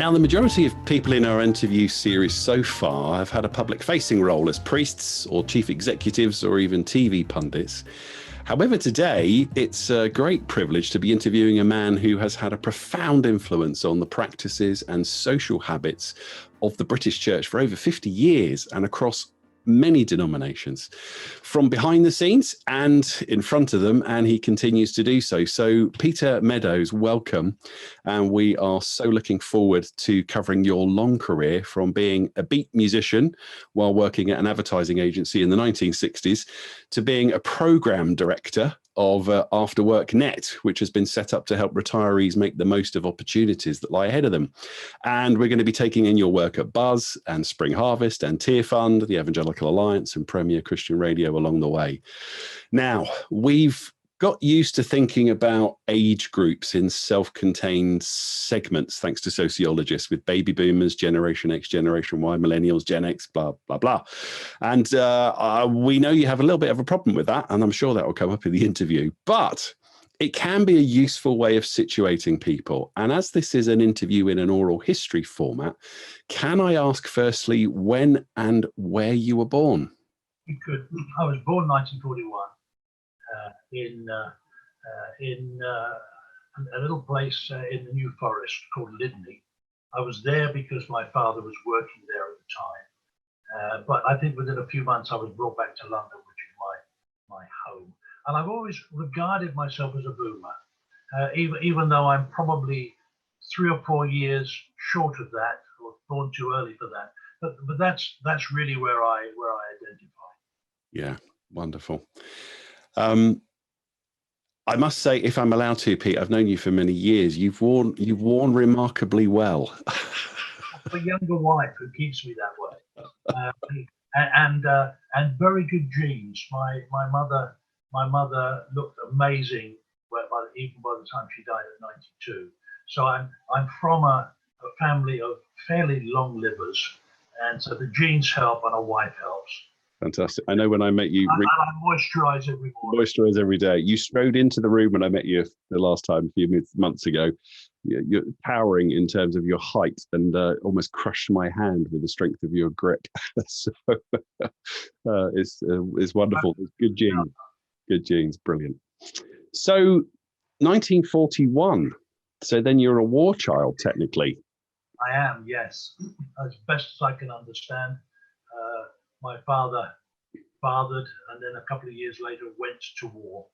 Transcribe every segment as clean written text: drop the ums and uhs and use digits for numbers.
Now, the majority of people in our interview series so far have had a public-facing role as priests or chief executives or even TV pundits. However, today, it's a great privilege to be interviewing a man who has had a profound influence on the practices and social habits of the British Church for over 50 years and across many denominations, from behind the scenes and in front of them, and he continues to do so. So Peter Meadows, welcome. And we are so looking forward to covering your long career from being a beat musician while working at an advertising agency in the 1960s to being a program director of AfterWorkNet, which has been set up to help retirees make the most of opportunities that lie ahead of them. And we're going to be taking in your work at Buzz and Spring Harvest and Tearfund, the Evangelical Alliance and Premier Christian Radio along the way. Now, we've got used to thinking about age groups in self-contained segments, thanks to sociologists, with baby boomers, Generation X, Generation Y, millennials, Gen X, blah, blah, blah. And we know you have a little bit of a problem with that, and I'm sure that will come up in the interview. But it can be a useful way of situating people. And as this is an interview in an oral history format, can I ask firstly when and where you were born? You could. I was born 1941. In a little place in the New Forest called Lydney. I was there because my father was working there at the time. But I think within a few months I was brought back to London, which is my home. And I've always regarded myself as a boomer, even though I'm probably 3 or 4 years short of that, or born too early for that. But that's really where I identify. Yeah, wonderful. I must say, if I'm allowed to, Pete, I've known you for many years. You've worn remarkably well. A younger wife who keeps me that way, and very good genes. My mother looked amazing, even by the time she died at 92. So I'm from a family of fairly long livers, and so the genes help, and a wife helps. Fantastic. I know when I met you, I moisturize every morning. Moisturize every day. You strode into the room when I met you the last time, a few months ago. You're towering in terms of your height, and almost crushed my hand with the strength of your grip. So it's wonderful. It's good genes. Good genes. Brilliant. So 1941. So then you're a war child, technically. I am, yes, as best as I can understand. My father fathered, and then a couple of years later went to war.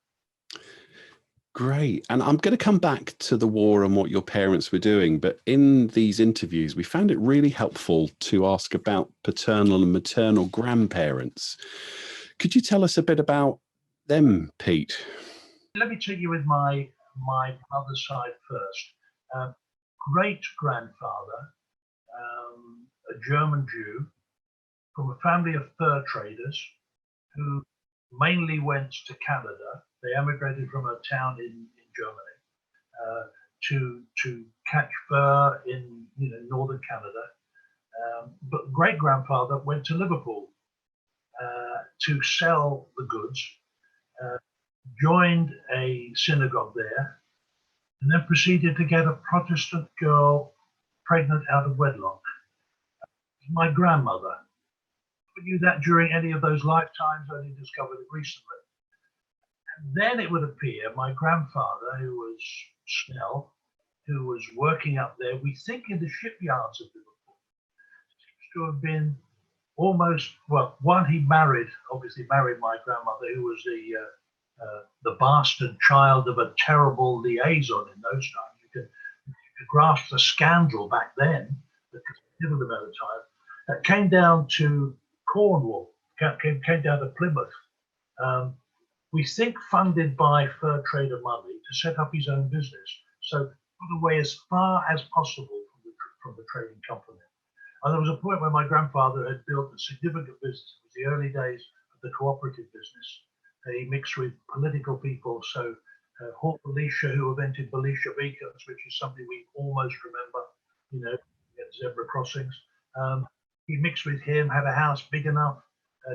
Great. And I'm going to come back to the war and what your parents were doing. But in these interviews, we found it really helpful to ask about paternal and maternal grandparents. Could you tell us a bit about them, Pete? Let me take you with my mother's side first. Great-grandfather, a German Jew, from a family of fur traders who mainly went to Canada. They emigrated from a town in Germany to catch fur in northern Canada. But great-grandfather went to Liverpool to sell the goods, joined a synagogue there, and then proceeded to get a Protestant girl pregnant out of wedlock. My grandmother. Knew that during any of those lifetimes, only discovered it recently. And then it would appear my grandfather, who was Snell, who was working up there, we think in the shipyards of Liverpool, seems to have been almost, well, one, he obviously married my grandmother, who was the bastard child of a terrible liaison in those times. You could grasp the scandal back then, because it was at a time, that came down to Cornwall, came down to Plymouth. We think funded by fur trader money to set up his own business. So got away as far as possible from the trading company. And there was a point where my grandfather had built a significant business. It was the early days of the cooperative business. He mixed with political people. So Hort Belisha, who invented Belisha Vicars, which is something we almost remember, at zebra crossings. He mixed with him, had a house big enough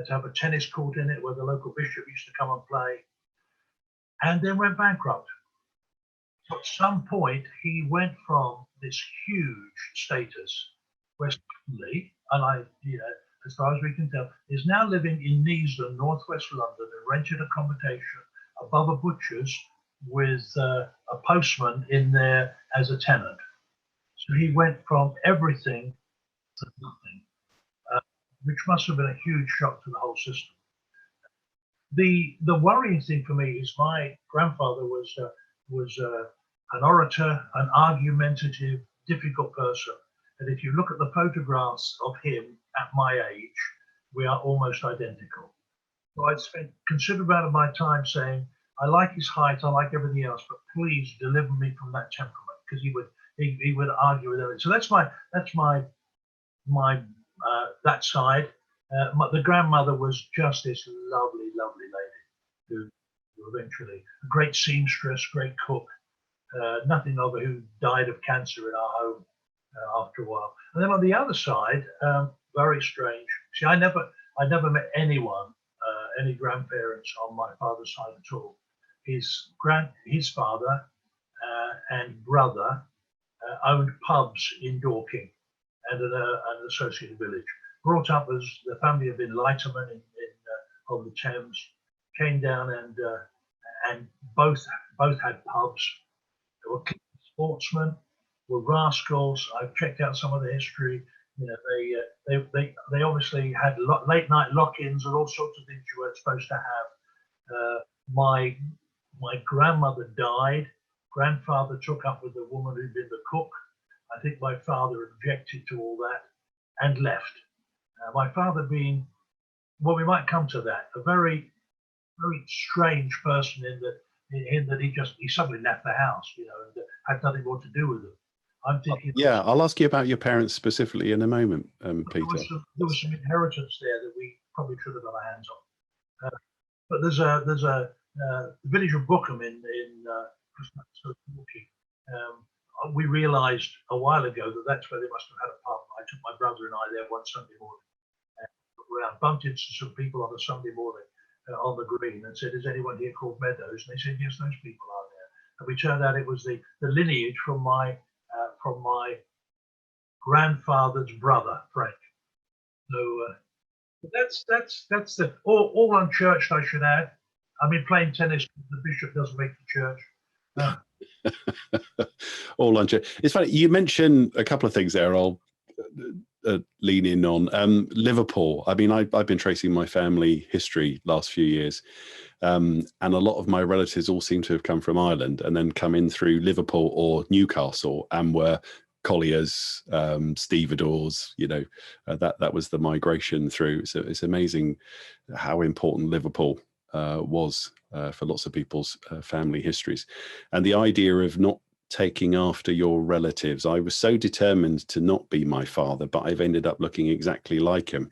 to have a tennis court in it where the local bishop used to come and play, and then went bankrupt. At some point, he went from this huge status, where suddenly, and as far as we can tell, is now living in Neasden, northwest London, in rented accommodation above a butcher's with a postman in there as a tenant. So he went from everything to nothing, which must have been a huge shock to the whole system. The worrying thing for me is my grandfather was an orator, an argumentative, difficult person. And if you look at the photographs of him at my age, we are almost identical. So I'd spent a considerable amount of my time saying, I like his height, I like everything else, but please deliver me from that temperament, because he would argue with everything. So that's my that side. The grandmother was just this lovely, lovely lady who eventually, a great seamstress, great cook, nothing of her, who died of cancer in our home after a while. And then on the other side, very strange. See, I never met anyone, any grandparents on my father's side at all. His father and brother owned pubs in Dorking and an associated village. Brought up as the family had been lightermen on the Thames, came down and both had pubs. They were sportsmen, were rascals. I've checked out some of the history. You know, they obviously had late night lock-ins and all sorts of things you weren't supposed to have. My grandmother died. Grandfather took up with the woman who'd been the cook. I think my father objected to all that and left. My father being, well, we might come to that, a very, very strange person in that he suddenly left the house, you know, and had nothing more to do with it. I'm thinking. Yeah, I'll ask you about your parents specifically in a moment, Peter. There was some inheritance there that we probably should have got our hands on. But there's a village of Bookham in we realised a while ago that that's where they must have had a pub. I took my brother and I there one Sunday morning. I bumped into some people on a Sunday morning on the green and said, "Is anyone here called Meadows?" And they said, "Yes, those people are there." And we turned out it was the lineage from my grandfather's brother, Frank. So that's the all unchurched, I should add. I mean, playing tennis, the bishop doesn't make the church. All unchurched. It's funny you mentioned a couple of things there. I'll lean in on Liverpool. I mean, I've been tracing my family history last few years, and a lot of my relatives all seem to have come from Ireland and then come in through Liverpool or Newcastle and were colliers, stevedores. You know, that was the migration through. So it's amazing how important Liverpool was for lots of people's family histories, and the idea of not taking after your relatives. I was so determined to not be my father, but I've ended up looking exactly like him.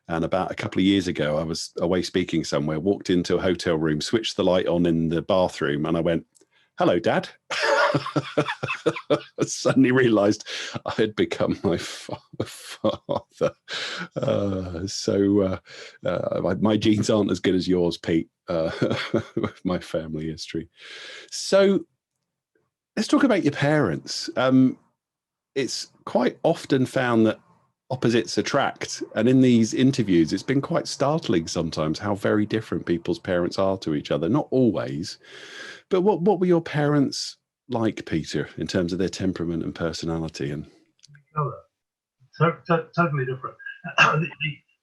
And about a couple of years ago, I was away speaking somewhere, walked into a hotel room, switched the light on in the bathroom, and I went, "Hello, Dad." I suddenly realized I had become my father. My genes aren't as good as yours, Pete, with my family history. So let's talk about your parents. It's quite often found that opposites attract. And in these interviews, it's been quite startling sometimes how very different people's parents are to each other. Not always, but what were your parents like, Peter, in terms of their temperament and personality? And totally different.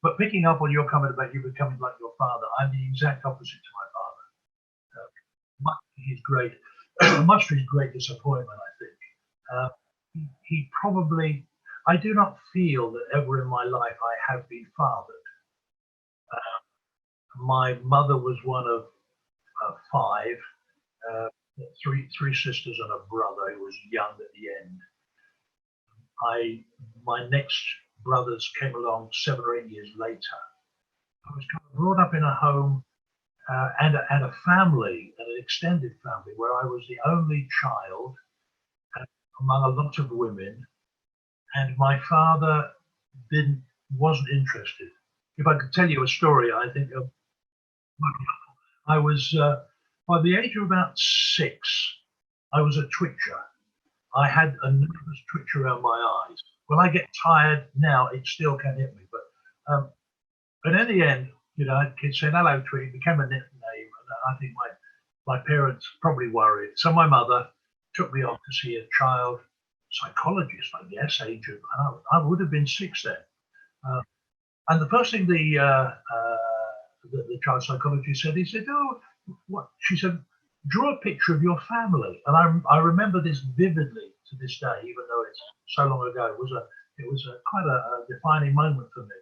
But picking up on your comment about you becoming like your father, I'm the exact opposite to my father. Much to his great disappointment, I think. He probably, I do not feel that ever in my life I have been fathered. My mother was one of five, three sisters and a brother who was young at the end. My next brothers came along 7 or 8 years later. I was kind of brought up in a home and a family, an extended family, where I was the only child among a lot of women, and my father wasn't interested. If I could tell you a story, I think I was by the age of about 6. I was a twitcher. I had a nervous twitch around my eyes. When I get tired now, it still can hit me. But in the end, you know, kids said hello to it. It became a nickname, and I think my parents probably worried. So my mother took me off to see a child psychologist, I guess, age of I would have been 6 then. And the first thing the child psychologist said, he said, "Oh, what?" She said, "Draw a picture of your family." And I remember this vividly to this day, even though it's so long ago. It was quite a defining moment for me.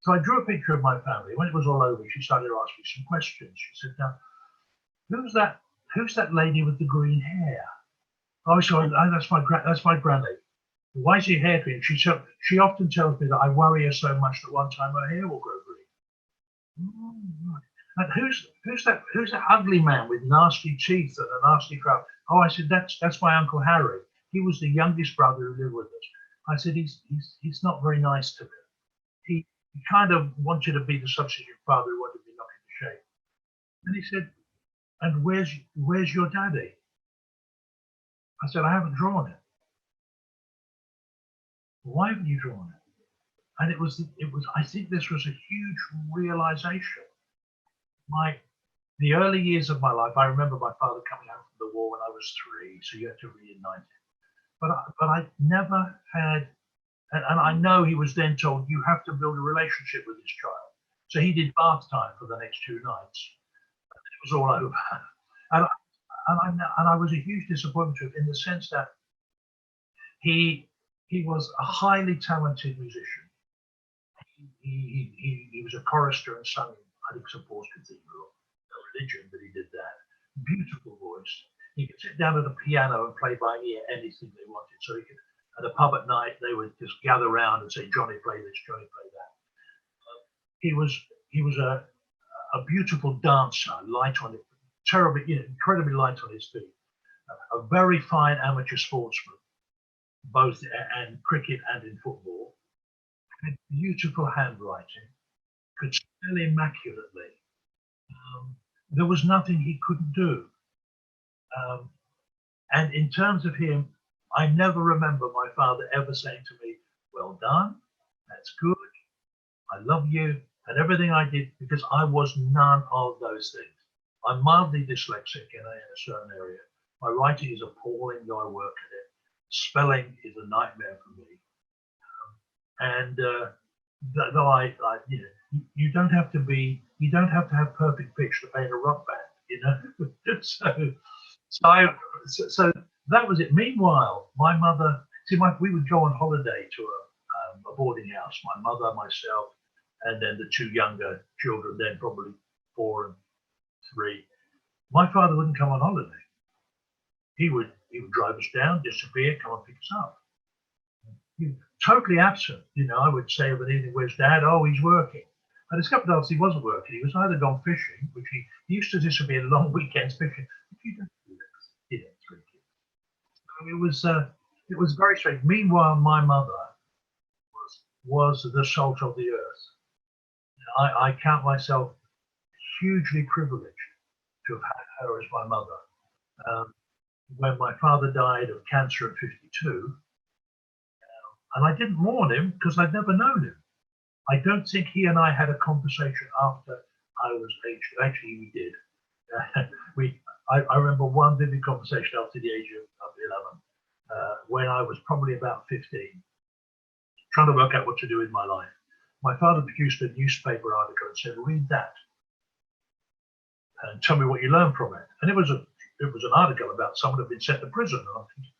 So I drew a picture of my family. When it was all over, she started asking some questions. She said, "Now, who's that lady with the green hair?" Oh, sorry, that's my granny. "Why is your hair green?" She often tells me that I worry her so much that one time her hair will grow green. Oh, right. "And who's that ugly man with nasty teeth and a nasty crowd?" Oh, I said, that's my Uncle Harry. He was the youngest brother who lived with us. I said, he's not very nice to me. He kind of wanted to be the substitute father who wanted to be knocked into shape. And he said, "And where's your daddy?" I said, "I haven't drawn it." "Why haven't you drawn it?" And it was I think this was a huge realization. The early years of my life, I remember my father coming home from the war when I was 3, so you had to reunite him. But I never had, and I know he was then told, you have to build a relationship with this child. So he did bath time for the next 2 nights. And it was all over. And I was a huge disappointment to him in the sense that he was a highly talented musician. He was a chorister and sung in, I think, St. Paul's Cathedral, no religion, but he did that. Beautiful voice. He could sit down at a piano and play by ear anything they wanted. So he could, at a pub at night, they would just gather around and say, "Johnny, play this, Johnny, play that." He was a beautiful dancer, light on it, terribly, incredibly light on his feet. A very fine amateur sportsman, both in cricket and in football. Had beautiful handwriting, could spell immaculately. There was nothing he couldn't do. And in terms of him, I never remember my father ever saying to me, "Well done, that's good, I love you," and everything I did, because I was none of those things. I'm mildly dyslexic in a certain area. My writing is appalling, though I work at it. Spelling is a nightmare for me. And though you don't have to have perfect pitch to play in a rock band, so that was it. Meanwhile, my mother, we would go on holiday to a boarding house. My mother, myself, and then the 2 younger children, then probably 4 and 3. My father wouldn't come on holiday. He would drive us down, disappear, come and pick us up. Totally absent. I would say of an evening, "Where's Dad?" "Oh, he's working." I discovered after he wasn't working. He was either gone fishing, which he used to disappear long weekends fishing. You don't do that. He had 3 kids. So it was very strange. Meanwhile, my mother was the salt of the earth. I count myself hugely privileged to have had her as my mother. When my father died of cancer at 52, and I didn't mourn him because I'd never known him. I don't think he and I had a conversation after I was aged. Actually, we did. I remember one vivid conversation after the age of 11, when I was probably about 15, trying to work out what to do with my life. My father produced a newspaper article and said, "Read that and tell me what you learned from it." And it was an article about someone who had been sent to prison. And I'm thinking,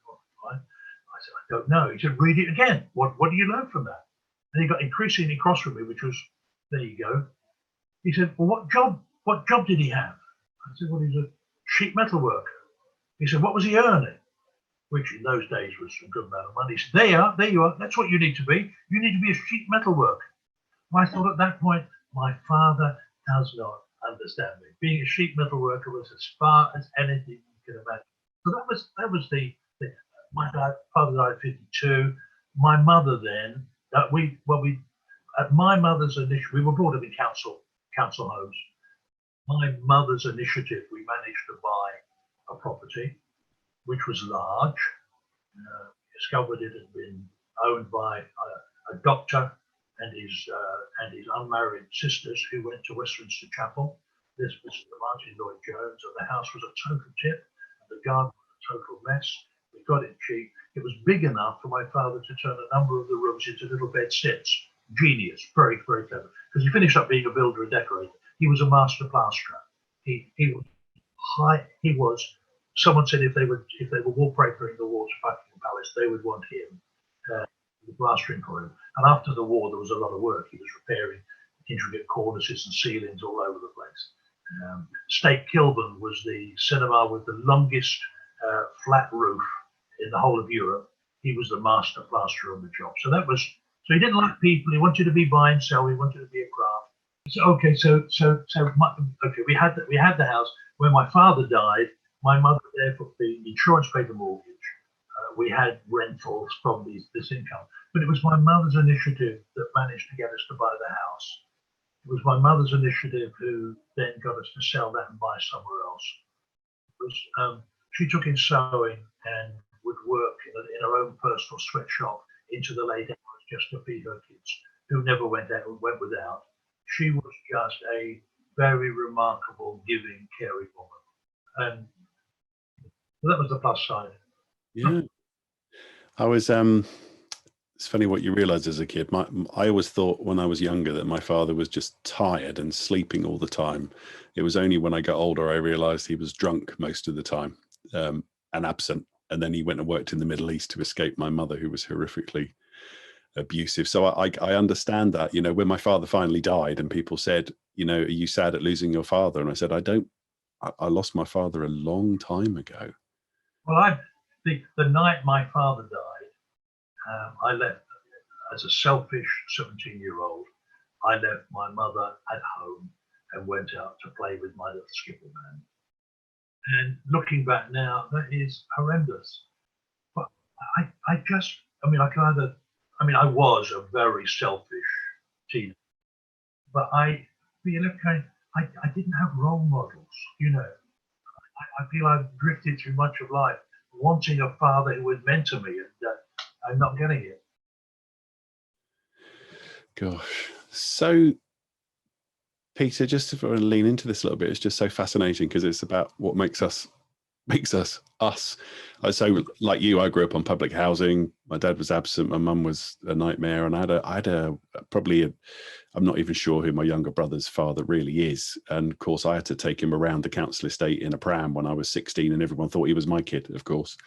I said, "I don't know." He said, "Read it again. What do you learn from that?" And he got increasingly cross with me, which was, there you go. He said, "Well, what job did he have?" I said, "Well, he's a sheet metal worker." He said, "What was he earning?" Which in those days was a good amount of money. He said, there you are. That's what you need to be. You need to be a sheet metal worker." And I thought at that point, my father does not understand me. Being a sheet metal worker was as far as anything you can imagine. So that was the my father died at 52. My mother then, at my mother's initiative, we were brought up in council homes. My mother's initiative, we managed to buy a property. which was large. Discovered it had been owned by a doctor and his unmarried sisters who went to Westminster Chapel. This was Martin Lloyd Jones, and the house was a total tip, and the garden was a total mess. We got it cheap. It was big enough for my father to turn a number of the rooms into little bed sits. Genius, very, very clever. Because he finished up being a builder and decorator. He was a master plasterer. He was high. He was. Someone said if they were wallpapering the walls of Buckingham Palace, they would want him, the plastering for him. And after the war, there was a lot of work. He was repairing intricate cornices and ceilings all over the place. State Kilburn was the cinema with the longest flat roof in the whole of Europe. He was the master plasterer on the job. So he didn't like people. He wanted to be buy and sell. He wanted to be a craft. We had the house. When my father died, my mother therefore the insurance paid the mortgage. We had rentals from this income, but it was my mother's initiative that managed to get us to buy the house. It was my mother's initiative who then got us to sell that and buy somewhere else. She took in sewing and would work in her own personal sweatshop into the late hours just to feed her kids, who never went without. She was just a very remarkable, giving, caring woman, and that was the plus side. Yeah, I was. It's funny what you realize as a kid. I always thought when I was younger that my father was just tired and sleeping all the time. It was only when I got older I realized he was drunk most of the time, and absent. And then he went and worked in the Middle East to escape my mother, who was horrifically abusive. So I understand that. You know, when my father finally died, and people said, you know, are you sad at losing your father? And I said, I lost my father a long time ago. Well, the night my father died, I left as a selfish 17-year-old. I left my mother at home and went out to play with my little Skiffle man. And looking back now, that is horrendous. But I was a very selfish teenager, but I didn't have role models, you know. I feel I've drifted through much of life wanting a father who would mentor me, and I'm not getting it. Gosh. So, Peter, just to lean into this a little bit, it's just so fascinating because it's about what makes us us. So, like you, I grew up on public housing. My dad was absent. My mum was a nightmare, and I had I'm not even sure who my younger brother's father really is. And of course, I had to take him around the council estate in a pram when I was 16, and everyone thought he was my kid, of course.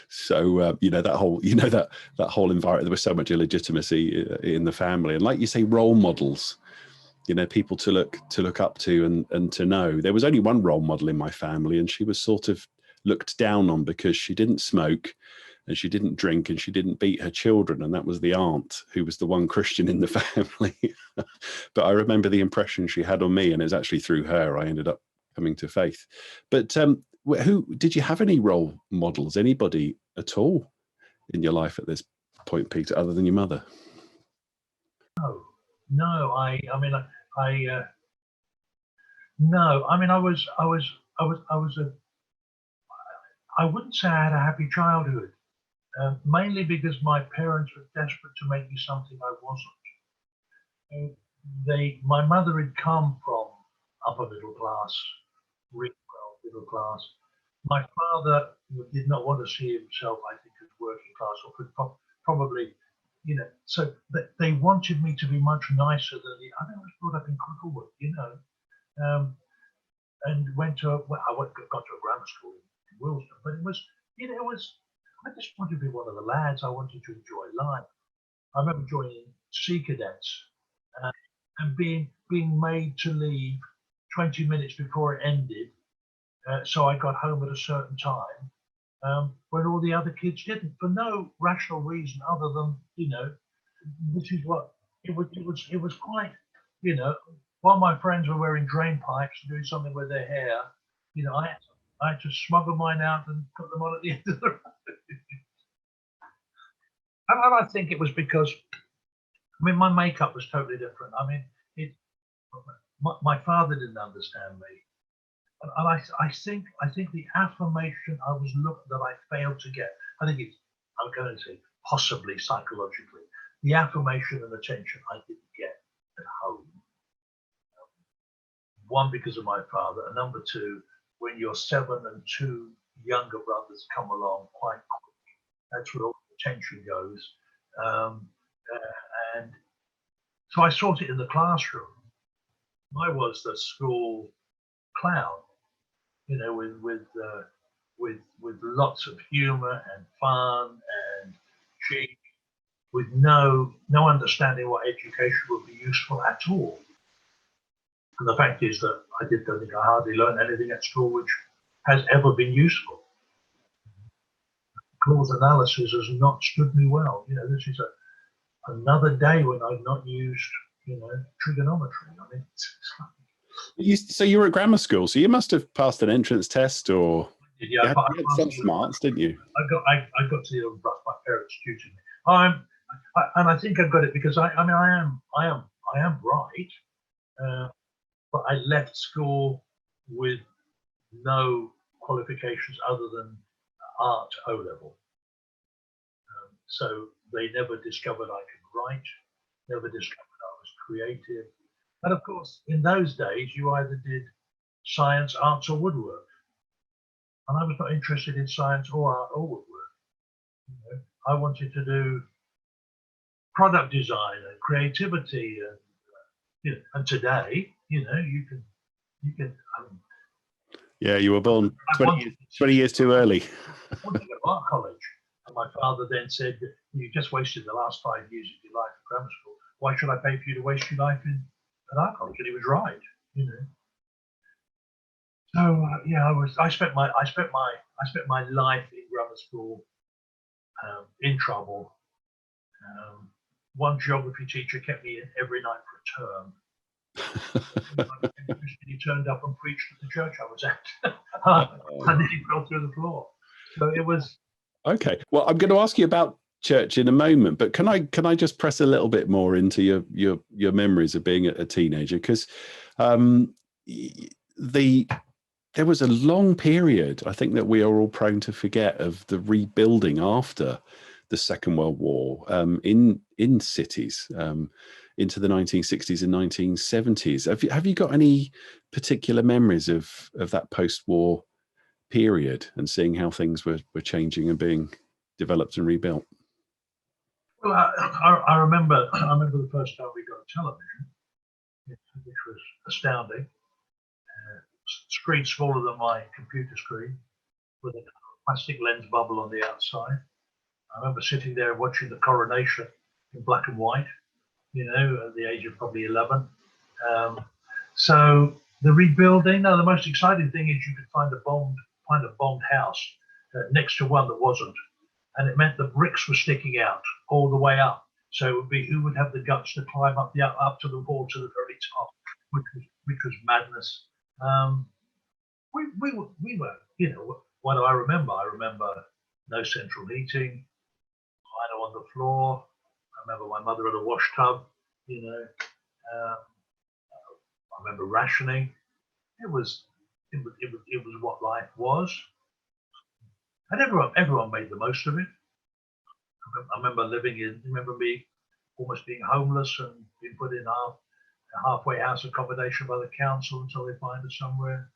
So that whole environment, there was so much illegitimacy in the family, and like you say, role models. You know, people to look up to and to know. There was only one role model in my family, and she was sort of looked down on because she didn't smoke and she didn't drink and she didn't beat her children, and that was the aunt, who was the one Christian in the family. But I remember the impression she had on me, and it was actually through her I ended up coming to faith. But who did you have any role models, anybody at all in your life at this point, Peter, other than your mother? No, I wouldn't say I had a happy childhood, mainly because my parents were desperate to make me something I wasn't. My mother had come from upper middle class, really well middle class. My father did not want to see himself, I think, as working class, or could probably, you know. So they wanted me to be much nicer than I was brought up in Cricklewood, you know, and got to a grammar school in Wilson, but it was, I just wanted to be one of the lads. I wanted to enjoy life. I remember joining Sea Cadets and being made to leave 20 minutes before it ended, so I got home at a certain time, when all the other kids didn't, for no rational reason other than, you know, this is what it was quite, you know, while my friends were wearing drain pipes and doing something with their hair, you know, I had to smuggle mine out and put them on at the end of the road. And I think it was because, I mean, my makeup was totally different. I mean, my father didn't understand me. And I think the affirmation that I failed to get, I think it's, I'm going to say possibly psychologically, the affirmation and attention I didn't get at home. One, because of my father, and number two, when you're 7 and 2 younger brothers come along quite quick, that's where all the attention goes. And so I sought it in the classroom. I was the school clown, you know, with lots of humour and fun and cheek, with no understanding what education would be useful at all. And the fact is that I don't think I hardly learned anything at school which has ever been useful. Cause analysis has not stood me well. You know, this is another day when I've not used, you know, trigonometry. I mean, So you were at grammar school, so you must have passed an entrance test, or yeah, you had some smarts, didn't you? I got to the my parents tutored me. And I think I've got it because I am bright, but I left school with no qualifications other than art O level. So they never discovered I could write, never discovered I was creative. And of course, in those days, you either did science, arts, or woodwork. And I was not interested in science or art or woodwork. You know, I wanted to do product design and creativity, and you know, and today, you know, you can. I mean, yeah, you were born 20 years too early. I wanted to go to art college, and my father then said, "You just wasted the last 5 years of your life at grammar school. Why should I pay for you to waste your life in an art college?" And he was right, you know. So yeah, I spent my life in grammar school, in trouble. One geography teacher kept me in every night for a term. He turned up and preached at the church I was at. I nearly fell through the floor. So it was. Okay. Well, I'm going to ask you about church in a moment, but can I just press a little bit more into your memories of being a teenager? Because there was a long period, I think, that we are all prone to forget, of the rebuilding after the Second World War in cities into the 1960s and 1970s. Have you got any particular memories of that post-war period and seeing how things were changing and being developed and rebuilt? Well, I remember the first time we got a television, which was astounding. Screen smaller than my computer screen, with a plastic lens bubble on the outside. I remember sitting there watching the coronation in black and white, you know, at the age of probably 11. So the rebuilding, the most exciting thing is you could find a bombed house next to one that wasn't. And it meant the bricks were sticking out all the way up. So it would be who would have the guts to climb up to the wall to the very top, which was madness. We were, you know, what do I remember? I remember no central heating, lino on the floor. I remember my mother had a wash tub, you know. I remember rationing. It was what life was, and everyone made the most of it. I remember me almost being homeless and being put in a halfway house accommodation by the council until they find us somewhere.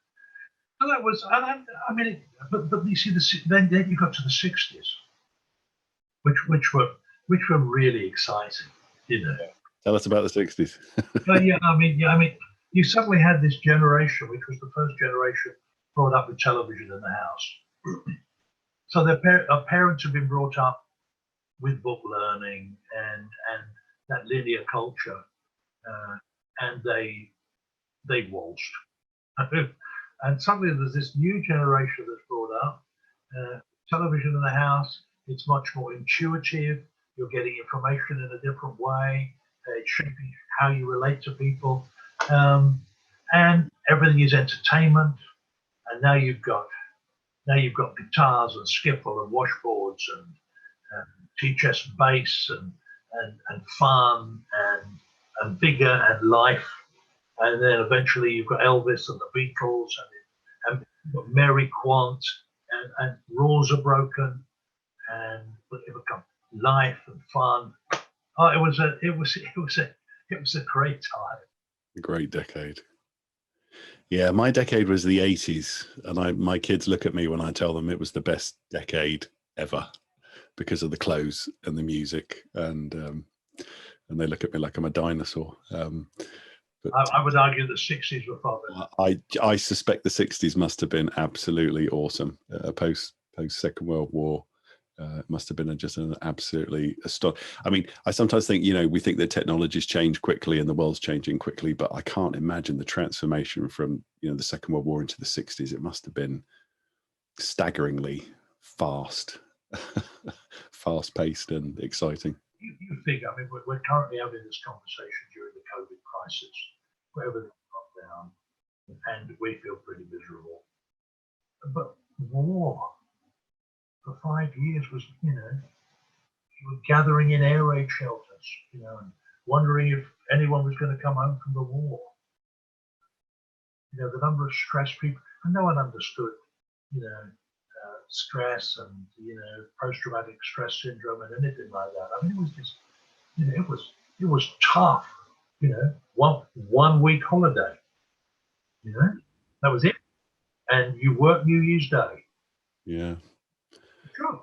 And that was, I mean, but you see, then you got to the 60s, which were really exciting, you know. Tell us about the 60s. Yeah, I mean, you suddenly had this generation, which was the first generation brought up with television in the house. So our parents had been brought up with book learning and that linear culture, and they waltzed. And suddenly there's this new generation that's brought up. Television in the house, it's much more intuitive. You're getting information in a different way. It's shaping how you relate to people. And everything is entertainment. And now you've got guitars and skiffle and washboards and T-chest bass and fun and vigor and life. And then eventually you've got Elvis and the Beatles But Mary Quant, and rules are broken, and it becomes life and fun. Oh, it was a great time. A great decade. Yeah, my decade was the 80s, and my kids look at me when I tell them it was the best decade ever because of the clothes and the music, and they look at me like I'm a dinosaur. But I would argue the 60s were far better. I suspect the 60s must have been absolutely awesome. Post Second World War, it must have been just an absolutely astonishing. I mean, I sometimes think, we think that technologies change quickly and the world's changing quickly, but I can't imagine the transformation from the Second World War into the 60s. It must have been staggeringly fast, fast-paced and exciting. You figure, I mean, we're currently having this conversation during the COVID crisis, where everything's locked down, and we feel pretty miserable. But war for 5 years was, you were gathering in air raid shelters, and wondering if anyone was going to come home from the war. The number of stressed people, and no one understood, stress and post-traumatic stress syndrome and anything like that. I mean, it was just, it was tough. 1 week holiday. That was it, and you work New Year's Day. Yeah. Sure.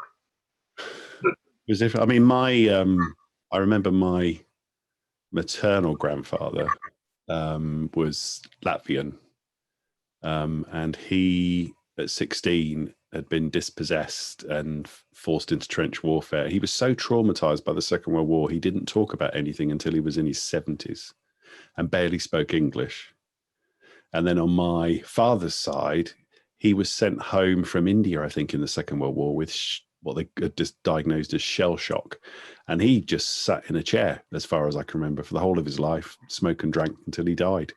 As if, I mean, I remember my maternal grandfather was Latvian, and he at 16 had been dispossessed and forced into trench warfare. He was so traumatized by the Second World War, he didn't talk about anything until he was in his 70s and barely spoke English. And then on my father's side, he was sent home from India, I think, in the Second World War with what they had just diagnosed as shell shock. And he just sat in a chair, as far as I can remember, for the whole of his life, smoked and drank until he died,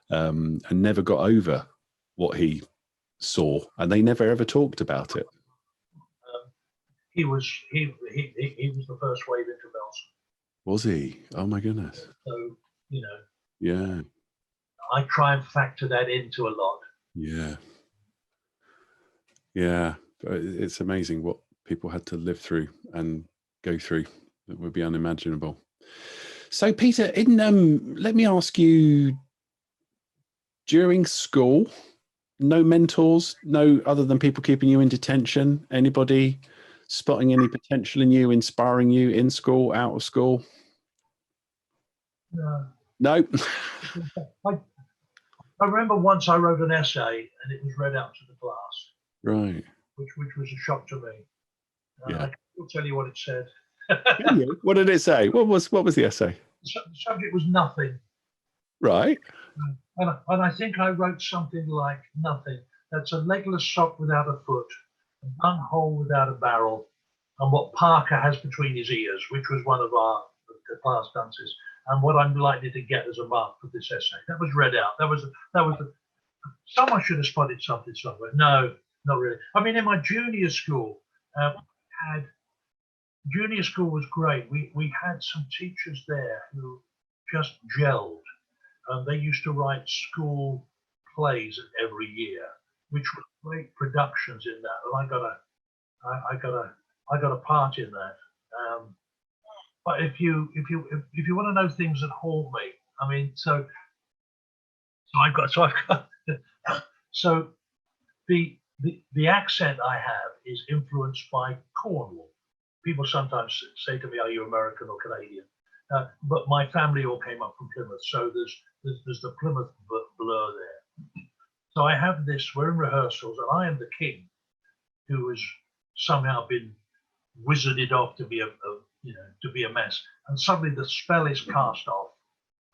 and never got over what he saw. And they never ever talked about it. He was the first wave into Belgium. Was he? Oh my goodness. So, Yeah. I try and factor that into a lot. Yeah. Yeah. It's amazing what people had to live through and go through. That would be unimaginable. So, Peter, let me ask you, during school, no mentors, no other than people keeping you in detention, anybody spotting any potential in you, inspiring you in school, out of school? No. I remember once I wrote an essay and it was read out to the class. Right. Which was a shock to me. Yeah. I will tell you what it said. What did it say? What was the essay? The subject was nothing. Right. And I think I wrote something like nothing. That's a legless sock without a foot, a bung hole without a barrel, and what Parker has between his ears, which was one of the class dances, and what I'm likely to get as a mark for this essay. That was read out. Someone should have spotted something somewhere. No, not really. I mean, in my junior school, junior school was great. We had some teachers there who just gelled. They used to write school plays every year, which were great productions in that, and I got a part in that. But if you want to know things that haunt me, I mean, so the accent I have is influenced by Cornwall. People sometimes say to me, "Are you American or Canadian?" But my family all came up from Plymouth, so there's the Plymouth blur there. So I have this. We're in rehearsals, and I am the king, who has somehow been wizarded off to be a mess. And suddenly the spell is cast off,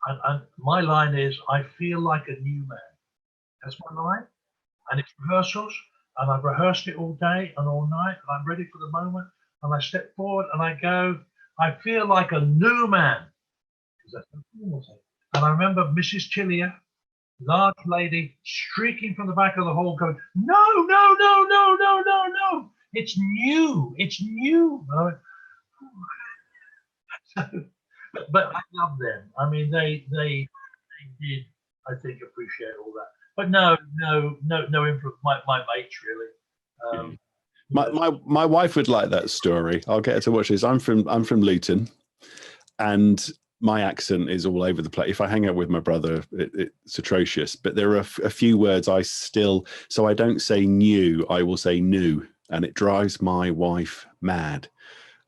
and my line is, "I feel like a new man." That's my line, and it's rehearsals, and I've rehearsed it all day and all night, and I'm ready for the moment, and I step forward and I go, "I feel like a new man." And I remember Mrs. Tillier, large lady, streaking from the back of the hall going, "No, no, no, no, no, no, no. It's new. It's new." But I love them. I mean, they did, I think, appreciate all that. but no influence. My mates really. Yeah. My wife would like that story. I'll get her to watch this. I'm from Luton, and my accent is all over the place. If I hang out with my brother, it's atrocious. But there are a few words I still, so I don't say new, I will say new, and it drives my wife mad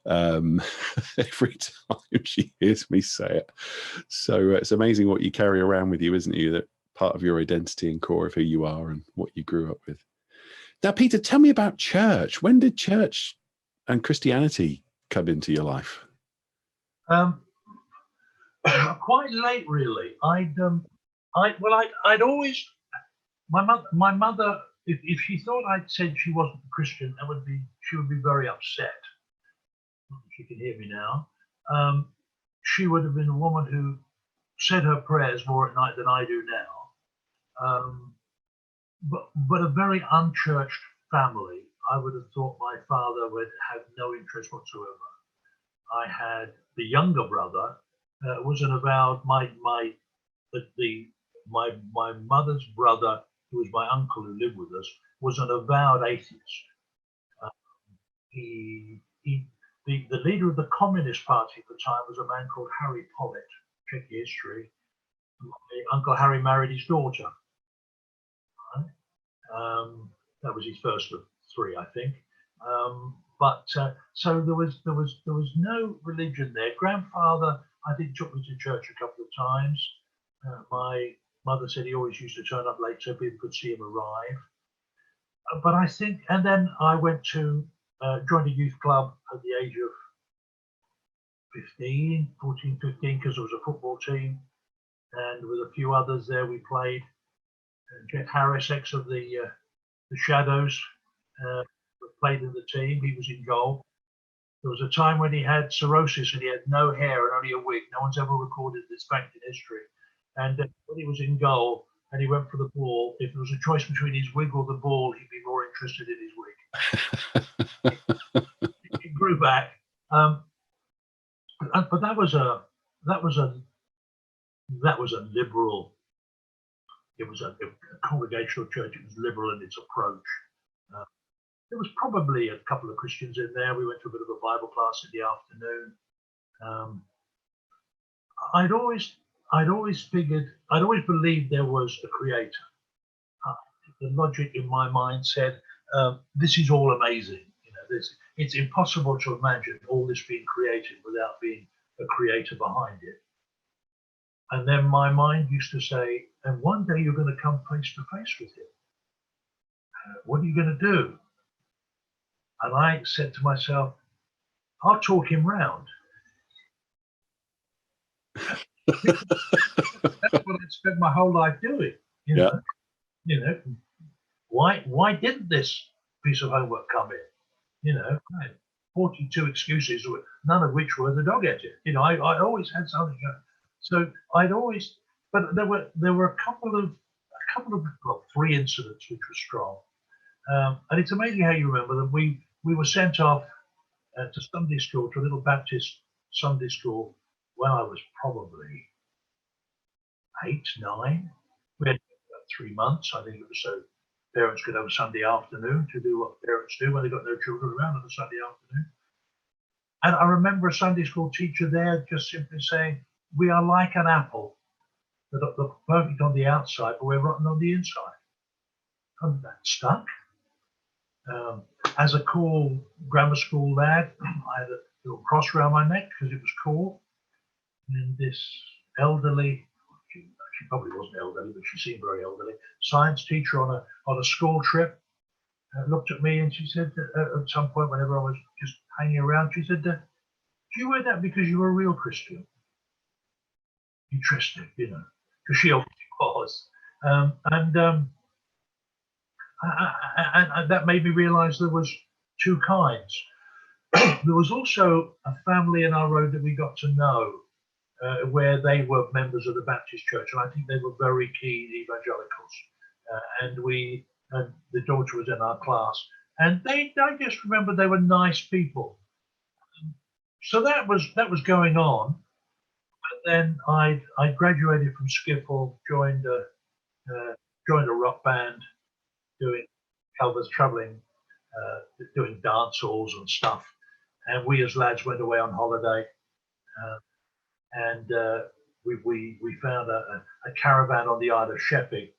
every time she hears me say it. So it's amazing what you carry around with you, isn't it? That part of your identity and core of who you are and what you grew up with. Now, Peter, tell me about church. When did church and Christianity come into your life? Quite late, really. I'd always, my mother, if she thought I'd said she wasn't a Christian, she would be very upset. She can hear me now. She would have been a woman who said her prayers more at night than I do now. But a very unchurched family. I would have thought my father would have no interest whatsoever. I had the younger brother was an avowed my mother's brother, who was my uncle who lived with us, was an avowed atheist. The leader of the Communist Party at the time was a man called Harry Pollitt. Check the history. My Uncle Harry married his daughter. That was his first of three, I think. So there was no religion there. Grandfather, I think, took me to church a couple of times. My mother said he always used to turn up late so people could see him arrive. But I think, and then I went to joined a youth club at the age of 14, 15, because there was a football team, and with a few others there we played. Jeff Harris, ex of the Shadows, played in the team. He was in goal. There was a time when he had cirrhosis and he had no hair and only a wig. No one's ever recorded this fact in history. And when he was in goal and he went for the ball, if there was a choice between his wig or the ball, he'd be more interested in his wig. He grew back, but that was a liberal. It was a congregational church. It was liberal in its approach. There was probably a couple of Christians in there. We went to a bit of a Bible class in the afternoon. I'd always believed there was a creator. The logic in my mind said, this is all amazing. It's impossible to imagine all this being created without being a creator behind it. And then my mind used to say, and one day you're going to come face to face with him. What are you going to do? And I said to myself, I'll talk him round. That's what I'd spent my whole life doing. You know, why didn't this piece of homework come in? 42 excuses, none of which were the dog ate it. I always had something. So but there were a couple of three incidents which were strong. And it's amazing how you remember them. We were sent off to Sunday school, to a little Baptist Sunday school, when I was probably 8, 9. We had about 3 months. I think it was so parents could have a Sunday afternoon to do what parents do when they've got no children around on a Sunday afternoon. And I remember a Sunday school teacher there just simply saying, we are like an apple that look perfect on the outside, but we're rotten on the inside. And that stuck. As a cool grammar school lad, I had a little cross around my neck because it was cool. And this elderly, she probably wasn't elderly, but she seemed very elderly, science teacher on a school trip looked at me and she said, at some point, whenever I was just hanging around, she said, do you wear that because you're a real Christian? Interesting, because she obviously was. And that made me realize there was two kinds. There was also a family in our road that we got to know, where they were members of the Baptist church, and I think they were very keen evangelicals. And the daughter was in our class, and I just remember they were nice people. So that was going on. And then I graduated from Skiffle, joined joined a rock band, doing Elvis traveling, doing dance halls and stuff. And we as lads went away on holiday, and we found a caravan on the Isle of Sheppey,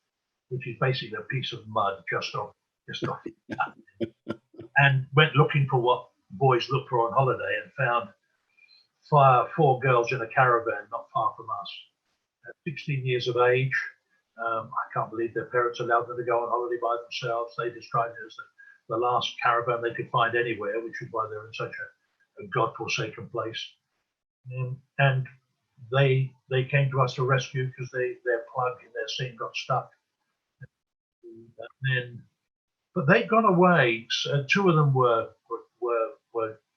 which is basically a piece of mud just off, and went looking for what boys look for on holiday, and found four girls in a caravan not far from us, at 16 years of age. I can't believe their parents allowed them to go on holiday by themselves. They described it as the last caravan they could find anywhere, which is why they're in such a godforsaken place. And they came to us to rescue because their plug in their scene got stuck. But they'd gone away. Two of them were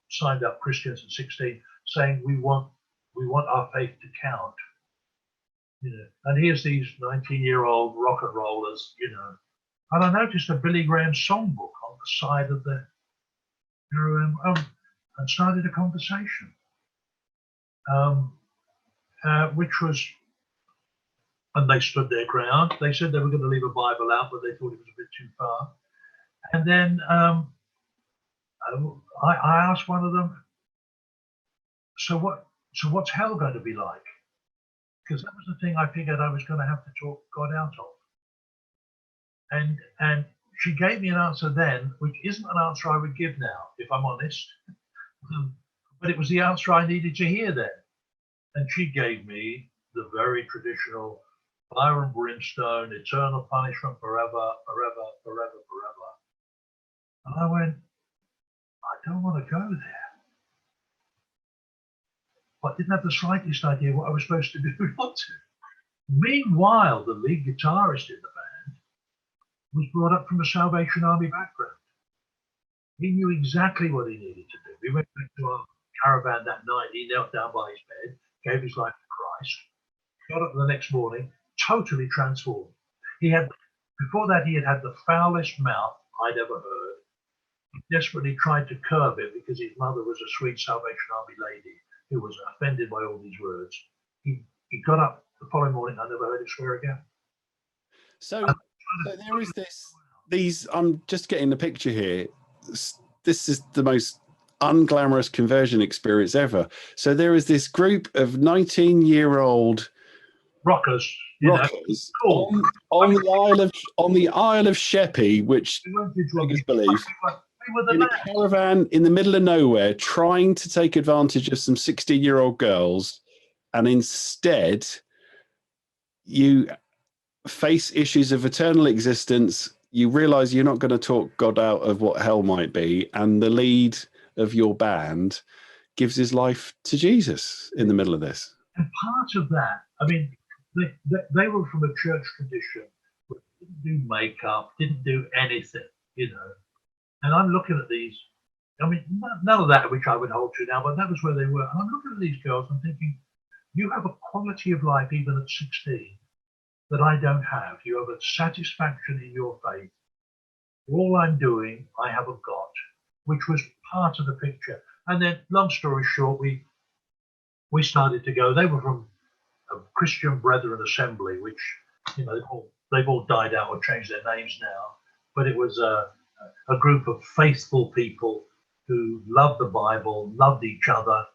signed up Christians at 16, saying we want our faith to count. And here's these 19-year-old rock and rollers, And I noticed a Billy Graham songbook on the side of the and started a conversation, which was, and they stood their ground. They said they were going to leave a Bible out, but they thought it was a bit too far. And then I asked one of them, so what's hell going to be like? Because that was the thing I figured I was going to have to talk God out of. And she gave me an answer then, which isn't an answer I would give now, if I'm honest. But it was the answer I needed to hear then. And she gave me the very traditional fire and brimstone, eternal punishment forever, forever, forever, forever. And I went, I don't want to go there. But I didn't have the slightest idea what I was supposed to do not to. Meanwhile, the lead guitarist in the band was brought up from a Salvation Army background. He knew exactly what he needed to do. We went back to our caravan that night. He knelt down by his bed, gave his life to Christ, got up the next morning, totally transformed. Before that, he had the foulest mouth I'd ever heard. He desperately tried to curb it because his mother was a sweet Salvation Army lady who was offended by all these words. He got up the following morning. I never heard him swear again. So there is these. I'm just getting the picture here. This is the most unglamorous conversion experience ever. So there is this group of 19-year-old rockers cool. on the Isle of Sheppey, which I believe. In a caravan in the middle of nowhere, trying to take advantage of some 16-year-old girls, and instead you face issues of eternal existence. You realize you're not going to talk God out of what hell might be, and the lead of your band gives his life to Jesus in the middle of this. And part of that, I mean, they were from a church tradition, didn't do makeup, didn't do anything, And I'm looking at these, I mean, none of that which I would hold to now, but that was where they were. And I'm looking at these girls and thinking, you have a quality of life even at 16 that I don't have. You have a satisfaction in your faith. All I'm doing, I haven't got, which was part of the picture. And then, long story short, we started to go. They were from a Christian Brethren Assembly, which, they've all died out or changed their names now. But it was a group of faithful people who loved the Bible, loved each other,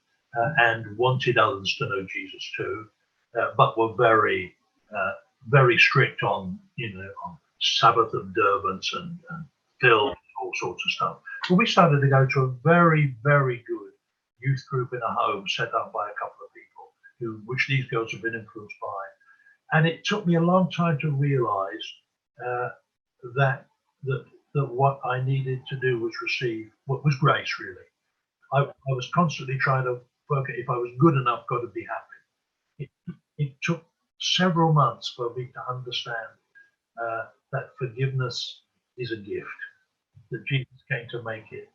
and wanted others to know Jesus too, but were very, very strict on, on Sabbath observance and film, all sorts of stuff. But we started to go to a very, very good youth group in a home set up by a couple of people, which these girls have been influenced by. And it took me a long time to realize that what I needed to do was receive what was grace, really. I was constantly trying to work out if I was good enough, God would be happy. It took several months for me to understand that forgiveness is a gift, that Jesus came to make it.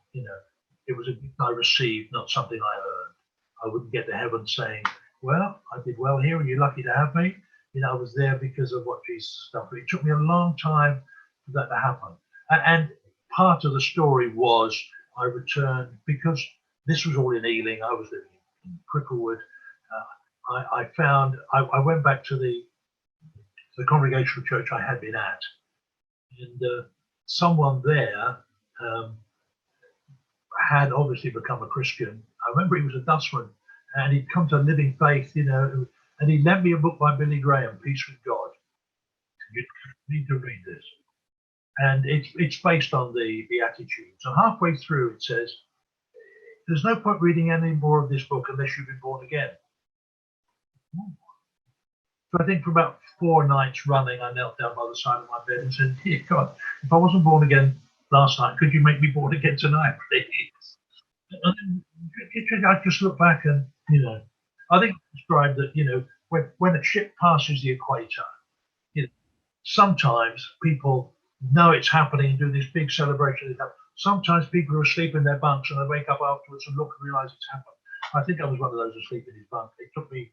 It was a gift I received, not something I earned. I wouldn't get to heaven saying, well, I did well here and you're lucky to have me. I was there because of what Jesus has done. But it took me a long time for that to happen. And part of the story was I returned, because this was all in Ealing. I was living in Cricklewood. I went back to the the Congregational church I had been at, and someone there had obviously become a Christian. I remember he was a Dutchman, and he'd come to Living Faith, and he lent me a book by Billy Graham, Peace with God. You need to read this. And it's based on the Beatitudes. And halfway through it says, there's no point reading any more of this book unless you've been born again. So I think for about 4 nights running, I knelt down by the side of my bed and said, dear God, if I wasn't born again last night, could you make me born again tonight, please? And then I just look back and, I think it's described that, when a ship passes the equator, sometimes people know it's happening and do this big celebration. Sometimes people are asleep in their bunks and they wake up afterwards and look and realize it's happened. I think I was one of those asleep in his bunk. It took me,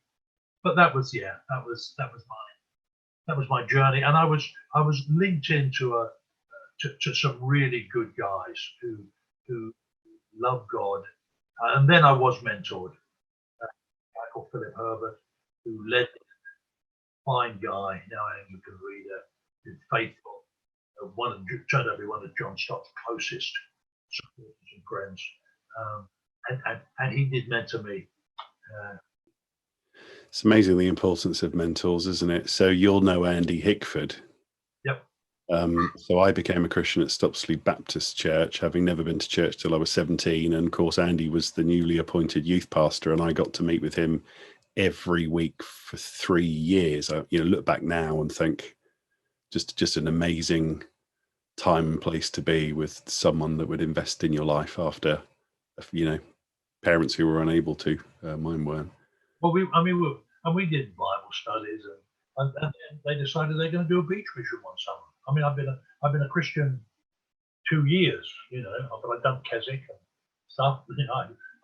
but that was my journey, and I was linked into to some really good guys who love God, and then I was mentored. A guy called Philip Herbert, who led me, fine guy, now an Anglican reader, who's faithful. Turned out to be one of John Stott's closest supporters and friends, and he did mentor me. It's amazing the importance of mentors, isn't it? So you'll know Andy Hickford. Yep. So I became a Christian at Stopsley Baptist Church, having never been to church till I was 17. And of course, Andy was the newly appointed youth pastor, and I got to meet with him every week for 3 years. I look back now and think just an amazing time and place to be with someone that would invest in your life after, parents who were unable to. Mine weren't. Well, we did Bible studies, and they decided they're going to do a beach mission one summer. I mean, I've been a Christian 2 years, but I've done Keswick and stuff.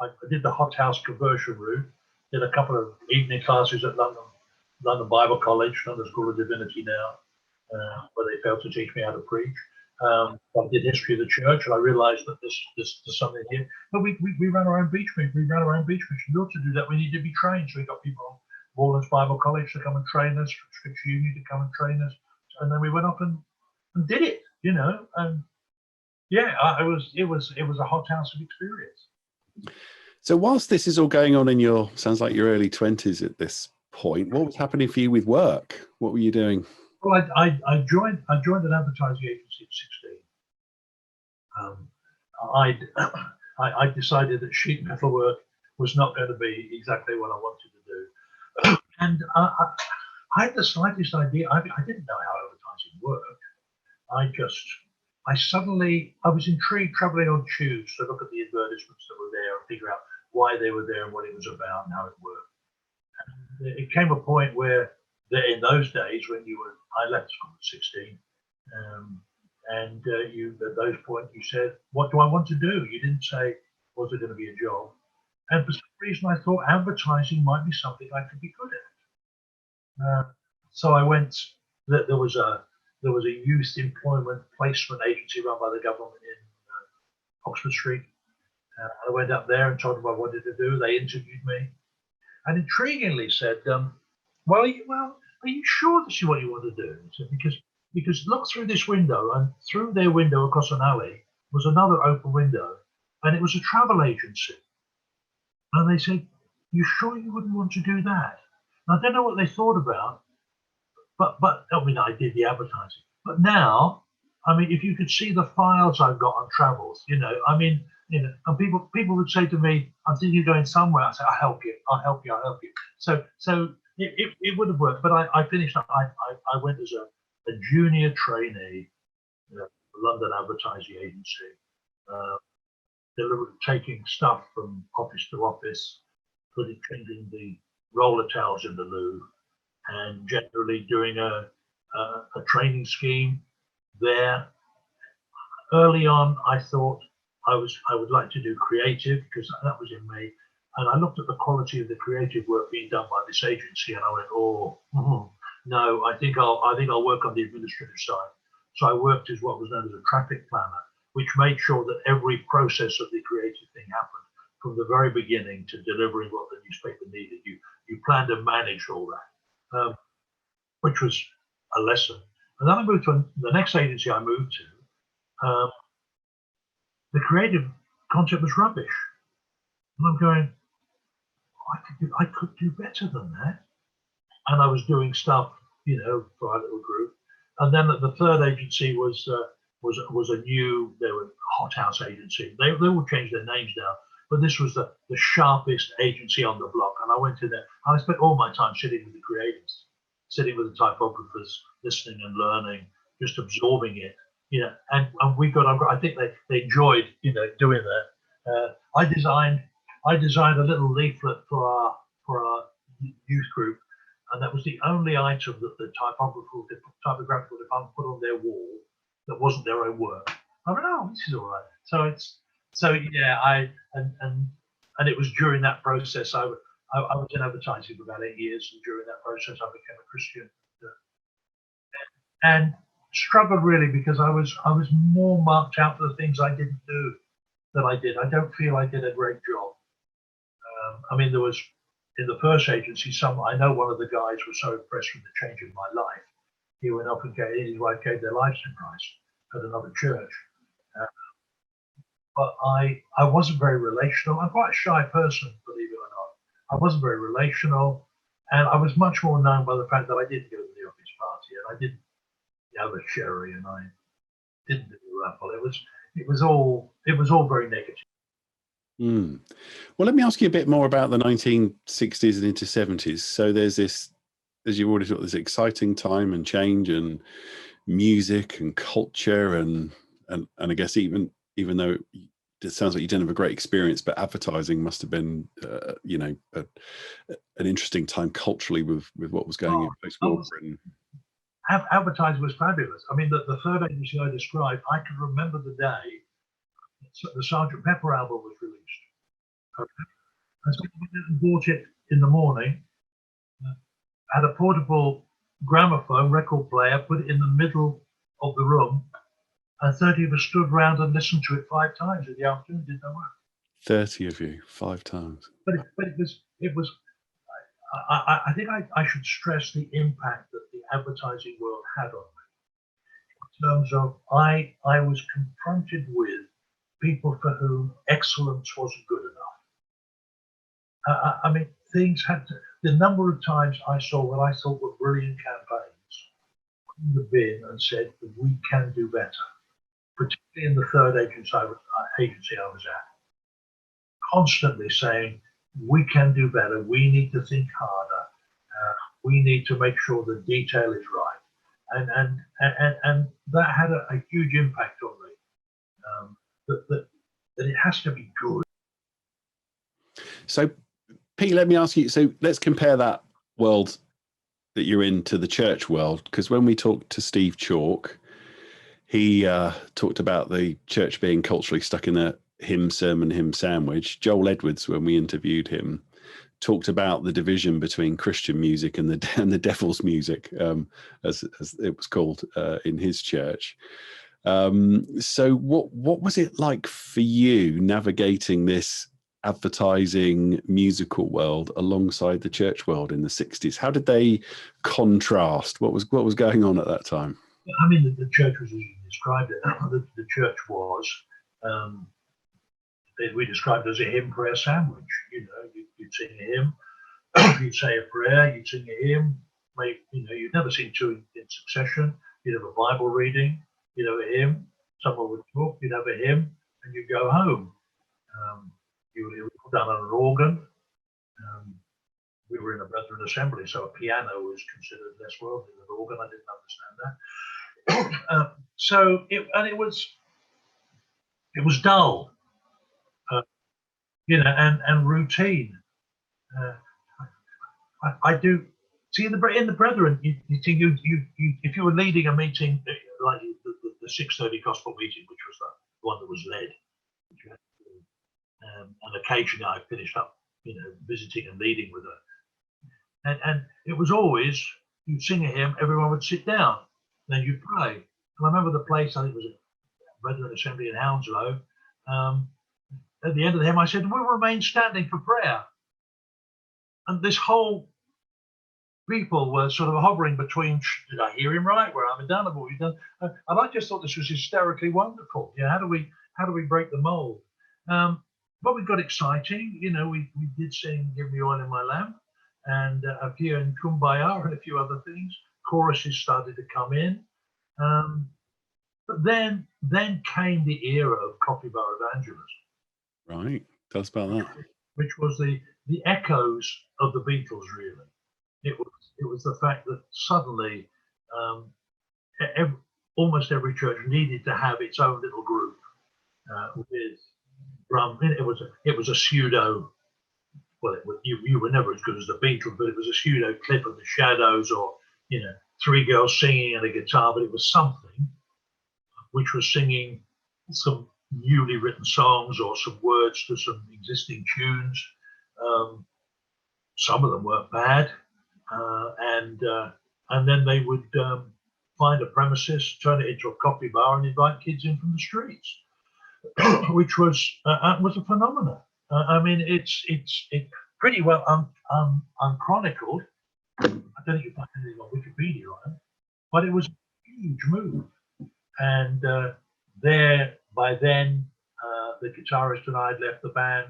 I did the hothouse conversion route, did a couple of evening classes at London Bible College, London School of Divinity now, where they failed to teach me how to preach. I did history of the church, and I realized that there's something here. But we ran our own beach mission. In order to do that, we need to be trained. So we got people on Morelands Bible College to come and train us, Scripture Uni to come and train us, and then we went off and did it. And it was a hothouse of experience. So whilst this is all going on in sounds like your early 20s at this point, what was happening for you with work? What were you doing? Well, I joined an advertising agency at 16. I decided that sheet metal work was not going to be exactly what I wanted to do, and I had the slightest idea. I didn't know how advertising worked. I was intrigued traveling on tubes to look at the advertisements that were there and figure out why they were there and what it was about and how it worked. And it came a point where, in those days, I left school at 16, and at those points you said, what do I want to do? You didn't say, was it going to be a job? And for some reason I thought advertising might be something I could be good at. So I went, there was a youth employment placement agency run by the government in Oxford Street. I went up there and told them what I wanted to do. They interviewed me and intriguingly said, are you sure this is what you want to do? Said, because look through this window, and through their window across an alley was another open window, and it was a travel agency. And they said, you sure you wouldn't want to do that? And I don't know what they thought about, but I did the advertising. But now, if you could see the files I've got on travels, and people would say to me, I'm thinking of going somewhere. I say, I'll help you. So it would have worked, but I finished up. I went as a junior trainee at the London Advertising Agency, taking stuff from office to office, changing the roller towels in the loo, and generally doing a training scheme there. Early on, I thought I would like to do creative, because that was in me. And I looked at the quality of the creative work being done by this agency, and I went, no, I think I'll work on the administrative side. So I worked as what was known as a traffic planner, which made sure that every process of the creative thing happened from the very beginning to delivering what the newspaper needed. You planned and managed all that, which was a lesson. And then I moved to the next agency I moved to. The creative concept was rubbish. And I'm going, I could do better than that. And I was doing stuff, for our little group. And then the third agency was a new, they were a hothouse agency. They all changed their names now, but this was the sharpest agency on the block. And I went in there. I spent all my time sitting with the creatives, sitting with the typographers, listening and learning, just absorbing it. And I think they enjoyed, doing that. I designed a little leaflet for our youth group, and that was the only item that the typographical department put on their wall that wasn't their own work. I went, oh, this is all right. And it was during that process I was in advertising for about 8 years, and during that process I became a Christian, and struggled really because I was more marked out for the things I didn't do than I did. I don't feel I did a great job. There was, in the first agency, I know one of the guys was so impressed with the change in my life, he went up and his wife gave their lives to Christ at another church. But I wasn't very relational. I'm quite a shy person, believe it or not. I wasn't very relational, and I was much more known by the fact that I didn't go to the office party, and I didn't have a sherry, and I didn't do the raffle. It was all very negative. Mm. Well, let me ask you a bit more about the 1960s and into 70s. So there's this, as you already thought, this exciting time and change and music and culture and I guess even though it sounds like you didn't have a great experience, but advertising must have been, an interesting time culturally with what was going on post-war Britain. Advertising was fabulous. The third agency I described, I can remember the day the Sgt. Pepper album was released. Okay. And so we went and bought it in the morning, had a portable gramophone record player, put it in the middle of the room, and 30 of us stood round and listened to it 5 times in the afternoon, did no work. 30 of you, 5 times. But it was. I think I should stress the impact that the advertising world had on me. In terms of, I was confronted with people for whom excellence wasn't good enough. Things had to. The number of times I saw what I thought were brilliant campaigns in the bin and said, we can do better. Particularly in the third agency I was at, constantly saying, we can do better, we need to think harder, we need to make sure the detail is right. And that had a huge impact on me, that it has to be good. So, Pete, let me ask you, so let's compare that world that you're in to the church world, because when we talked to Steve Chalk, he talked about the church being culturally stuck in a hymn sermon, hymn sandwich. Joel Edwards, when we interviewed him, talked about the division between Christian music and the devil's music, as it was called in his church. So what was it like for you navigating this advertising musical world alongside the church world in the 60s? How did they contrast? What was going on at that time? The church was, as you described it, the church was, we described it as a hymn prayer sandwich. You'd sing a hymn, you'd say a prayer, you'd sing a hymn. You'd never sing 2 in succession. You'd have a Bible reading, you'd have a hymn, someone would talk, you'd have a hymn, and you'd go home. You would put down on an organ. We were in a Brethren assembly, so a piano was considered less worldly than an organ. I didn't understand that. So it was dull, and routine. I do see in the Brethren. You if you were leading a meeting like the 6:30 gospel meeting, which was the one that was led, which you had to do, and occasionally I finished up, visiting and leading with her, and it was always you'd sing a hymn, everyone would sit down, then you'd pray. And I remember the place, I think it was a Brethren assembly in Hounslow. At the end of the hymn, I said, we'll remain standing for prayer. And this whole people were sort of hovering between, did I hear him right? Where I'm done, what we've done. And I just thought this was hysterically wonderful. Yeah, how do we break the mold? But we got exciting. You know, we did sing "Give Me Oil in My Lamp" and a few in "Kumbaya" and a few other things. Choruses started to come in. But then came the era of coffee bar evangelism. Right. Tell us about that. Which was the echoes of the Beatles, really. It was the fact that suddenly almost every church needed to have its own little group with drum. It was a pseudo. Well, you were never as good as the Beatles, but it was a pseudo clip of the Shadows, or three girls singing and a guitar. But it was something which was singing some newly written songs or some words to some existing tunes. Some of them weren't bad, and then they would find a premises, turn it into a coffee bar, and invite kids in from the streets, which was a phenomenon. I mean, it's pretty well unchronicled. I don't think you find anything on Wikipedia on it, but it was a huge move. And by then, the guitarist and I had left the band.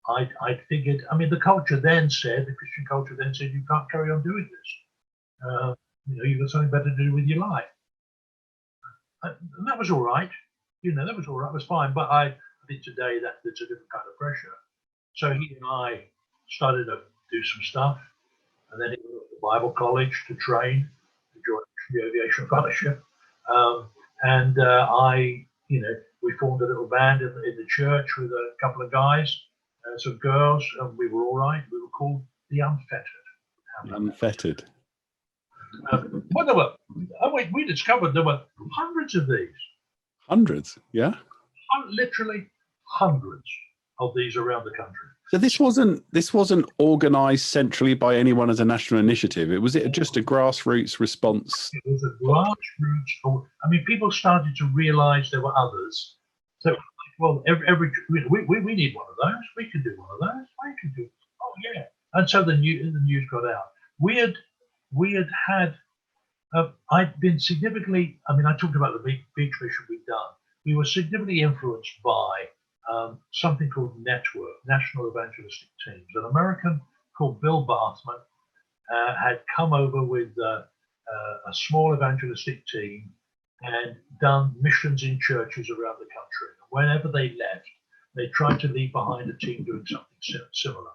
I figured, I mean, the Christian culture then said, you can't carry on doing this. You've got something better to do with your life. And that was all right. That was all right. It was fine. But I think today that's a different kind of pressure. So he and I started to do some stuff. And then he went to Bible college to train, to join the Aviation Fellowship. We formed a little band in the church with a couple of guys, some girls, and we were all right. We were called the Unfettered. Unfettered. We discovered there were hundreds of these. Hundreds, yeah. Literally hundreds of these around the country. So this wasn't organised centrally by anyone as a national initiative. Was it just a grassroots response? It was a grassroots. I mean, people started to realise there were others. So, well, we need one of those. We can do one of those. We can do. Oh yeah. And so the news got out. We had. I'd been significantly. I mean, I talked about the beach mission we'd done. We were significantly influenced by something called Network, National Evangelistic Teams. An American called Bill Bartman had come over with a small evangelistic team and done missions in churches around the country. And whenever they left, they tried to leave behind a team doing something similar.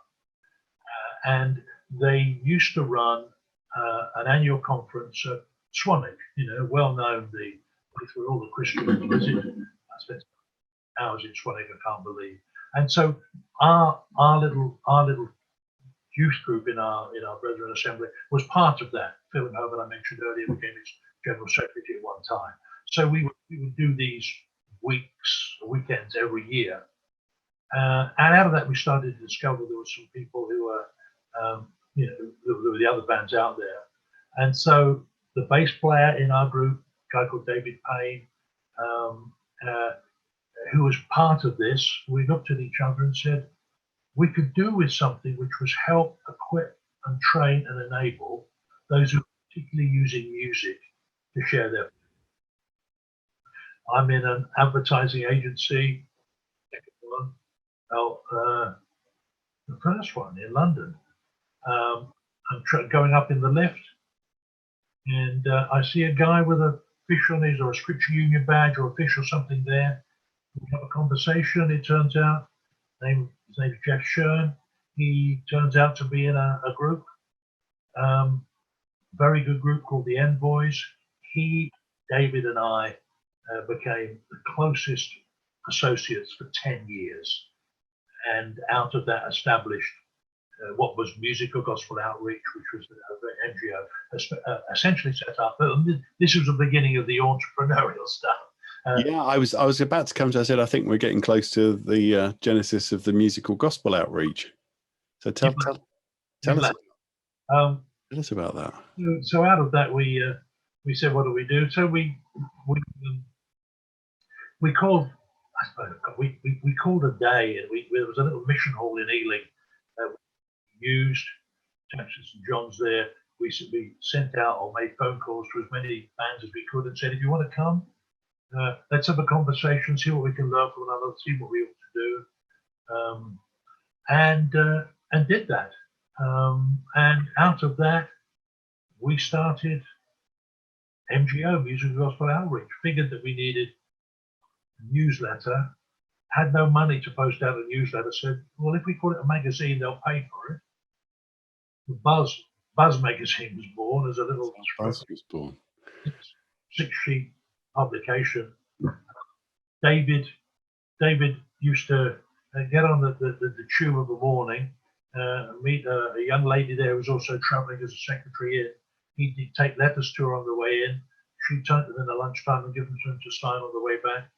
And they used to run an annual conference at Swanwick, well known, where all the Christians visit. I spent hours in Swanwick, I can't believe. And so our little youth group in our Brethren Assembly was part of that. Phil and Herbert, I mentioned earlier, became its general secretary at one time. So we would do these weekends every year. And out of that, we started to discover there were some people who were, there were the other bands out there. And so the bass player in our group, a guy called David Payne, who was part of this, we looked at each other and said, we could do with something which was help, equip, and train and enable those who are particularly using music to share their. I'm in an advertising agency, the first one in London. I'm going up in the lift, and I see a guy with a fish on his, or a Scripture Union badge, or a fish or something there. We have a conversation. It turns out his name is Jeff Shern. He turns out to be in a group, very good group called the Envoys. He, David, and I became the closest associates for 10 years, and out of that established what was Musical Gospel Outreach, which was an NGO, essentially set up. This was the beginning of the entrepreneurial stuff. Yeah, I was about to come to. I said I think we're getting close to the genesis of the Musical Gospel Outreach. So tell us. Tell us about that. So out of that, we said, what do we do? So we called. I suppose we called a day, and there was a little mission hall in Ealing that we used attached to St John's there. We sent out or made phone calls to as many bands as we could and said, if you want to come, let's have a conversation, see what we can learn from one another, see what we ought to do, and did that. And out of that, we started MGO, Music Gospel Outreach. Figured that we needed a newsletter, had no money to post out a newsletter, said, well, if we call it a magazine, they'll pay for it. The Buzz magazine was born as a little Buzz was born. 6-sheet publication. David used to get on the tube of the morning, meet a young lady there who was also traveling as a secretary in. He'd take letters to her on the way in. She'd take them in at lunchtime and give them to him to sign on the way back.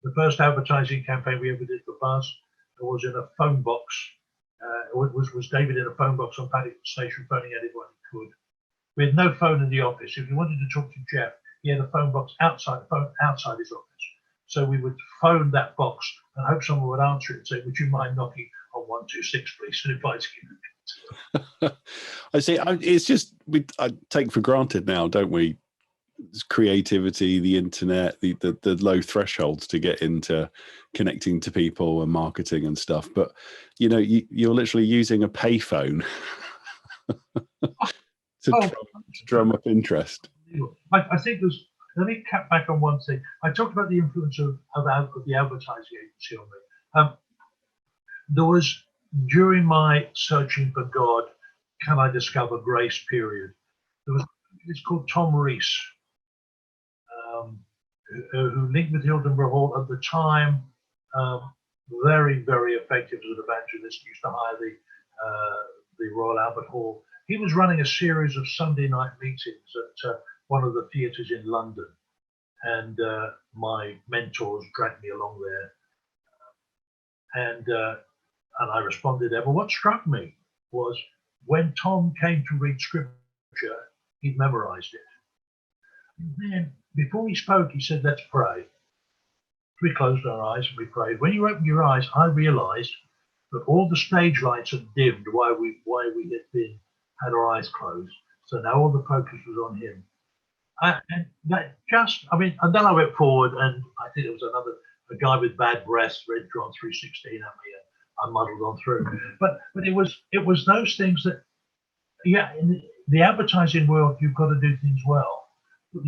The first advertising campaign we ever did for Buzz was in a phone box. Was David in a phone box on Paddington Station phoning anyone he could. We had no phone in the office. If you wanted to talk to Jeff, he had a phone box outside his office. So we would phone that box and hope someone would answer it and say, would you mind knocking on 126, please, and inviting him. I see. It's just, I take for granted now, don't we? Creativity, the internet, the low thresholds to get into connecting to people and marketing and stuff. But, you know, you're literally using a payphone to drum up interest. I think let me cut back on one thing. I talked about the influence of the advertising agency on me. There was, during my searching for God, can I discover grace period, it's called Tom Rees, who linked with Hildenborough Hall at the time, very, very effective as an evangelist, used to hire the Royal Albert Hall. He was running a series of Sunday night meetings at one of the theatres in London, and my mentors dragged me along there, and I responded there. But what struck me was when Tom came to read scripture, he'd memorized it. And then before he spoke, he said, let's pray. We closed our eyes and we prayed. When you opened your eyes, I realized that all the stage lights had dimmed while we had our eyes closed. So now all the focus was on him. And that just, and then I went forward, and I think it was a guy with bad breath read John 3:16 at me, and I muddled on through. But it was those things that, yeah, in the advertising world, you've got to do things well. But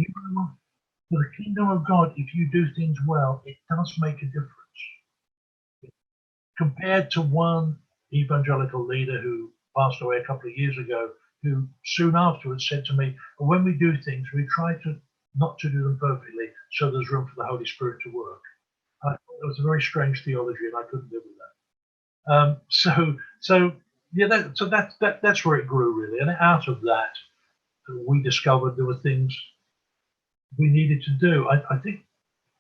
for the kingdom of God, if you do things well, it does make a difference. Compared to one evangelical leader who passed away a couple of years ago, who soon afterwards said to me, when we do things, we try not to do them perfectly, so there's room for the Holy Spirit to work. It was a very strange theology, and I couldn't live with that. So that's where it grew, really. And out of that, we discovered there were things we needed to do. I think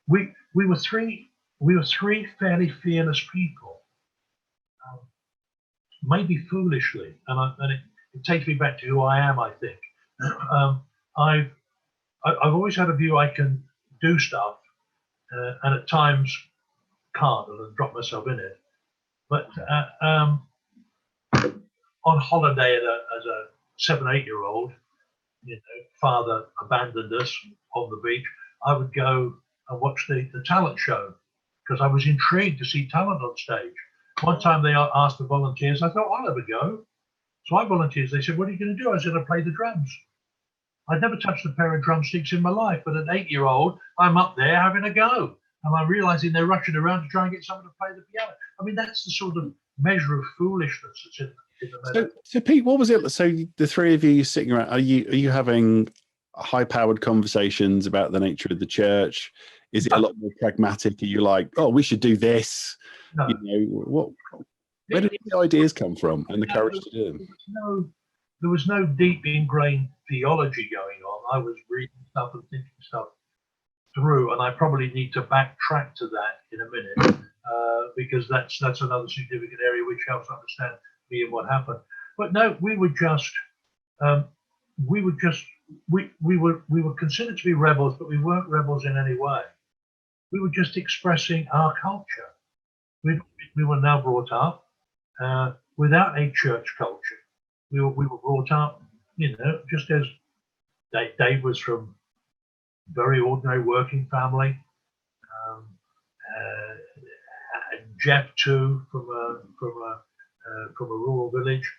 we were three fairly fearless people, maybe foolishly, and it takes me back to who I am. I think I've always had a view I can do stuff, and at times can't, and drop myself in it. But on holiday as a 7 or 8 year old, father abandoned us on the beach. I would go and watch the talent show because I was intrigued to see talent on stage. One time they asked for volunteers. I thought, I'll have a go. So I volunteered. They said, what are you going to do? I said, I play the drums. I'd never touched a pair of drumsticks in my life, but at 8 year old, I'm up there having a go. And I'm realizing they're rushing around to try and get someone to play the piano. That's the sort of measure of foolishness that's in the middle. So Pete, what was it? So the three of you sitting around, are you having high-powered conversations about the nature of the church? Is it a lot more pragmatic? Are you like, oh, we should do this? No. Where did the ideas come from and the courage to do them? There was no deep ingrained theology going on. I was reading stuff and thinking stuff through, and I probably need to backtrack to that in a minute because that's another significant area which helps understand me and what happened. But no, we were considered to be rebels, but we weren't rebels in any way. We were just expressing our culture. We were now brought up without a church culture. we were brought up, just as Dave was from very ordinary working family. Jeff too, from a rural village,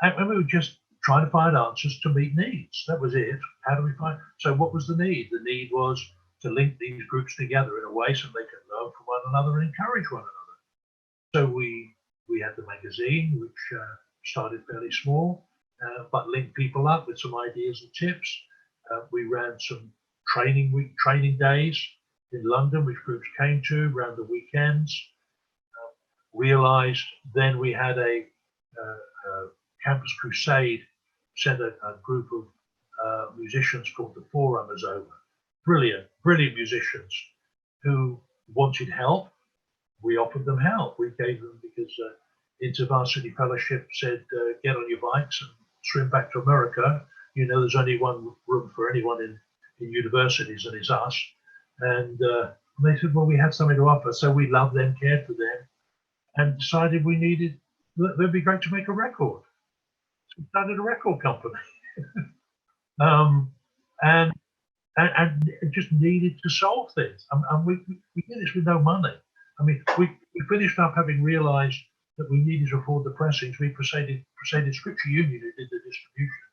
and we were just trying to find answers to meet needs. That was it. How do we find? So what was the need? The need was to link these groups together in a way so they could learn from one another and encourage one another. So we had the magazine, which started fairly small, but linked people up with some ideas and tips. We ran some training days in London, which groups came to around the weekends. Realized then we had a campus crusade, sent a group of musicians called the Forerunners over. Brilliant musicians who wanted help. We offered them help. We gave them, because InterVarsity Fellowship said, get on your bikes and swim back to America. There's only one room for anyone in universities, and it's us. And they said, well, we had something to offer. So we loved them, cared for them, and decided it'd be great to make a record. So we started a record company. And just needed to solve things. And we did this with no money. I mean, we finished up having realized that we needed to afford the pressings. We persuaded Scripture Union, who did the distribution,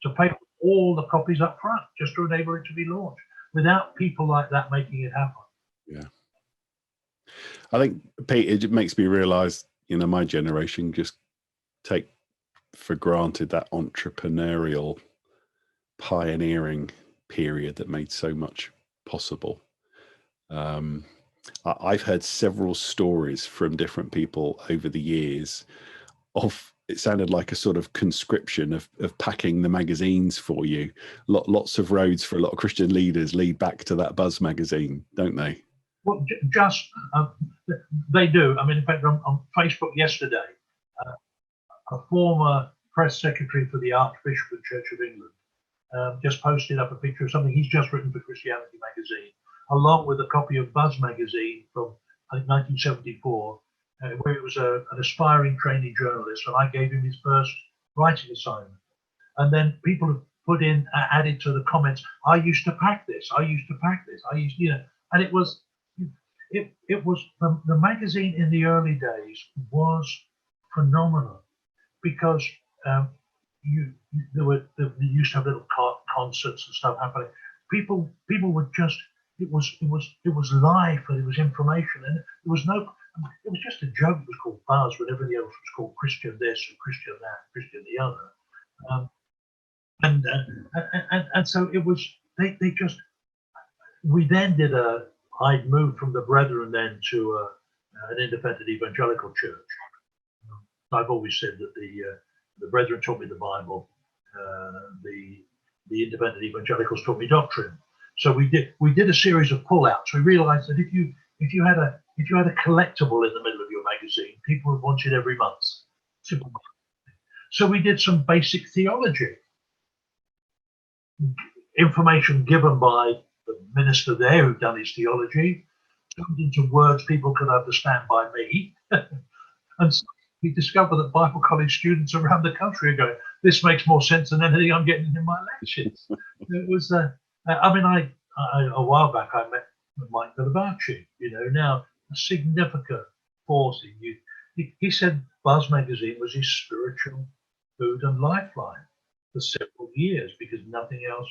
to pay for all the copies up front, just to enable it to be launched. Without people like that making it happen. Yeah. I think, Pete, it makes me realize, my generation just take for granted that entrepreneurial, pioneering period that made so much possible. I've heard several stories from different people over the years of, it sounded like a sort of conscription of packing the magazines for you. Lots of roads for a lot of Christian leaders lead back to that Buzz magazine, don't they? Well, they do. I mean, in fact, on Facebook yesterday, a former press secretary for the Archbishop Church of England just posted up a picture of something he's just written for Christianity magazine, along with a copy of Buzz magazine from, I think, 1974, where it was an aspiring trainee journalist, and I gave him his first writing assignment. And then people have added to the comments, I used to pack this, and it was the magazine in the early days was phenomenal, because you used to have little concerts and stuff happening. People would just, it was life, and it was information, and it was just a joke. It was called Buzz when everything else was called Christian this and Christian that, Christian the other. And so it was, we then did I'd moved from the Brethren then to an independent evangelical church. I've always said that the Brethren taught me the Bible, the independent evangelicals taught me doctrine. So we did a series of pullouts. We realized that if you had a collectible in the middle of your magazine, people would want it every month. Simple. So we did some basic theology, information given by the minister there who'd done his theology, turned into words people could understand by me. And so we discovered that Bible college students around the country are going, this makes more sense than anything I'm getting in my lectures. It was, a while back I met Mike Delabauci, now a significant force in youth. He said Buzz magazine was his spiritual food and lifeline for several years because nothing else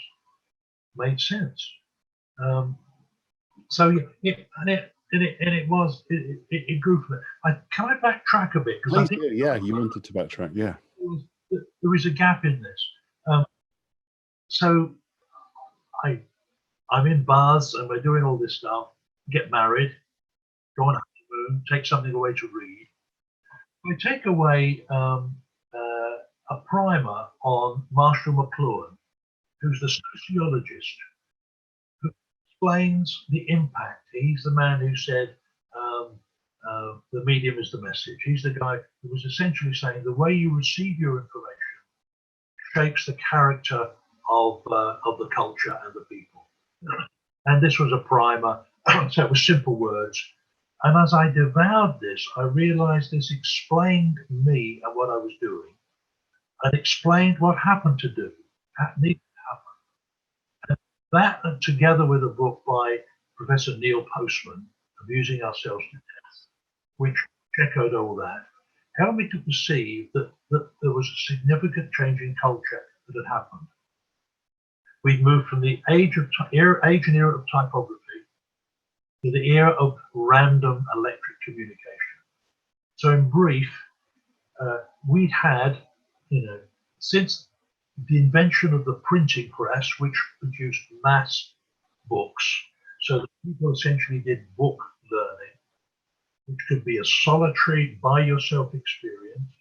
made sense. So it grew from it. Can I backtrack a bit? Please do. Yeah, you wanted to backtrack. Yeah, there is a gap in this. So I'm in Buzz and we're doing all this stuff. Get married, go on honeymoon, take something away to read. We take away a primer on Marshall McLuhan, who's the sociologist who explains the impact. He's the man who said the medium is the message. He's the guy who was essentially saying the way you receive your information shapes the character of the culture and the people. And this was a primer, so it was simple words. And as I devoured this, I realized this explained me and what I was doing. and explained what happened to do, needed to happen. And that, together with a book by Professor Neil Postman, Amusing Ourselves to Death, which echoed all that, helped me to perceive that there was a significant change in culture that had happened. We'd moved from the age and era of typography to the era of random electric communication. So in brief, we'd had, since the invention of the printing press, which produced mass books, so that people essentially did book learning, which could be a solitary, by yourself experience,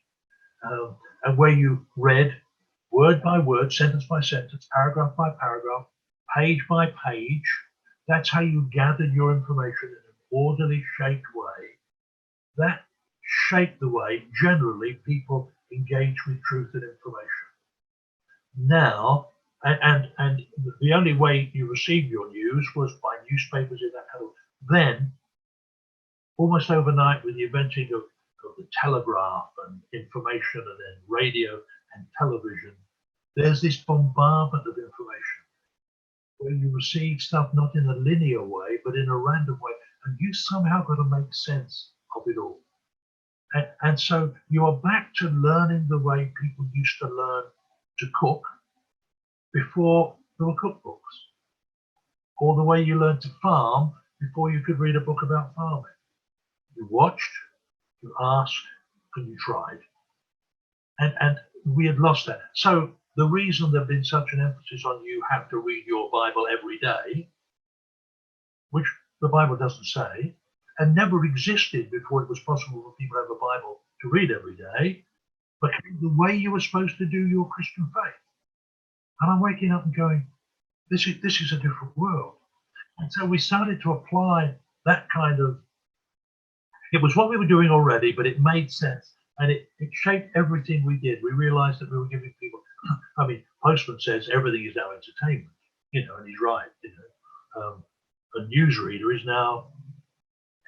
and where you read word by word, sentence by sentence, paragraph by paragraph, page by page. That's how you gathered your information in an orderly, shaped way. That shaped the way, generally, people engage with truth and information. Now, and the only way you received your news was by newspapers in that kind of. Then, almost overnight, with the inventing of the telegraph and information, and then radio and television, there's this bombardment of information where you receive stuff not in a linear way, but in a random way, and you somehow got to make sense of it all. And so you are back to learning the way people used to learn to cook before there were cookbooks, or the way you learned to farm before you could read a book about farming. You watched, you asked, and you tried. And we had lost that. So the reason there's been such an emphasis on you have to read your Bible every day, which the Bible doesn't say, and never existed before it was possible for people to have a Bible to read every day, but the way you were supposed to do your Christian faith. And I'm waking up and going, this is a different world. And so we started to apply that kind of, it was what we were doing already, but it made sense. And it shaped everything we did. We realized that we were giving people, I mean, Postman says everything is now entertainment, and he's right. A newsreader is now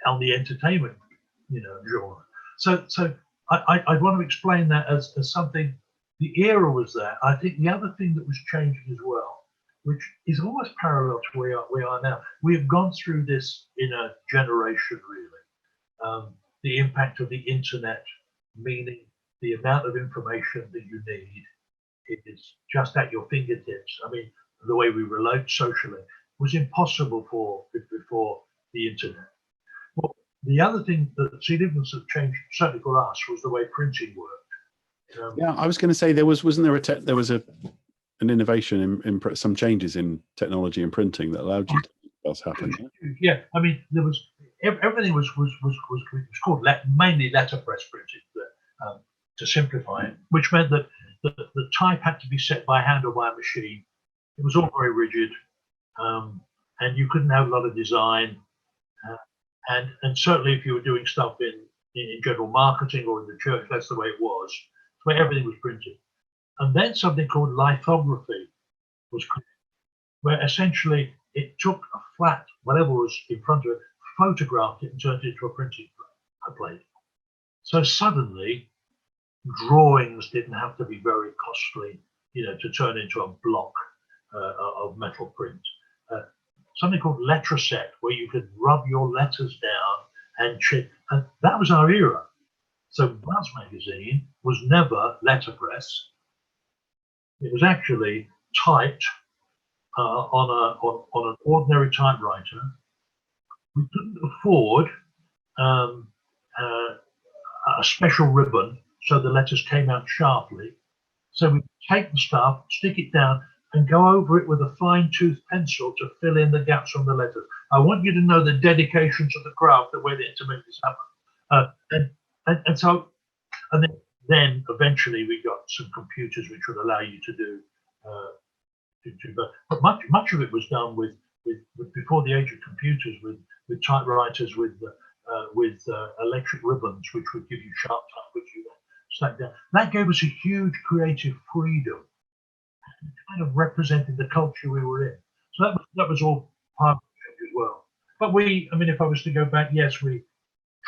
on the entertainment, genre. So I want to explain that as something, the era was there. I think the other thing that was changing as well, which is almost parallel to where we are now. We have gone through this in a generation, really. The impact of the internet, meaning the amount of information that you need is just at your fingertips. I mean, the way we relate socially was impossible before the internet. Well, the other thing that significantly changed, certainly for us, was the way printing worked. Yeah, I was going to say wasn't there an innovation in some changes in technology and printing that allowed you to make else happen. Yeah, I mean, there was everything was called mainly letterpress printing, to simplify it, which meant that the type had to be set by hand or by a machine. It was all very rigid, and you couldn't have a lot of design. And certainly, if you were doing stuff in general marketing or in the church, that's the way it was. Where everything was printed. And then something called lithography was created, where essentially it took a flat, whatever was in front of it, photographed it and turned it into a printing plate. So suddenly, drawings didn't have to be very costly, to turn into a block of metal print. Something called letraset, where you could rub your letters down and chip, and that was our era. So Buzz magazine was never letterpress. It was actually typed on an ordinary typewriter. We couldn't afford a special ribbon so the letters came out sharply. So we take the stuff, stick it down, and go over it with a fine-tooth pencil to fill in the gaps on the letters. I want you to know the dedication to the craft, the way that to make this happen. And then eventually we got some computers which would allow you to do but much of it was done with before the age of computers with typewriters with electric ribbons which would give you sharp type which you stack down. That gave us a huge creative freedom, kind of represented the culture we were in. So that was all part of it as well. But if I was to go back, yes, we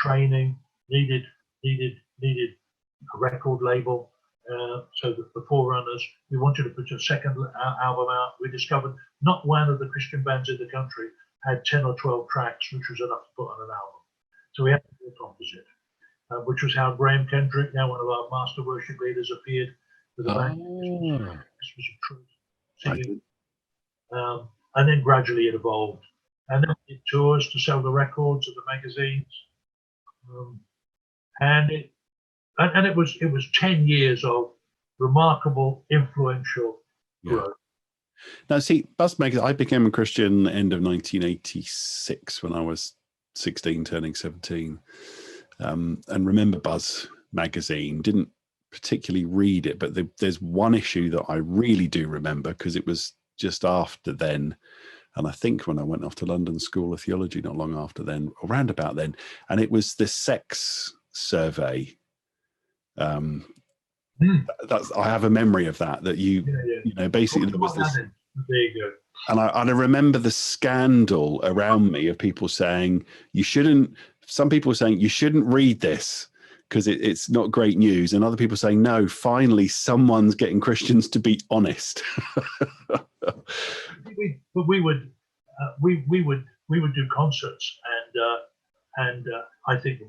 training needed a record label. So the Forerunners, we wanted to put a second album out. We discovered not one of the Christian bands in the country had 10 or 12 tracks, which was enough to put on an album. So we had to do the opposite, which was how Graham Kendrick, now one of our master worship leaders, appeared with a band, Christmas of Truth, singing. And then gradually it evolved. And then we did tours to sell the records of the magazines. And it was 10 years of remarkable, influential growth. Now, see, Buzz magazine, I became a Christian end of 1986 when I was 16, turning 17. And remember Buzz magazine, didn't particularly read it, but there's one issue that I really do remember because it was just after then. And I think when I went off to London School of Theology not long after then, or round about then, and it was the sex survey. I have a memory of that you know, basically there was this. There you go. And I remember the scandal around me of people saying some people saying you shouldn't read this because it's not great news, and other people saying no, finally someone's getting Christians to be honest. But we would do concerts, and I think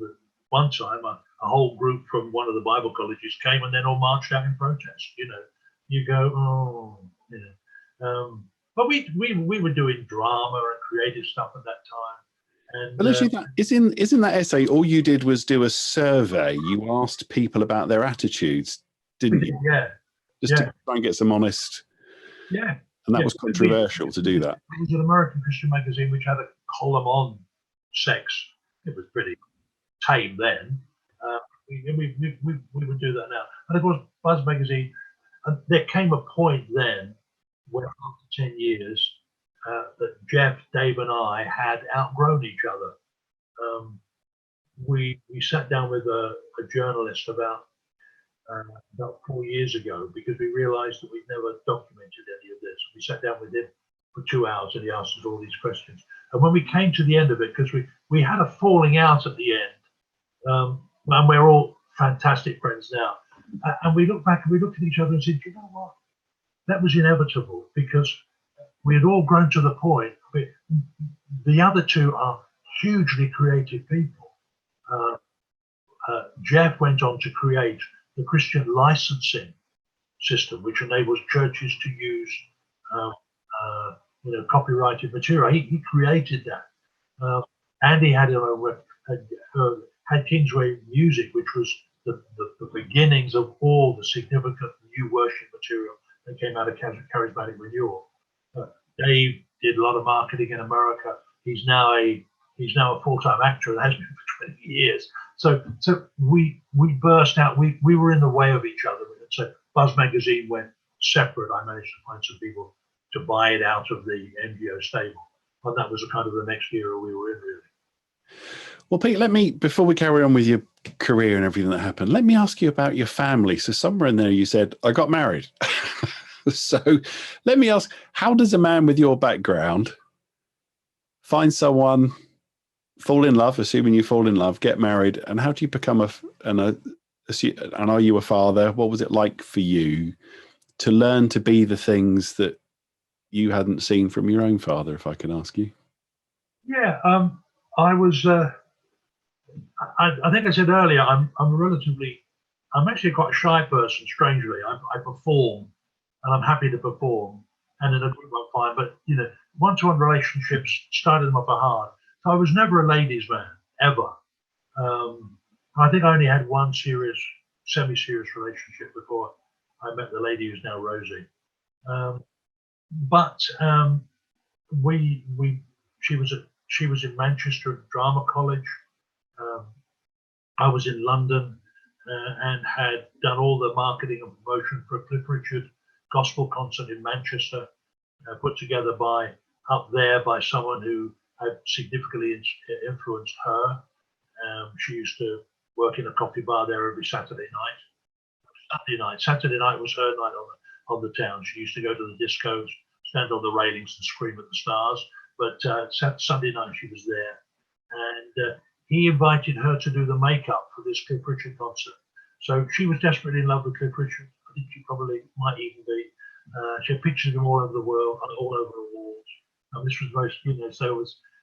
one time a whole group from one of the Bible colleges came and then all marched out in protest. You know, you go, oh, you know. But we were doing drama and creative stuff at that time. And, but actually, isn't that essay, all you did was do a survey? You asked people about their attitudes, didn't you? Yeah. Just to try and get some honest. Yeah. And that was controversial to do that. It was an American Christian magazine which had a column on sex. It was pretty tame then. We would do that now. And of course, Buzz magazine, there came a point then where after 10 years, that Jeff, Dave, and I had outgrown each other. We sat down with a journalist about 4 years ago because we realized that we'd never documented any of this. We sat down with him for 2 hours and he asked us all these questions. And when we came to the end of it, because we had a falling out at the end, and we're all fantastic friends now, and we looked back and we looked at each other and said, you know what? That was inevitable because we had all grown to the point. The other two are hugely creative people. Jeff went on to create the Christian licensing system, which enables churches to use copyrighted material. He created that. Andy had had Kingsway Music, which was the beginnings of all the significant new worship material that came out of charismatic renewal. Dave did a lot of marketing in America. He's now a full-time actor and has been for 20 years. So we burst out. We were in the way of each other. So Buzz magazine went separate. I managed to find some people to buy it out of the NGO stable, and that was kind of the next era we were in, really. Well, Pete, before we carry on with your career and everything that happened, let me ask you about your family. So somewhere in there you said, I got married. So let me ask, how does a man with your background find someone, fall in love, assuming you fall in love, get married, and how do you become and are you a father? What was it like for you to learn to be the things that you hadn't seen from your own father, if I can ask you? Yeah, I was, I think I said earlier, I'm actually quite a shy person, strangely. I perform, and I'm happy to perform, and in a group I'm fine, but, you know, one-to-one relationships started them off hard. So I was never a ladies' man, ever. I think I only had one semi-serious relationship before I met the lady who's now Rosie. She was in Manchester at Drama College. I was in London and had done all the marketing and promotion for a Cliff Richard gospel concert in Manchester, put together by someone who had significantly influenced her. She used to work in a coffee bar there every Saturday night. Saturday night was her night on the town. She used to go to the discos, stand on the railings and scream at the stars. But Sunday night she was there, and he invited her to do the makeup for this Cliff Richard concert. So she was desperately in love with Cliff Richard. I think she probably might even be. She had pictures of him all over the world, all over the walls. And this was most,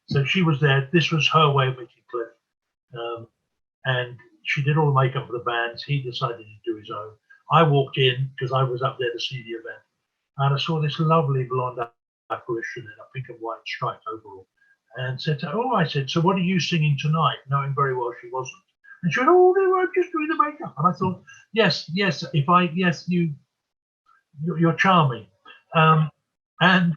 so she was there. This was her way of meeting Cliff. And she did all the makeup for the bands. He decided to do his own. I walked in because I was up there to see the event, and I saw this lovely blonde apparition in a pink and white striped overall, and said to her, I said, so what are you singing tonight? Knowing very well she wasn't. And she went, oh, they were just doing the makeup. And I thought, yes, you're charming. And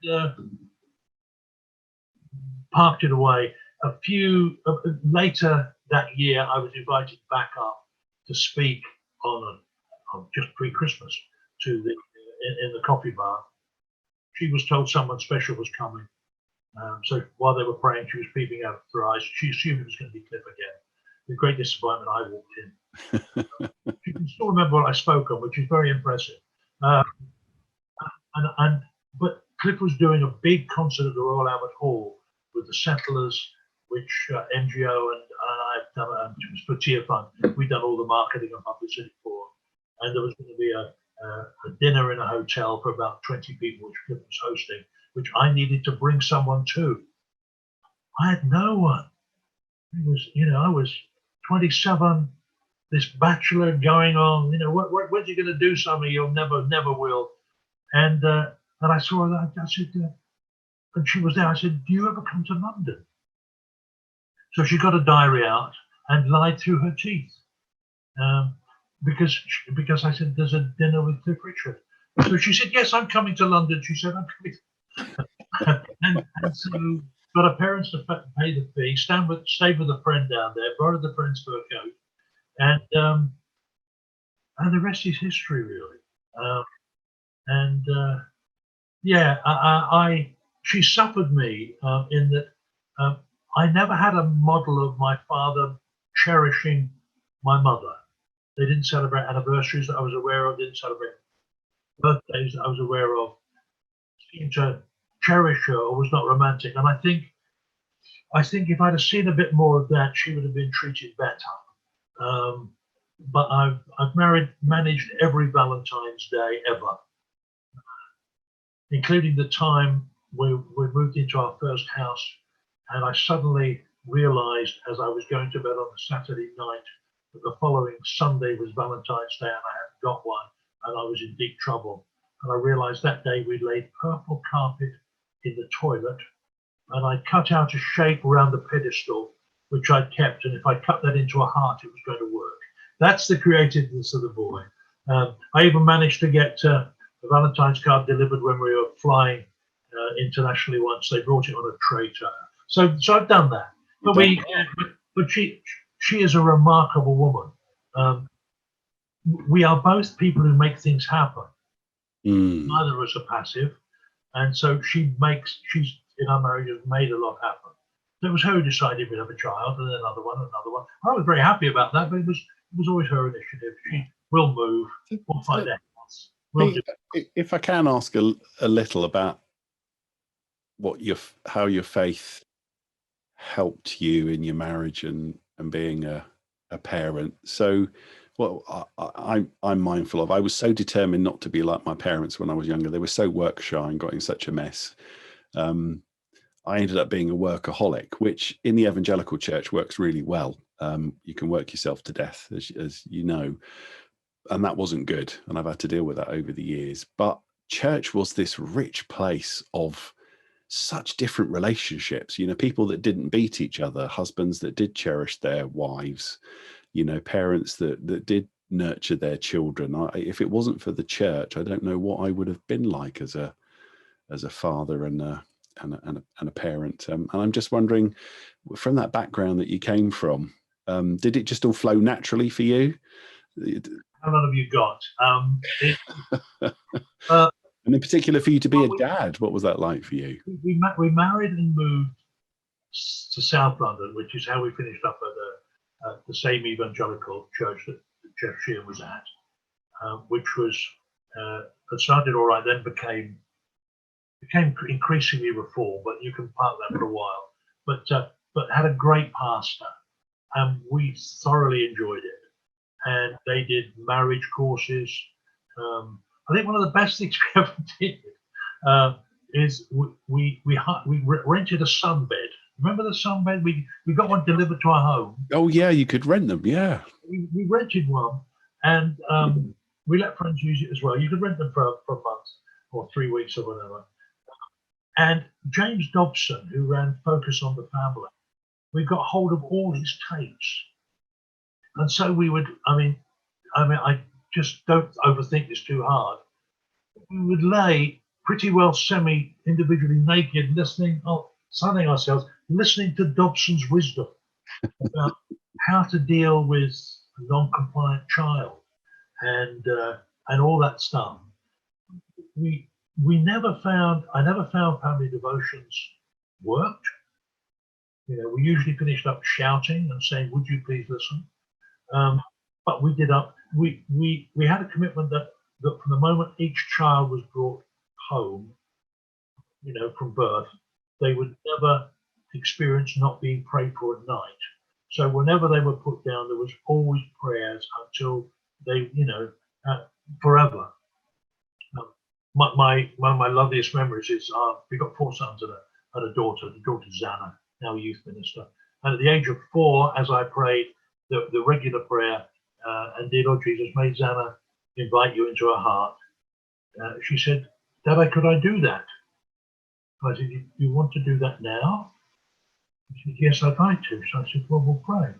parked it away. A few later that year, I was invited back up to speak on just pre-Christmas to in the coffee bar. She was told someone special was coming. So while they were praying, she was peeping out of her eyes. She assumed it was going to be Cliff again. With great disappointment, I walked in. She can still remember what I spoke on, which is very impressive. But Cliff was doing a big concert at the Royal Albert Hall with the Settlers, which NGO and I have done. It was for Tearfund. We'd done all the marketing and publicity for, and there was going to be a dinner in a hotel for about 20 people, which Cliff was hosting, which I needed to bring someone to. I had no one. It was, I was 27, this bachelor going on, when's he going to do something? You'll never will. And I saw her, I said, and she was there. I said, do you ever come to London? So she got a diary out and lied through her teeth. Because I said, there's a dinner with Cliff Richard. So she said, yes, I'm coming to London. She said, I'm coming. and so got her parents to pay the fee, stayed with a friend down there, borrowed the friend's fur coat, and the rest is history, really. She suffered me in that I never had a model of my father cherishing my mother. They didn't celebrate anniversaries that I was aware of, didn't celebrate birthdays that I was aware of, seemed to cherish her or was not romantic. And I think if I'd have seen a bit more of that, she would have been treated better. But I've managed every Valentine's Day ever, including the time we moved into our first house, and I suddenly realized as I was going to bed on a Saturday night that the following Sunday was Valentine's Day and I hadn't got one, and I was in deep trouble. And I realized that day we'd laid purple carpet in the toilet, and I cut out a shape around the pedestal, which I'd kept, and if I cut that into a heart, it was going to work. That's the creativeness of the boy. I even managed to get a Valentine's card delivered when we were flying internationally once. They brought it on a tray to her. So I've done that. But she is a remarkable woman. We are both people who make things happen. Neither of us are passive. And so she's in our marriage has made a lot happen. So it was her who decided we'd have a child, and then another one. I was very happy about that, but it was always her initiative. She will move. We'll find out. If I can ask a little about how your faith helped you in your marriage and being a parent. So I'm mindful of, I was so determined not to be like my parents when I was younger. They were so work shy and got in such a mess. I ended up being a workaholic, which in the evangelical church works really well. You can work yourself to death, as you know, and that wasn't good. And I've had to deal with that over the years. But church was this rich place of such different relationships, people that didn't beat each other, husbands that did cherish their wives, parents that did nurture their children. If it wasn't for the church, I don't know what I would have been like as a father and a parent. And I'm just wondering, from that background that you came from, did it just all flow naturally for you? How long have you got? And in particular, for you to be a dad, what was that like for you? We married and moved to South London, which is how we finished up at the same evangelical church that Jeff Shear was at, which was it started all right, then became increasingly reformed. But you can park that for a while. But had a great pastor, and we thoroughly enjoyed it. and they did marriage courses. I think one of the best things we ever did is we rented a sunbed. Remember the sunbed? We got one delivered to our home. Oh yeah, you could rent them. Yeah, we rented one, and we let friends use it as well. You could rent them for a month or 3 weeks or whatever. And James Dobson, who ran Focus on the Family, we got hold of all his tapes, and so we would. I just don't overthink this too hard. We would lay pretty well semi-individually naked, sunning ourselves, listening to Dobson's wisdom about how to deal with a non-compliant child and all that stuff. I never found family devotions worked. We usually finished up shouting and saying, "Would you please listen?" But we had a commitment that from the moment each child was brought home, from birth, they would never experience not being prayed for at night. So whenever they were put down, there was always prayers until they, forever. One of my loveliest memories is we got 4 sons and a daughter. The daughter Zana, now a youth minister. And at the age of 4, as I prayed the regular prayer, and dear Lord Jesus, may Zana invite you into her heart. She said, "Dad, could I do that?" I said, "You want to do that now?" She said, "Yes, I'd like to." So I said, "Well, we'll pray."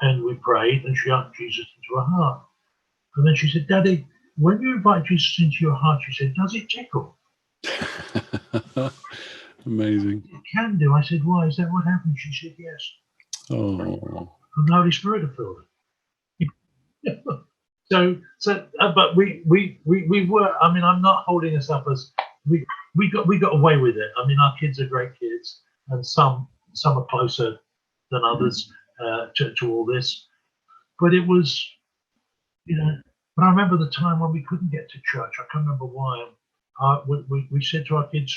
And we prayed, and she asked Jesus into her heart. And then she said, "Daddy, when you invite Jesus into your heart," she said, "does it tickle?" Amazing. "It can do." I said, "Why? Is that what happened?" She said, "Yes." Oh. And the Holy Spirit had filled it. But we were. I mean, I'm not holding us up as we got away with it. I mean, our kids are great kids, and some are closer than others to all this. But it was, But I remember the time when we couldn't get to church. I can't remember why. We said to our kids,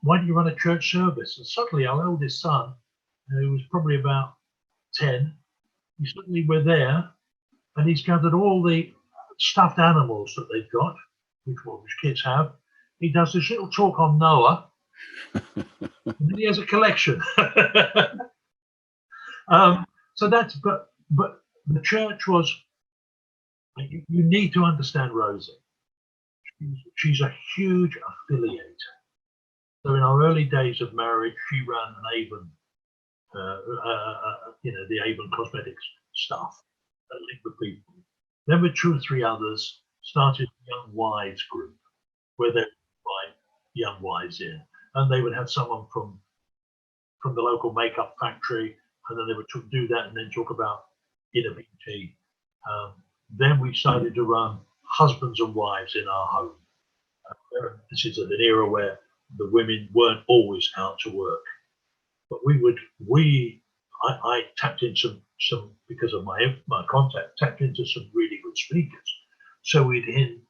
"Why do you run a church service?" And suddenly, our eldest son, who was probably about 10, we're there, and he's gathered all the stuffed animals that they've got, which kids have. He does this little talk on Noah, and then he has a collection. So that's but the church was. You need to understand Rosie. She's a huge affiliator. So in our early days of marriage, she ran an Avon, the Avon cosmetics stuff that linked with people. Then with 2 or 3 others, started a young wives group where they would invite young wives in, and they would have someone from the local makeup factory, and then they would do that and then talk about inner beauty. Then we started to run husbands and wives in our home. This is an era where the women weren't always out to work, but I tapped into some because of my contact, tapped into some really good speakers. So we'd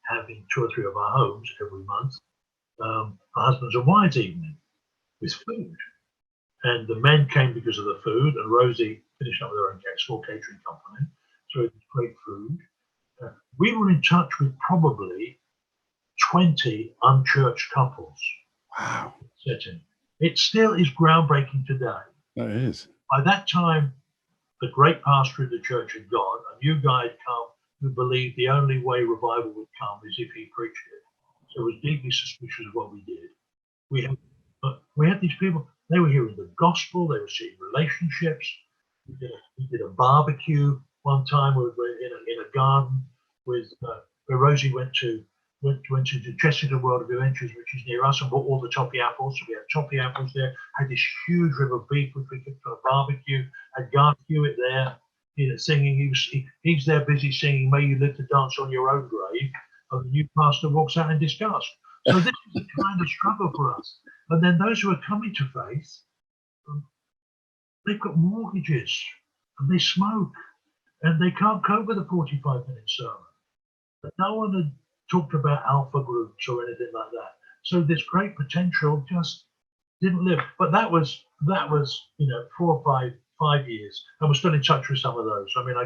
have in 2 or 3 of our homes every month a husbands and wives evening with food, and the men came because of the food, and Rosie finished up with her own small catering company, so it was great food. We were in touch with probably 20 unchurched couples. Wow. It still is groundbreaking today. That is. By that time, the great pastor of the Church of God, a new guy had come who believed the only way revival would come is if he preached it. So it was deeply suspicious of what we did. We had these people, they were hearing the gospel, they were seeing relationships. We did a barbecue one time. We were in a garden with where Rosie went to the Chesterton World of Adventures, which is near us, and bought all the toffee apples. So we had toffee apples there. Had this huge rib of beef which we cooked on a barbecue. Had Garth Hewitt there, singing. He's there busy singing "May You Live to Dance on Your Own Grave," and the new pastor walks out in disgust. So this is a kind of struggle for us. And then those who are coming to faith, they've got mortgages and they smoke and they can't cope with a 45-minute sermon. But no one had talked about alpha groups or anything like that. So this great potential just didn't live. But that was 4 or 5 years, and we're still in touch with some of those. I mean,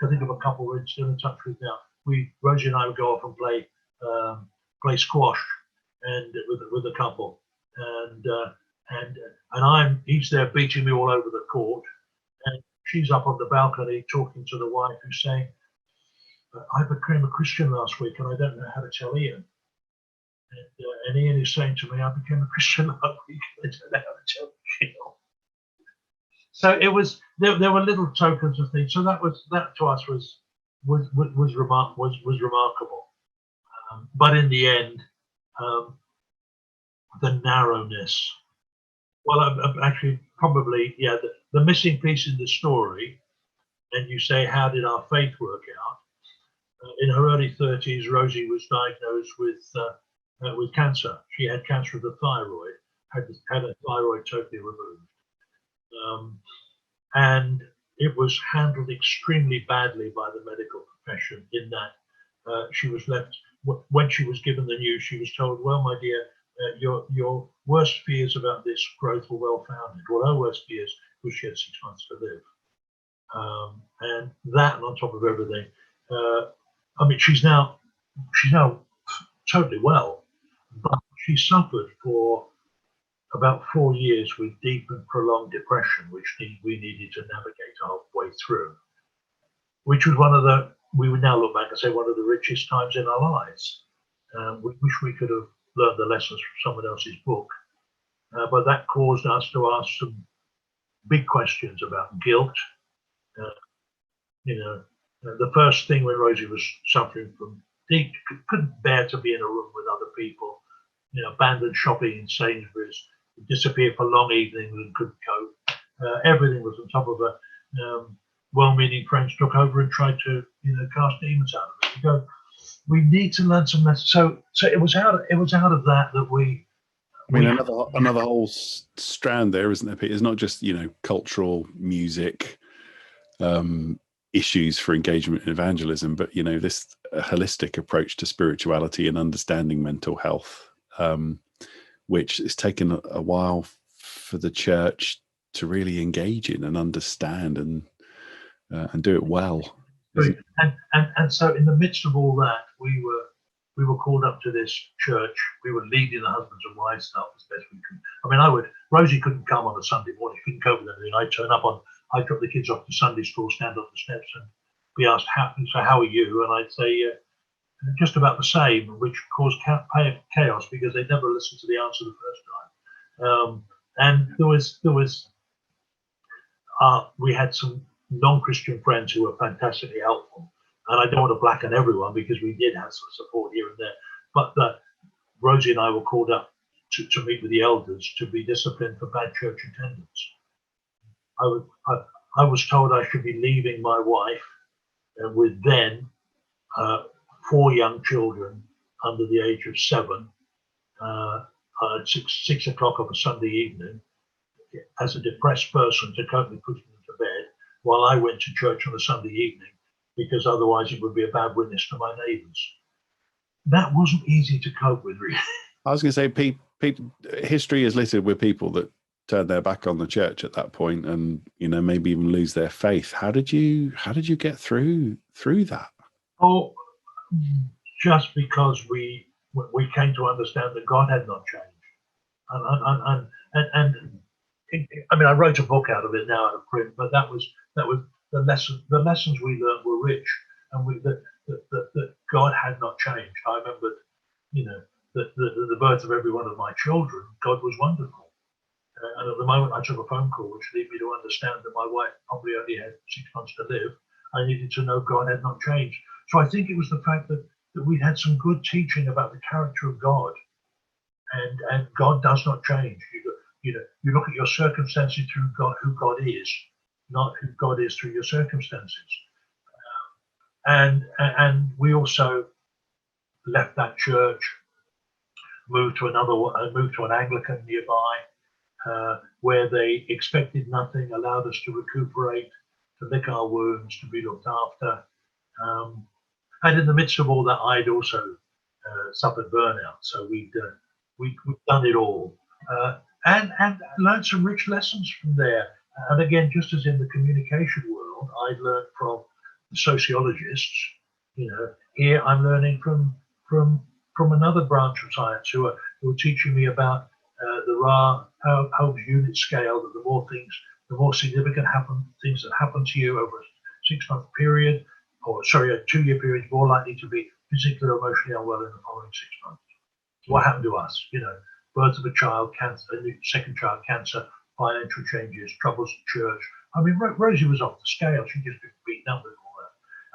can think of a couple we're still in touch with now. Rosie and I would go off and play squash, and with a couple, and he's there beating me all over the court, and she's up on the balcony talking to the wife, who's saying, "I became a Christian last week, and I don't know how to tell Ian." And Ian is saying to me, "I became a Christian last week, and I don't know how to tell Ian." So it was there were little tokens of things. So that to us was remarkable. But in the end, the narrowness. Well, actually, probably, yeah. The missing piece in the story, and you say, how did our faith work out? In her early 30s, Rosie was diagnosed with cancer. She had cancer of the thyroid, had her thyroid totally removed. And it was handled extremely badly by the medical profession, in that she was left, when she was given the news, she was told, "Well, my dear, your worst fears about this growth were well founded." Well, her worst fears was she had 6 months to live. And that, and on top of everything, I mean, she's now totally well, but she suffered for about 4 years with deep and prolonged depression, which we needed to navigate our way through, which was we would now look back and say, one of the richest times in our lives. We wish we could have learned the lessons from someone else's book, but that caused us to ask some big questions about guilt. The first thing, when Rosie was suffering from deep, couldn't bear to be in a room with other people, abandoned shopping in Sainsbury's, disappeared for long evenings and couldn't cope. Everything was on top of her. Well-meaning friends took over and tried to, cast demons out of it. You go, we need to learn some lessons. So it was out of that we. I mean, another whole strand there, isn't there, Peter? It's not just cultural music issues for engagement in evangelism, but this holistic approach to spirituality and understanding mental health, which has taken a while for the church to really engage in and understand and do it well. And so in the midst of all that, we were called up to this church. We were leading the husbands and wives stuff as best we could. I mean, Rosie couldn't come on a Sunday morning. She couldn't cope with anything. I'd turn up I'd drop the kids off to Sunday school, stand on the steps, and be asked, how are you? And I'd say, just about the same, which caused chaos because they never listened to the answer the first time. And we had some non-Christian friends who were fantastically helpful. And I don't want to blacken everyone, because we did have some support here and there. But Rosie and I were called up to meet with the elders to be disciplined for bad church attendance. I was told I should be leaving my wife with then 4 young children under the age of 7 at 6 o'clock of a Sunday evening, as a depressed person, to cope with putting them to bed while I went to church on a Sunday evening, because otherwise it would be a bad witness to my neighbours. That wasn't easy to cope with, really. I was going to say, history is littered with people that turn their back on the church at that point, and maybe even lose their faith. How did you get through that? Oh, just because we came to understand that God had not changed, and I mean, I wrote a book out of it now out of print, but that was the lesson. The lessons we learned were rich, and that God had not changed. I remembered, the birth of every one of my children. God was wonderful. And at the moment I took a phone call which led me to understand that my wife probably only had 6 months to live. I needed to know God had not changed. So I think it was the fact that we'd had some good teaching about the character of God, and God does not change. You look at your circumstances through God, who God is, not who God is through your circumstances. And we also left that church, moved to an Anglican nearby, where they expected nothing, allowed us to recuperate, to lick our wounds, to be looked after. And in the midst of all that, I'd also suffered burnout. So we'd done it all, and learned some rich lessons from there. And again, just as in the communication world, I'd learned from sociologists. Here I'm learning from another branch of science who are teaching me about the Hobbes unit scale, that the more significant things that happen to you over a 6-month period, or sorry, a 2-year period, is more likely to be physically or emotionally unwell in the following 6 months. What happened to us? Birth of a child, cancer, a second child, cancer, financial changes, troubles at church. I mean, Rosie was off the scale. She'd just been beaten up with all that.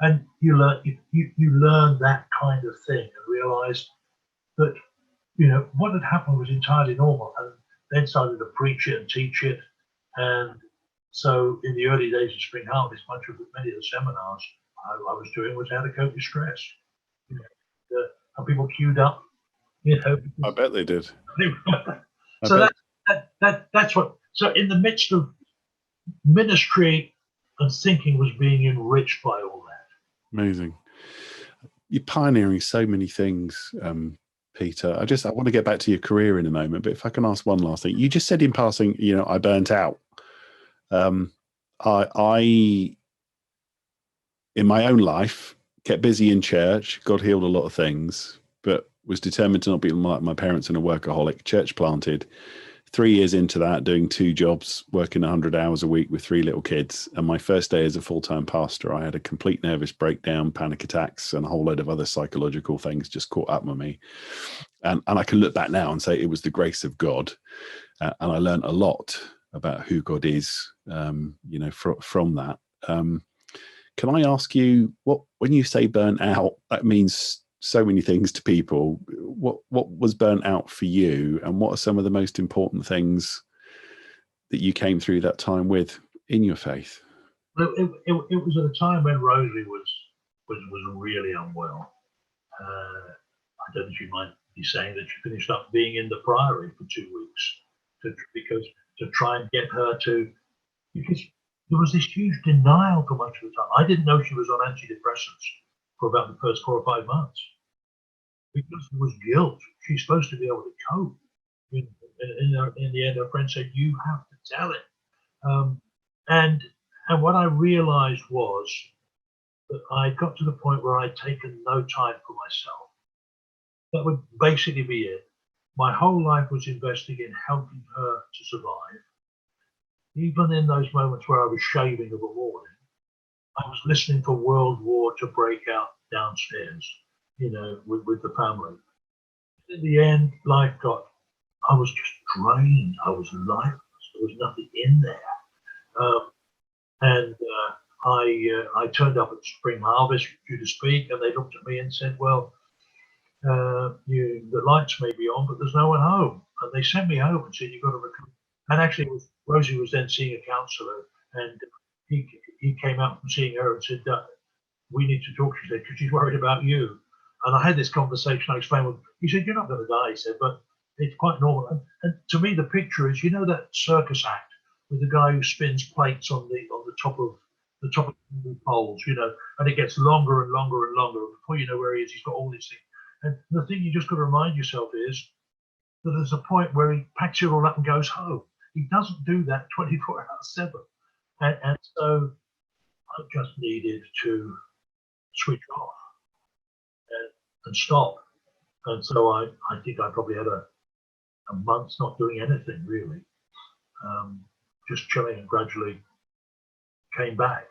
And you learn that kind of thing and realise that, what had happened was entirely normal, and then started to preach it and teach it. And so in the early days of Spring Harvest, many of the seminars I was doing was how to cope with stress. And people queued up, I bet they did. So that's what. So in the midst of ministry and thinking was being enriched by all that. Amazing. You're pioneering so many things, Peter. I want to get back to your career in a moment, but if I can ask one last thing. You just said in passing, I burnt out. I in my own life kept busy in church. God healed a lot of things, but was determined to not be like my parents and a workaholic. Church planted. 3 years into that, doing 2 jobs, working 100 hours a week with 3 little kids. And my first day as a full-time pastor, I had a complete nervous breakdown, panic attacks, and a whole load of other psychological things just caught up with me. And I can look back now and say it was the grace of God. And I learned a lot about who God is, from that. Can I ask you, when you say burnt out, that means so many things to people. What was burnt out for you, and what are some of the most important things that you came through that time with in your faith? Well, it was at a time when Rosie was really unwell. I don't think you might be saying that she finished up being in the priory for 2 weeks to try and get her to, because there was this huge denial for much of the time. I didn't know she was on antidepressants for about the first 4 or 5 months, because there was guilt. She's supposed to be able to cope. In the end, her friend said, "You have to tell it." And what I realised was that I got to the point where I'd taken no time for myself. That would basically be it. My whole life was invested in helping her to survive. Even in those moments where I was shaving of a morning, I was listening for World War to break out downstairs, with the family. In the end, I was just drained. I was lifeless. There was nothing in there. I turned up at Spring Harvest due to speak, and they looked at me and said, "Well, the lights may be on, but there's no one home." And they sent me home and said, "You've got to recover." And actually, Rosie was then seeing a counsellor, and he came out from seeing her and said, "We need to talk," she said, "because she's worried about you." And I had this conversation. I explained with him. He said, "You're not going to die," he said, "but it's quite normal." And to me, the picture is, that circus act with the guy who spins plates on the top of the poles, and it gets longer and longer and longer. And before you know where he is, he's got all these things. And the thing you just got to remind yourself is that there's a point where he packs it all up and goes home. He doesn't do that 24 hours 7. And so I just needed to switch off and stop. And so I think I probably had a month not doing anything really, just chilling, and gradually came back.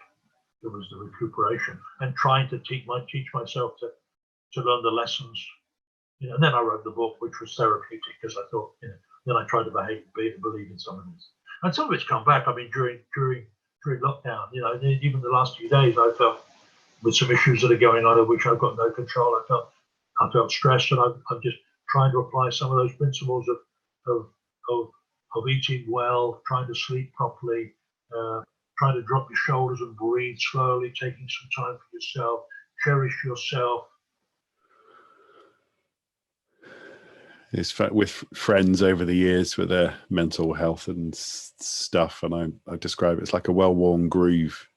It was the recuperation and trying to teach myself to learn the lessons. And then I wrote the book, which was therapeutic, because I thought, then I tried to believe in some of this. And some of it's come back. I mean, during lockdown, even the last few days, I felt with some issues that are going on of which I've got no control. I felt stressed, and I'm just trying to apply some of those principles of eating well, trying to sleep properly, trying to drop your shoulders and breathe slowly, taking some time for yourself, cherish yourself. It's with friends over the years with their mental health and stuff, and I describe it as like a well-worn groove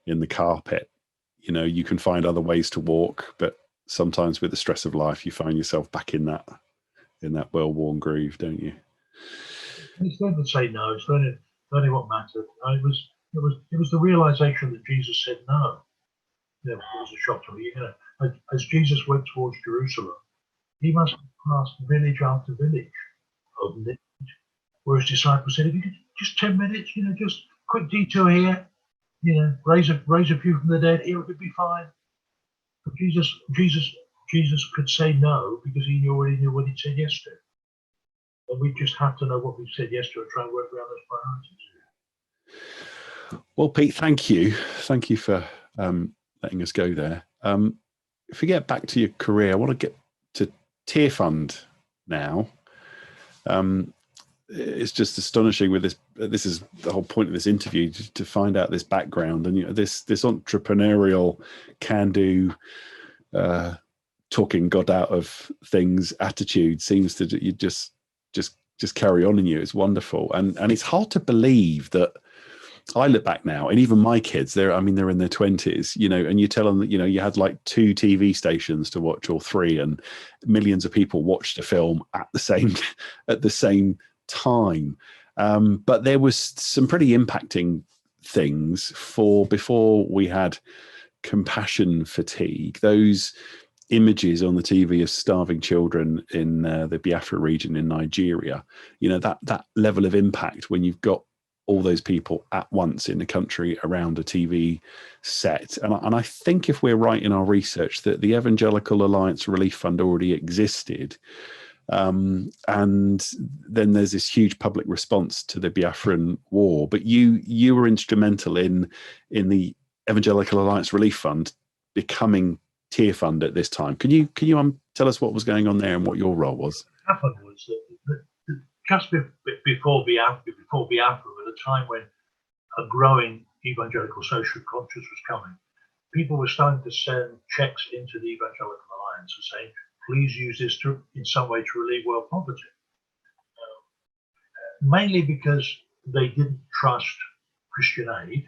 in the carpet. You can find other ways to walk, but sometimes with the stress of life, you find yourself back in that well-worn groove, don't you? It's learning to say no. It's learning what mattered. It was the realization that Jesus said no. you know, it was a shock to me. You know, as Jesus went towards Jerusalem, he must have passed village after village of need, where his disciples said, if you could just 10 minutes, you know, just quick detour here, you know, raise a few from the dead, here it could be fine. But Jesus could say no because he already knew what he'd said yes to. And we just have to know what we've said yes to and try and work around those priorities. Well, Pete, thank you. Thank you for letting us go there. If we get back to your career, I want to get to Tearfund now. It's just astonishing with this. This is the whole point of this interview, to find out this background and, you know, this entrepreneurial, can-do, talking God out of things attitude seems to you just carry on in you. It's wonderful, and it's hard to believe that. I look back now, and even my kids, they're in their 20s, you know, and you tell them that, you know, you had like 2 TV stations to watch, or 3, and millions of people watched a film at the same time. But there was some pretty impacting things before we had compassion fatigue. Those images on the TV of starving children in the Biafra region in Nigeria, you know, that level of impact when you've got all those people at once in the country around a TV set. And I think if we're right in our research that the Evangelical Alliance Relief Fund already existed. And then there's this huge public response to the Biafran war. But you were instrumental in the Evangelical Alliance Relief Fund becoming Tearfund at this time. Can you tell us what was going on there and what your role was? What happened was that just before Biafra, at a time when a growing evangelical social conscience was coming, people were starting to send checks into the Evangelical Alliance and saying, please use this in some way to relieve world poverty. Mainly because they didn't trust Christian aid,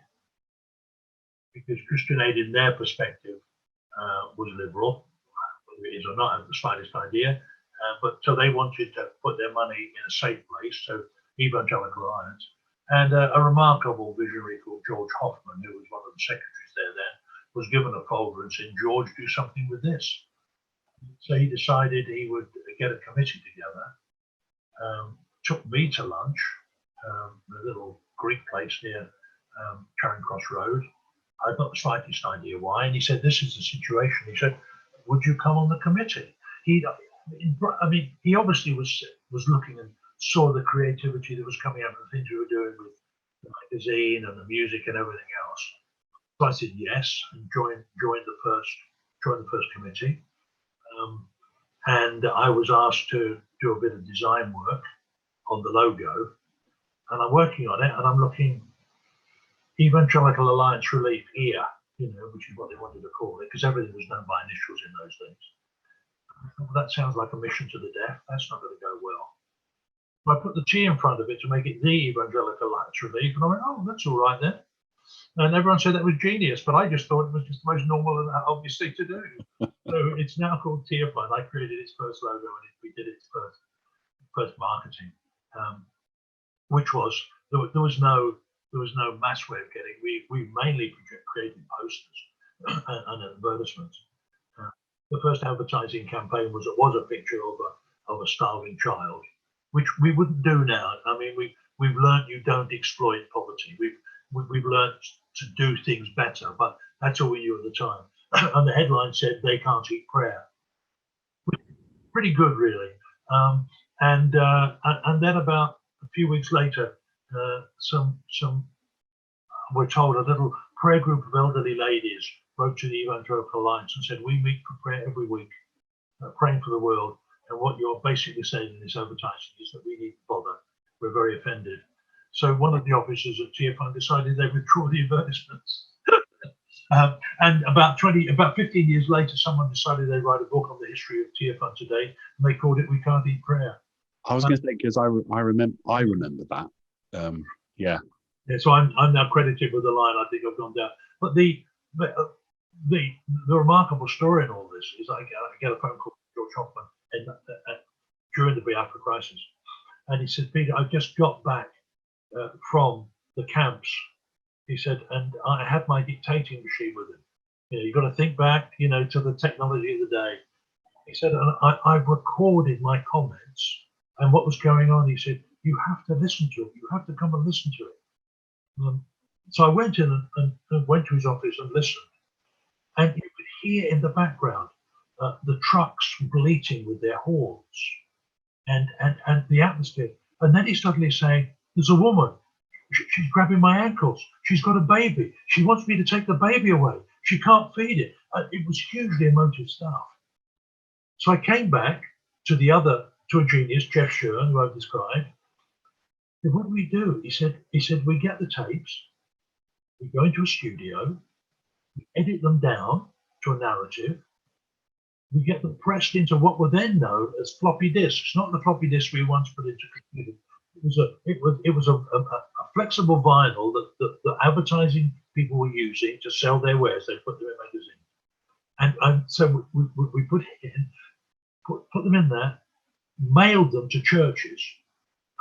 because Christian aid in their perspective was liberal, whether it is or not, I have the slightest idea. But so they wanted to put their money in a safe place, so Evangelical Alliance. And a remarkable visionary called George Hoffman, who was one of the secretaries there then, was given a folder and said, George, do something with this. So he decided he would get a committee together, took me to lunch, a little Greek place near Charing Cross Road. I'd not the slightest idea why. And he said, this is the situation. He said, would you come on the committee? He obviously was looking and saw the creativity that was coming out of the things we were doing with the magazine and the music and everything else. So I said yes and joined the first committee. And I was asked to do a bit of design work on the logo, and I'm working on it, and I'm looking Evangelical Alliance Relief here, you know, which is what they wanted to call it, because everything was done by initials in those things. Well, that sounds like a mission to the deaf. That's not going to go well. So I put the T in front of it to make it the Evangelical Alliance Relief, and I went, oh, that's all right then. And everyone said that was genius, but I just thought it was just the most normal and obvious thing to do. So it's now called Tearfund. I created its first logo, and we did its first marketing, which was there was no mass way of getting. We mainly created posters and advertisements. The first advertising campaign was a picture of a starving child, which we wouldn't do now. I mean, we've learned you don't exploit poverty. We've learned to do things better, but that's all we knew at the time. And the headline said, "They can't eat prayer." Pretty good, really. And then about a few weeks later, we're told a little prayer group of elderly ladies wrote to the Evangelical Alliance and said, "We meet for prayer every week, praying for the world. And what you're basically saying in this advertising is that we need to bother. We're very offended." So one of the officers at Tearfund decided they withdraw the advertisements. And about 15 years later, someone decided they'd write a book on the history of Tearfund today, and they called it "We Can't Eat Prayer." I was going to say, because I remember that. Yeah. So I'm now credited with the line. I think I've gone down. But the remarkable story in all this is I get a phone call from George Hoffman during the Biafra crisis, and he said, "Peter, I've just got back from the camps." He said, "and I had my dictating machine with him." You've got to think back, to the technology of the day. He said, and I've recorded my comments and what was going on. He said, you have to listen to it. You have to come and listen to it. So I went in and went to his office and listened. And you could hear in the background the trucks bleating with their horns and the atmosphere. And then he's suddenly saying, there's a woman. She's grabbing my ankles. She's got a baby. She wants me to take the baby away. She can't feed it. It was hugely emotive stuff. So I came back to a genius, Jeff Shern, who I've described. What do we do? He said, we get the tapes, we go into a studio, we edit them down to a narrative, we get them pressed into what were then known as floppy disks, not the floppy disks we once put into computers. It was a flexible vinyl that the advertising people were using to sell their wares. They put them in magazines, and so we put it in, put them in there, mailed them to churches.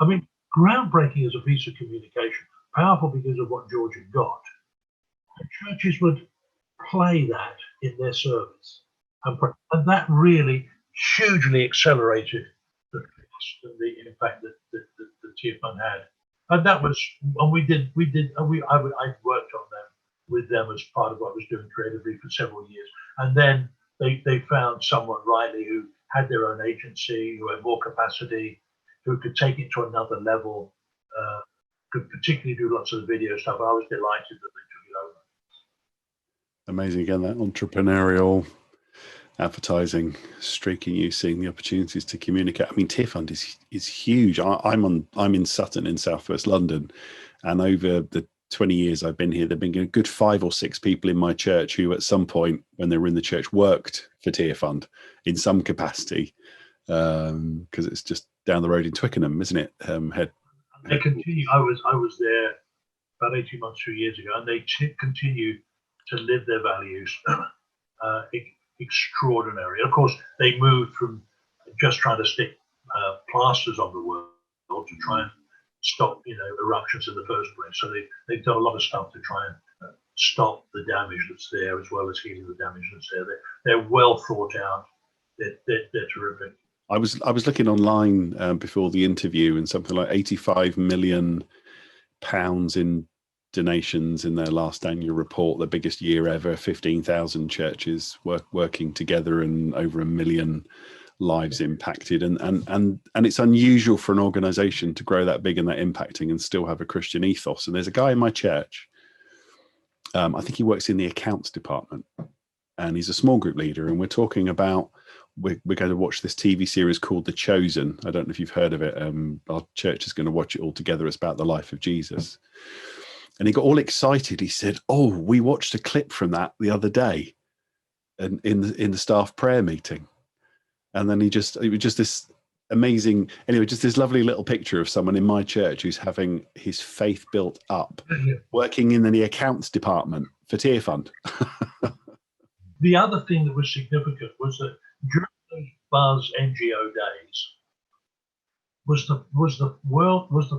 I mean, groundbreaking as a piece of communication, powerful because of what George had got. And churches would play that in their service, and that really hugely accelerated the impact that the Tearfund had. And that was, and I worked on them with them as part of what I was doing creatively for several years. And then they found someone, Riley, who had their own agency, who had more capacity, who could take it to another level, could particularly do lots of the video stuff. I was delighted that they took it over. Amazing, again, that entrepreneurial advertising streaking you, seeing the opportunities to communicate. I mean, Tearfund is huge. I'm in Sutton in southwest London, and over the 20 years I've been here, there've been a good 5 or 6 people in my church who at some point when they were in the church worked for Tearfund in some capacity, because it's just down the road in Twickenham, isn't it? They continue. I was there about 18 months, 2 years ago, and they continue to live their values. Extraordinary. Of course, they moved from just trying to stick plasters on the world to try and stop, eruptions in the first place. So they've done a lot of stuff to try and stop the damage that's there, as well as healing the damage that's there. They're well thought out. They're terrific. I was looking online before the interview, and something like £85 million in donations in their last annual report, the biggest year ever. 15,000 churches working together, and over 1 million lives impacted. And it's unusual for an organisation to grow that big and that impacting and still have a Christian ethos. And there's a guy in my church, I think he works in the accounts department, and he's a small group leader. And we're talking about, we're going to watch this TV series called The Chosen. I don't know if you've heard of it. Our church is going to watch it all together. It's about the life of Jesus. And he got all excited. He said, "Oh, we watched a clip from that the other day, and in the staff prayer meeting." And then it was just this amazing, anyway, just this lovely little picture of someone in my church who's having his faith built up, working in the accounts department for Tearfund. The other thing that was significant was that during those Buzz NGO days was the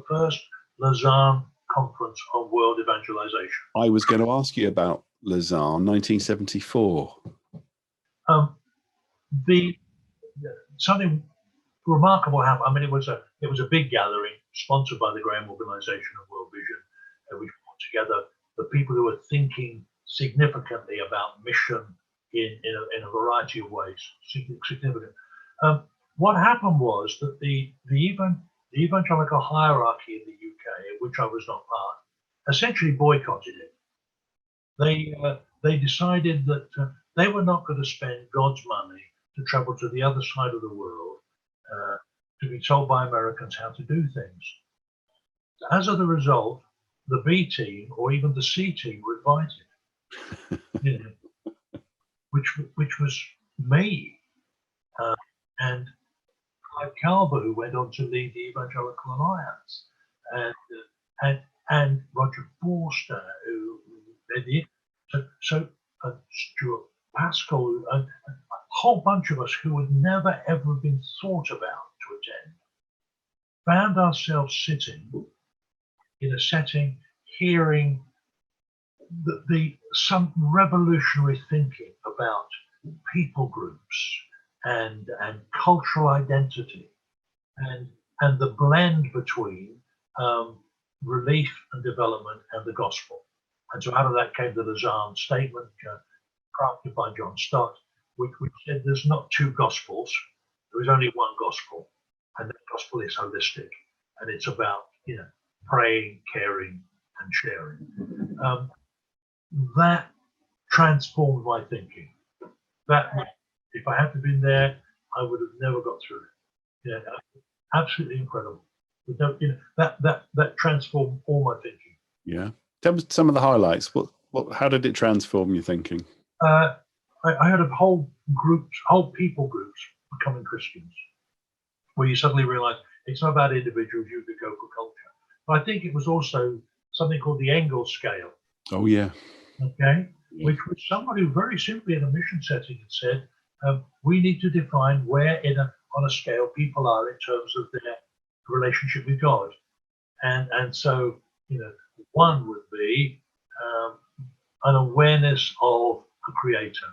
first Lausanne Conference on World Evangelization. I was going to ask you about Lausanne, 1974. Something remarkable happened. I mean, it was a big gathering sponsored by the Graham Organization of World Vision, which brought together the people who were thinking significantly about mission in a variety of ways. Significant. What happened was that the evangelical hierarchy in the UK, of which I was not part, essentially boycotted it. They decided that they were not going to spend God's money to travel to the other side of the world to be told by Americans how to do things. As a result, the B team or even the C team were invited, which was me and Clive Calver, who went on to lead the Evangelical Alliance, and Roger Forster, who led the Stuart Pascal, and a whole bunch of us who had never ever been thought about to attend, found ourselves sitting in a setting, hearing some revolutionary thinking about people groups and cultural identity and the blend between relief and development and the gospel. And so out of that came the Lausanne statement, crafted by John Stott, which said there's not two gospels, there is only one gospel, and that gospel is holistic, and it's about praying, caring, and sharing. That transformed my thinking. That, if I hadn't been there, I would have never got through it. Absolutely incredible. That transformed all my thinking. Yeah. Tell me some of the highlights. How did it transform your thinking? I had whole people groups becoming Christians, where you suddenly realise it's not about individuals, you could go for culture. But I think it was also something called the Engels scale. Oh, yeah. Okay. Yeah. Which was somebody who very simply in a mission setting had said, we need to define where on a scale people are in terms of their relationship with God. And so, one would be an awareness of a creator.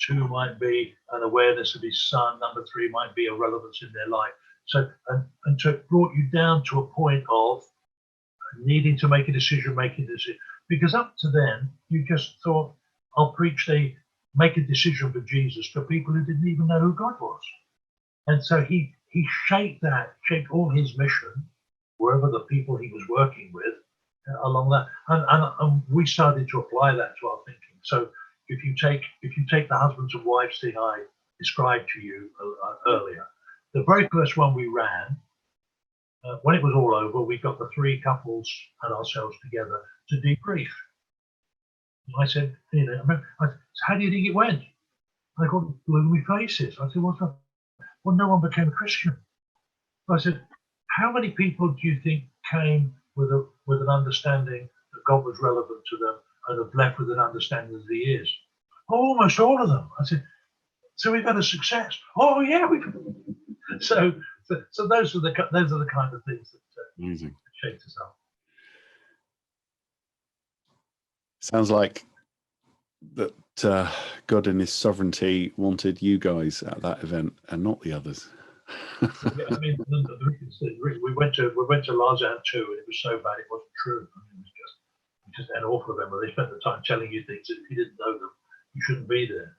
Two might be an awareness of his son. Number three might be a relevance in their life. So, and so it brought you down to a point of needing to make a decision, because up to then you just thought, I'll make a decision for Jesus for people who didn't even know who God was. And so he shaped all his mission, wherever the people he was working with, along that, and we started to apply that to our thinking. So if you take the husbands and wives thing I described to you earlier, the very first one we ran, when it was all over, we got the three couples and ourselves together to debrief. And I said, how do you think it went? And they got gloomy faces. I said, what's that? Well, no one became a Christian. I said, how many people do you think came with an understanding that God was relevant to them and have left with an understanding that He is? Almost all of them. I said, so we've had a success. Oh yeah, so those are the kind of things that shaped us up. Sounds like that God in His sovereignty wanted you guys at that event and not the others. I mean, we went to Lausanne too, and it was so bad it wasn't true. I mean, it was just an awful event where they spent the time telling you things that if you didn't know them, you shouldn't be there.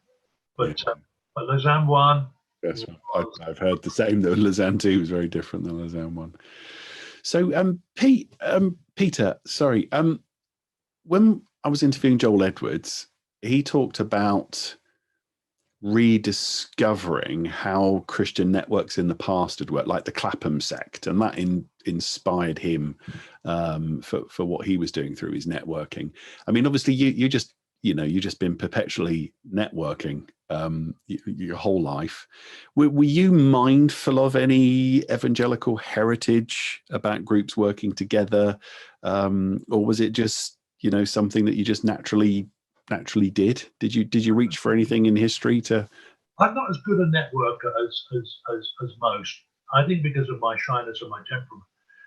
But but Lausanne won. Yes, I've heard the same. That Lausanne 2 was very different than Lausanne 1. So, Peter, sorry. When I was interviewing Joel Edwards, he talked about rediscovering how Christian networks in the past had worked, like the Clapham sect, and that inspired him for what he was doing through his networking. I mean, obviously, you just been perpetually networking your whole life. Were you mindful of any evangelical heritage about groups working together, or was it just something that you just naturally did? Did you reach for anything in history to? I'm not as good a networker as most. I think because of my shyness and my temperament.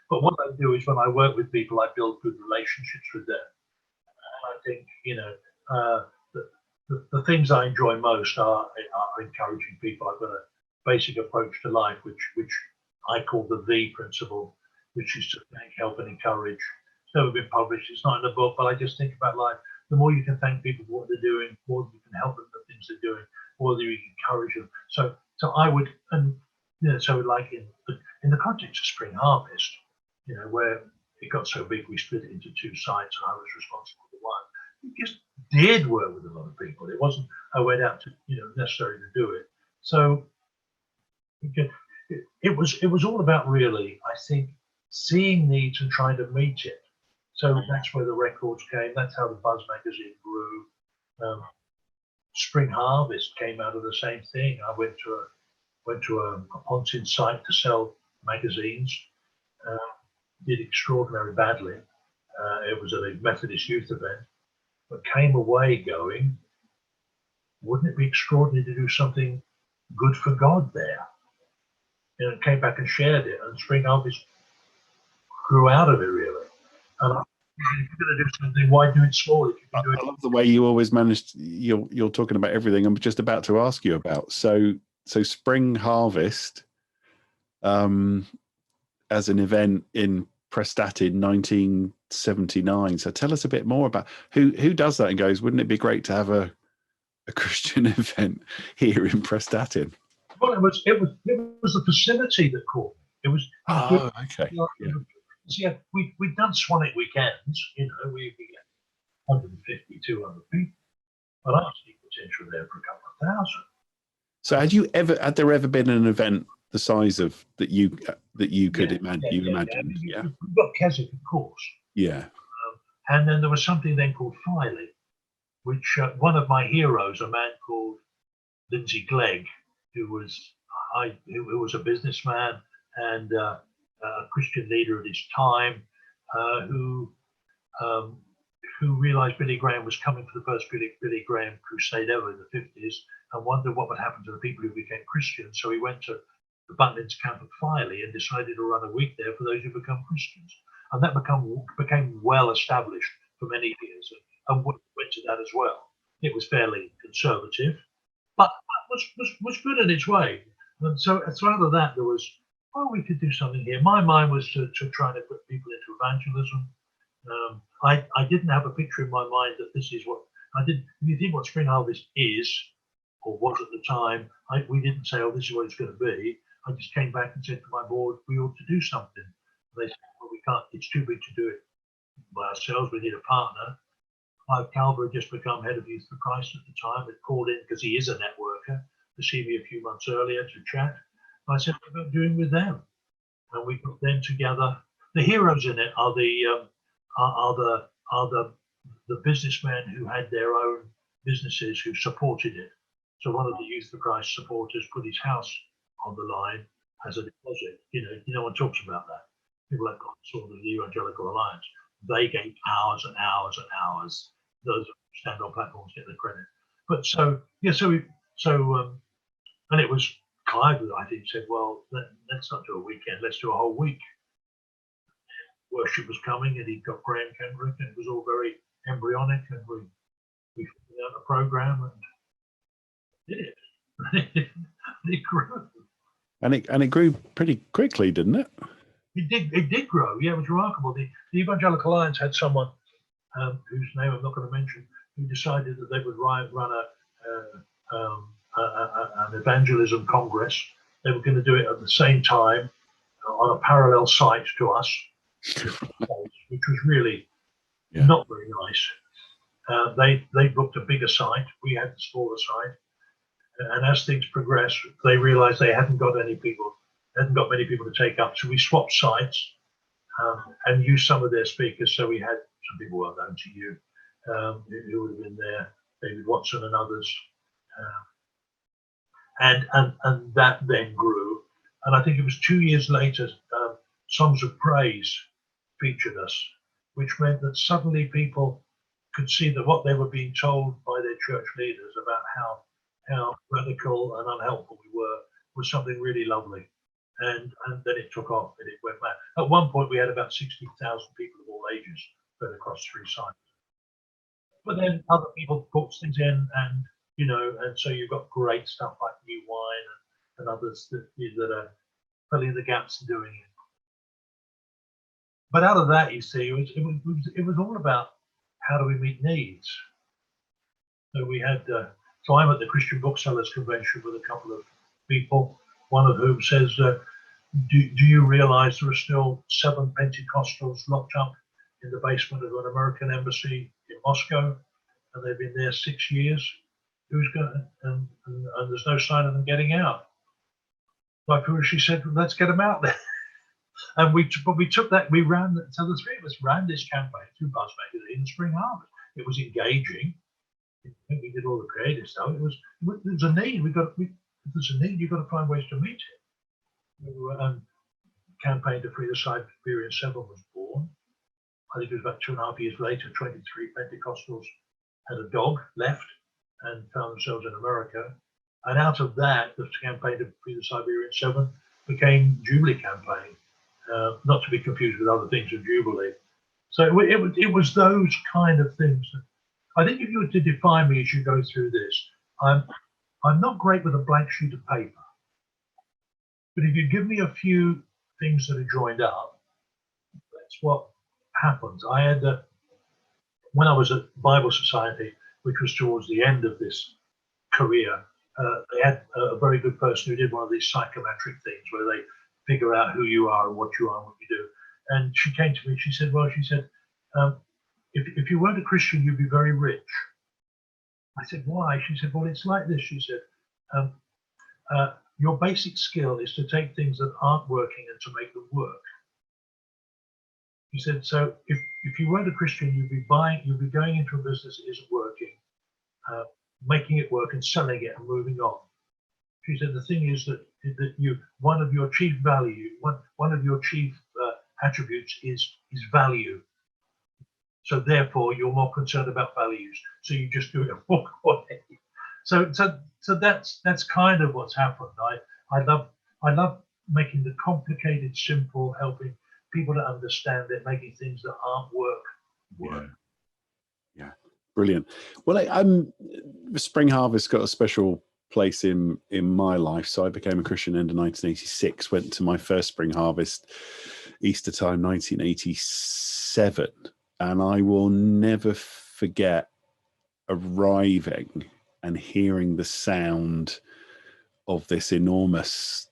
But what I do is when I work with people, I build good relationships with them. And I think the things I enjoy most are encouraging people. I've got a basic approach to life, which I call the V principle, which is to thank, help, and encourage. It's never been published. It's not in the book, but I just think about life. The more you can thank people for what they're doing, the more you can help them with the things they're doing, the more you can encourage them. So I would, so like in the context of Spring Harvest, where it got so big, we split it into two sites, and I was responsible for one. We just did work with a lot of people. It wasn't I went out to necessarily to do it. So it was all about really, I think, seeing needs and trying to meet it. So that's where the records came. That's how the Buzz magazine grew. Spring Harvest came out of the same thing. I went to a Pontin site to sell magazines. Did extraordinarily badly. It was at a Methodist youth event, but came away going, wouldn't it be extraordinary to do something good for God there? And came back and shared it, and Spring Harvest grew out of it really. And If you're going to do something, why do it small? If you can do it. I love the way you always managed. You're talking about everything I'm just about to ask you about. So Spring Harvest, as an event in Prestatyn 1979. So tell us a bit more about who does that and goes, wouldn't it be great to have a Christian event here in Prestatyn? Well, it was the facility that caught me. It was good. Okay. Yeah, we'd done Swanwick weekends. We get 150, 200 people, but I see potential there for a couple of thousand. So had there ever been an event the size of that you could imagine? Yeah. We've got Keswick, of course. Yeah. And then there was something then called Filey, which one of my heroes, a man called Lindsay Glegg, who was a businessman and a Christian leader at his time, who realized Billy Graham was coming for the first Billy Graham crusade ever in the 50s and wondered what would happen to the people who became Christians. So he went to the Butlins camp at Filey and decided to run a week there for those who become Christians. And that became well established for many years and went to that as well. It was fairly conservative, but was good in its way. And so out of that, there was, we could do something here. My mind was to try to put people into evangelism. I didn't have a picture in my mind that this is what I did. If you think what Spring Harvest is or was at the time, we didn't say, this is what it's going to be. I just came back and said to my board, we ought to do something. They said, we can't, it's too big to do it by ourselves. We need a partner. Clive Calver had just become head of Youth for Christ at the time. Had called in because he is a networker to see me a few months earlier to chat. I said, what about doing with them? And we got them together. The heroes in it are the businessmen who had their own businesses who supported it. So one of the Youth for Christ supporters put his house on the line as a deposit. No one talks about that. People like sort of the Evangelical Alliance, they gave hours and hours and hours. Those who stand on platforms get the credit. But and it was Clive who I think said, well, let's not do a weekend, let's do a whole week. Worship was coming and he got Graham Kendrick and it was all very embryonic and we figured out a program and did it. It grew. And it grew pretty quickly, didn't it? It did grow. Yeah, it was remarkable. The Evangelical Alliance had someone whose name I'm not going to mention, who decided that they would run an evangelism congress. They were going to do it at the same time on a parallel site to us, which was really not very nice. They booked a bigger site. We had the smaller site. And as things progressed, they realized they hadn't got many people to take up. So we swapped sites and used some of their speakers. So we had some people well known to you who would have been there, David Watson and others. And that then grew. And I think it was 2 years later, Songs of Praise featured us, which meant that suddenly people could see that what they were being told by their church leaders about how radical and unhelpful we were was something really lovely. And then it took off and it went mad. At one point, we had about 60,000 people of all ages spread across 3 sites. But then other people put things in and so you've got great stuff like New Wine and others that are filling the gaps and doing it. But out of that, you see, it was all about how do we meet needs. So we had, so I'm at the Christian Booksellers Convention with a couple of people, one of whom says, do you realize there are still 7 Pentecostals locked up in the basement of an American embassy in Moscow, and they've been there 6 years? Who's going? And there's no sign of them getting out. Like she said, let's get them out there. And we took that. We ran. So the 3 of us ran this campaign through Buzz Magazine in Spring Harvest. It was engaging. We did all the creative stuff. There's a need. If there's a need, you've got to find ways to meet it. And campaign to free the Siberian 7 was born. I think it was about 2.5 years later. 23 Pentecostals had a dog left and found themselves in America. And out of that, the campaign to free the Siberian 7 became Jubilee campaign, not to be confused with other things of Jubilee. So it was those kind of things. I think if you were to define me as you go through this, I'm not great with a blank sheet of paper. But if you give me a few things that are joined up, that's what happens. I had, when I was at Bible Society, which was towards the end of this career, they had a very good person who did one of these psychometric things where they figure out who you are and what you are and what you do. And she came to me, she said, if you weren't a Christian, you'd be very rich. I said, why? She said, well, it's like this. She said, your basic skill is to take things that aren't working and to make them work. She said, so if you weren't a Christian, you'd be going into a business that isn't working, making it work and selling it and moving on. She said, the thing is that one of your chief value, one of your chief attributes is value. So therefore, you're more concerned about values. So you just do it and walk away. So that's kind of what's happened. I love making the complicated simple, helping people to understand it, making things that aren't work. Yeah, brilliant. Well, Spring Harvest got a special place in my life. So I became a Christian in 1986. Went to my first Spring Harvest, Easter time, 1987, and I will never forget arriving and hearing the sound of this enormous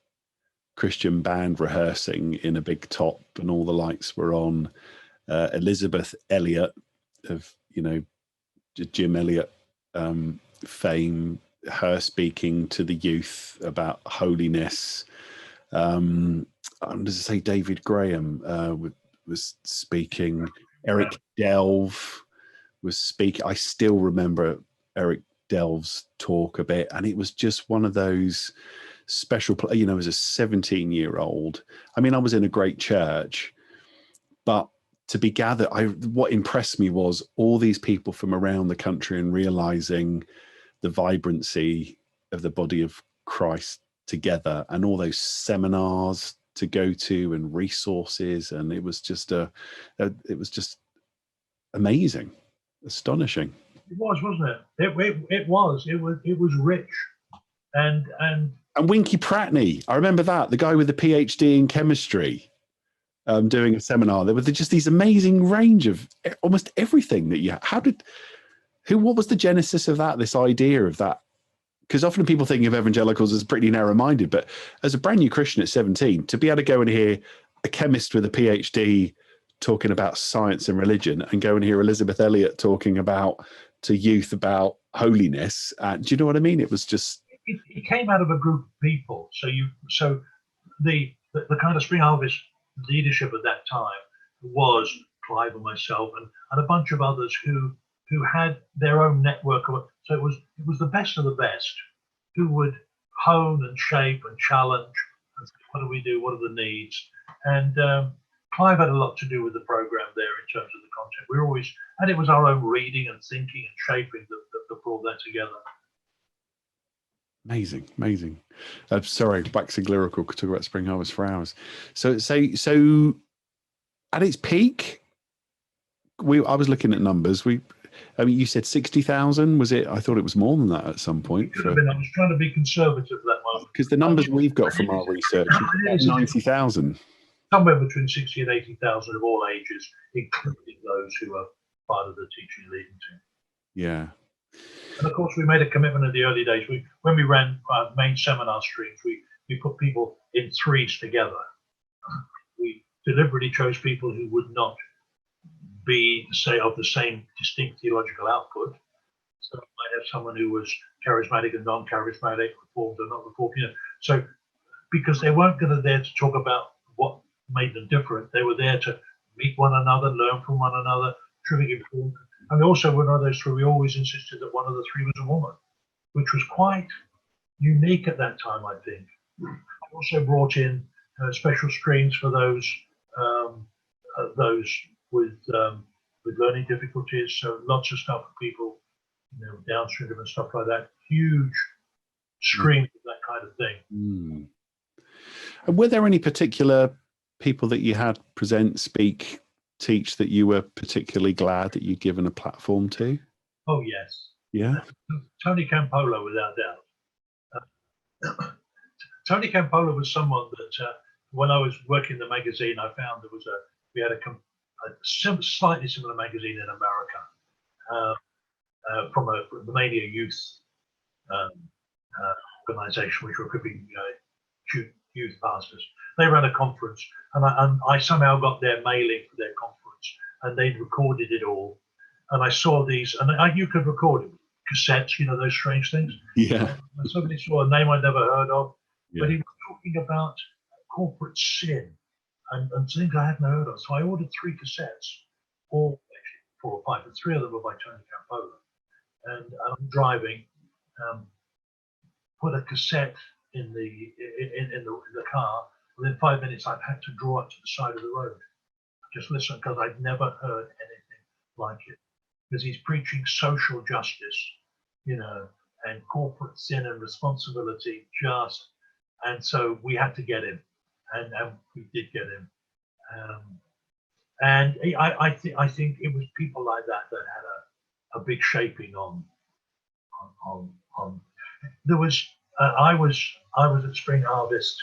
Christian band rehearsing in a big top, and all the lights were on. Elizabeth Elliot of, Jim Elliot fame, her speaking to the youth about holiness. Does it say David Graham was speaking? Eric Delve was speaking. I still remember Eric Delve's talk a bit, and it was just one of those special, as a 17-year-old. I mean, I was in a great church, but to be gathered, what impressed me was all these people from around the country and realizing the vibrancy of the body of Christ together, and all those seminars to go to and resources, and it was just amazing, astonishing. It was, wasn't it? It was rich, and Winky Pratney, I remember that, the guy with the PhD in chemistry, doing a seminar. There were just these amazing range of almost everything that you. What was the genesis of that? This idea of that? Because often people think of evangelicals as pretty narrow-minded, but as a brand new Christian at 17, to be able to go and hear a chemist with a PhD talking about science and religion, and go and hear Elizabeth Elliot talking to youth about holiness. Do you know what I mean? It was just. It came out of a group of people. So the kind of Spring Harvest leadership at that time was Clive and myself and a bunch of others who had their own network. So it was the best of the best who would hone and shape and challenge. And what do we do? What are the needs? And Clive had a lot to do with the program there in terms of the content. And it was our own reading and thinking and shaping that brought that together. Amazing. Sorry, waxing lyrical, could talk about Spring Harvest for hours. So at its peak, I was looking at numbers. You said 60,000, was it? I thought it was more than that at some point. I was trying to be conservative that month. Because the numbers we've got from our research is 90,000. Somewhere between 60 and 80,000 of all ages, including those who are part of the teaching leading team. Yeah. And of course, we made a commitment in the early days. When we ran our main seminar streams, we put people in threes together. We deliberately chose people who would not be, say, of the same distinct theological output. So we might have someone who was charismatic and non-charismatic, reformed and not reformed. So because they weren't going to there to talk about what made them different, they were there to meet one another, learn from one another, truly informed. And also, one of those three, we always insisted that one of the three was a woman, which was quite unique at that time, I think. We also brought in special streams for those with learning difficulties. So lots of stuff for people, Down syndrome and stuff like that. Huge streams of that kind of thing. And were there any particular people that you had present, speak teach that you were particularly glad that you'd given a platform to? Oh, yes. Yeah. Tony Campolo, without doubt. Tony Campolo was someone that when I was working in the magazine, I found we had a slightly similar magazine in America from mainly a youth organisation, which were equipping youth pastors. They ran a conference, and I somehow got their mailing for their conference, and they'd recorded it all. And I saw these, and you could record it, cassettes, those strange things. Yeah. And somebody saw a name I'd never heard of, Yeah. but he was talking about corporate sin and things I hadn't heard of. So I ordered 3 cassettes, all actually 4 or 5, but 3 of them were by Tony Campolo. And I'm driving, put a cassette in the car. Within 5 minutes, I'd had to draw it to the side of the road. Just listen, because I'd never heard anything like it. Because he's preaching social justice, and corporate sin and responsibility. And so we had to get him, and we did get him. And I think it was people like that had a big shaping on. There was I was at Spring Harvest.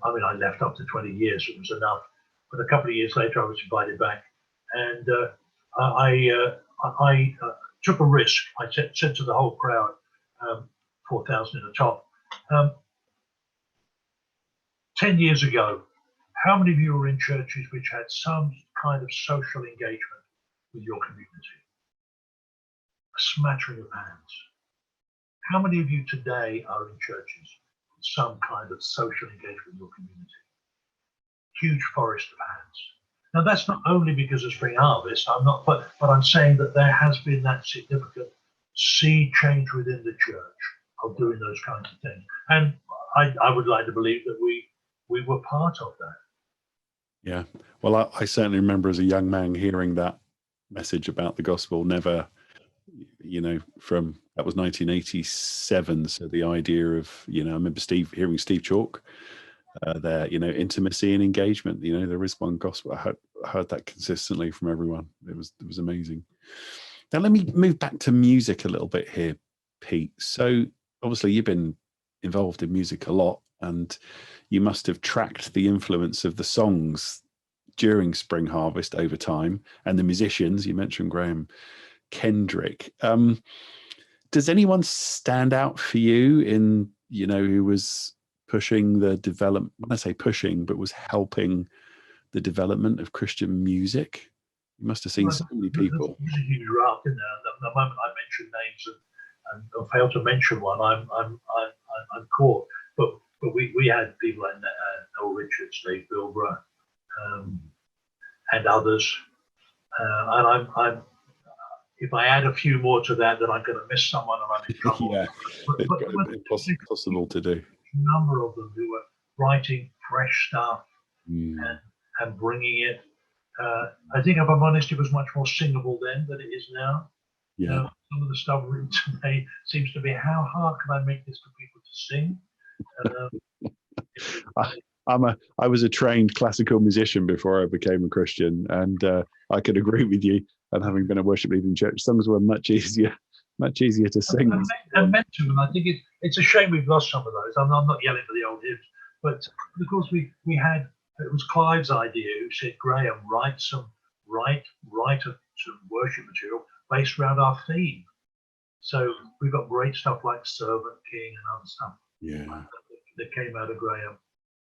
I left after 20 years. It was enough. But a couple of years later, I was invited back, and I took a risk. I said to the whole crowd, 4,000 in the top. 10 years ago, how many of you were in churches which had some kind of social engagement with your community? A smattering of hands. How many of you today are in churches with some kind of social engagement with your community? Huge forest of hands. Now, that's not only because of Spring Harvest. But I'm saying that there has been that significant sea change within the church of doing those kinds of things. And I would like to believe that we were part of that. Yeah. Well, I certainly remember as a young man hearing that message about the gospel, never, from, that was 1987. So the idea of, I remember hearing Steve Chalk there, intimacy and engagement, there is one gospel. I heard that consistently from everyone. It was amazing. Now, let me move back to music a little bit here, Pete. So obviously you've been involved in music a lot, and you must have tracked the influence of the songs during Spring Harvest over time, and the musicians. You mentioned Graham Kendrick. Does anyone stand out for you in, who was pushing the development, when I say pushing, but was helping the development of Christian music? You must have seen so many people. There's a huge raft in there. The moment I mention names and fail to mention one, I'm caught. But we had people like Noel Richards, Dave Bilbrough, and others. And I'm if I add a few more to that, then I'm going to miss someone and I'm in trouble. Yeah, but impossible to do. A number of them who were writing fresh stuff and bringing it. I think, if I'm honest, it was much more singable then than it is now. Yeah. Some of the stuff written today seems to be, how hard can I make this for people to sing? I was a trained classical musician before I became a Christian, and I could agree with you. And having been a worship leader in church, songs were much easier to sing. And meant to, and I think it's a shame we've lost some of those. I'm not yelling for the old hymns, but of course we had. It was Clive's idea, who said, Graham, write some worship material based around our theme. So we've got great stuff like Servant King and other stuff. Yeah. That came out of Graham.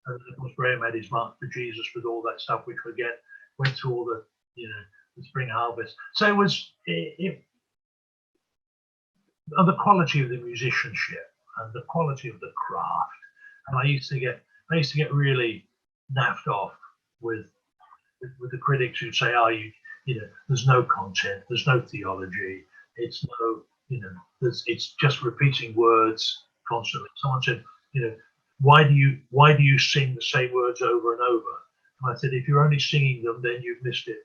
And of course, Graham had his Mark for Jesus with all that stuff, which again went through all the, the Spring Harvest. So it was the quality of the musicianship and the quality of the craft. And I used to get really naffed off with the critics who say, there's no content, there's no theology, it's it's just repeating words constantly. Someone said, why do you sing the same words over and over? And I said, if you're only singing them, then you've missed it.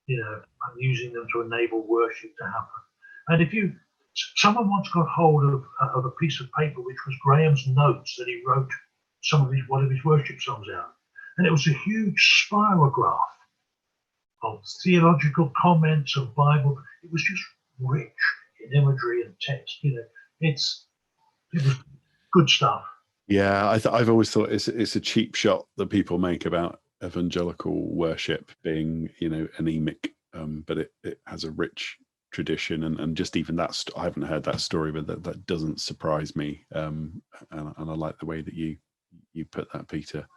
I'm using them to enable worship to happen. And someone once got hold of a piece of paper which was Graham's notes that he wrote one of his worship songs out, and it was a huge spirograph of theological comments, of Bible. It was just rich in imagery and text. You know, it was good stuff. Yeah, I've always thought it's a cheap shot that people make about evangelical worship being, you know, anemic, but it has a rich tradition, and just even that I haven't heard that story, but that doesn't surprise me, and I like the way that you put that, Peter.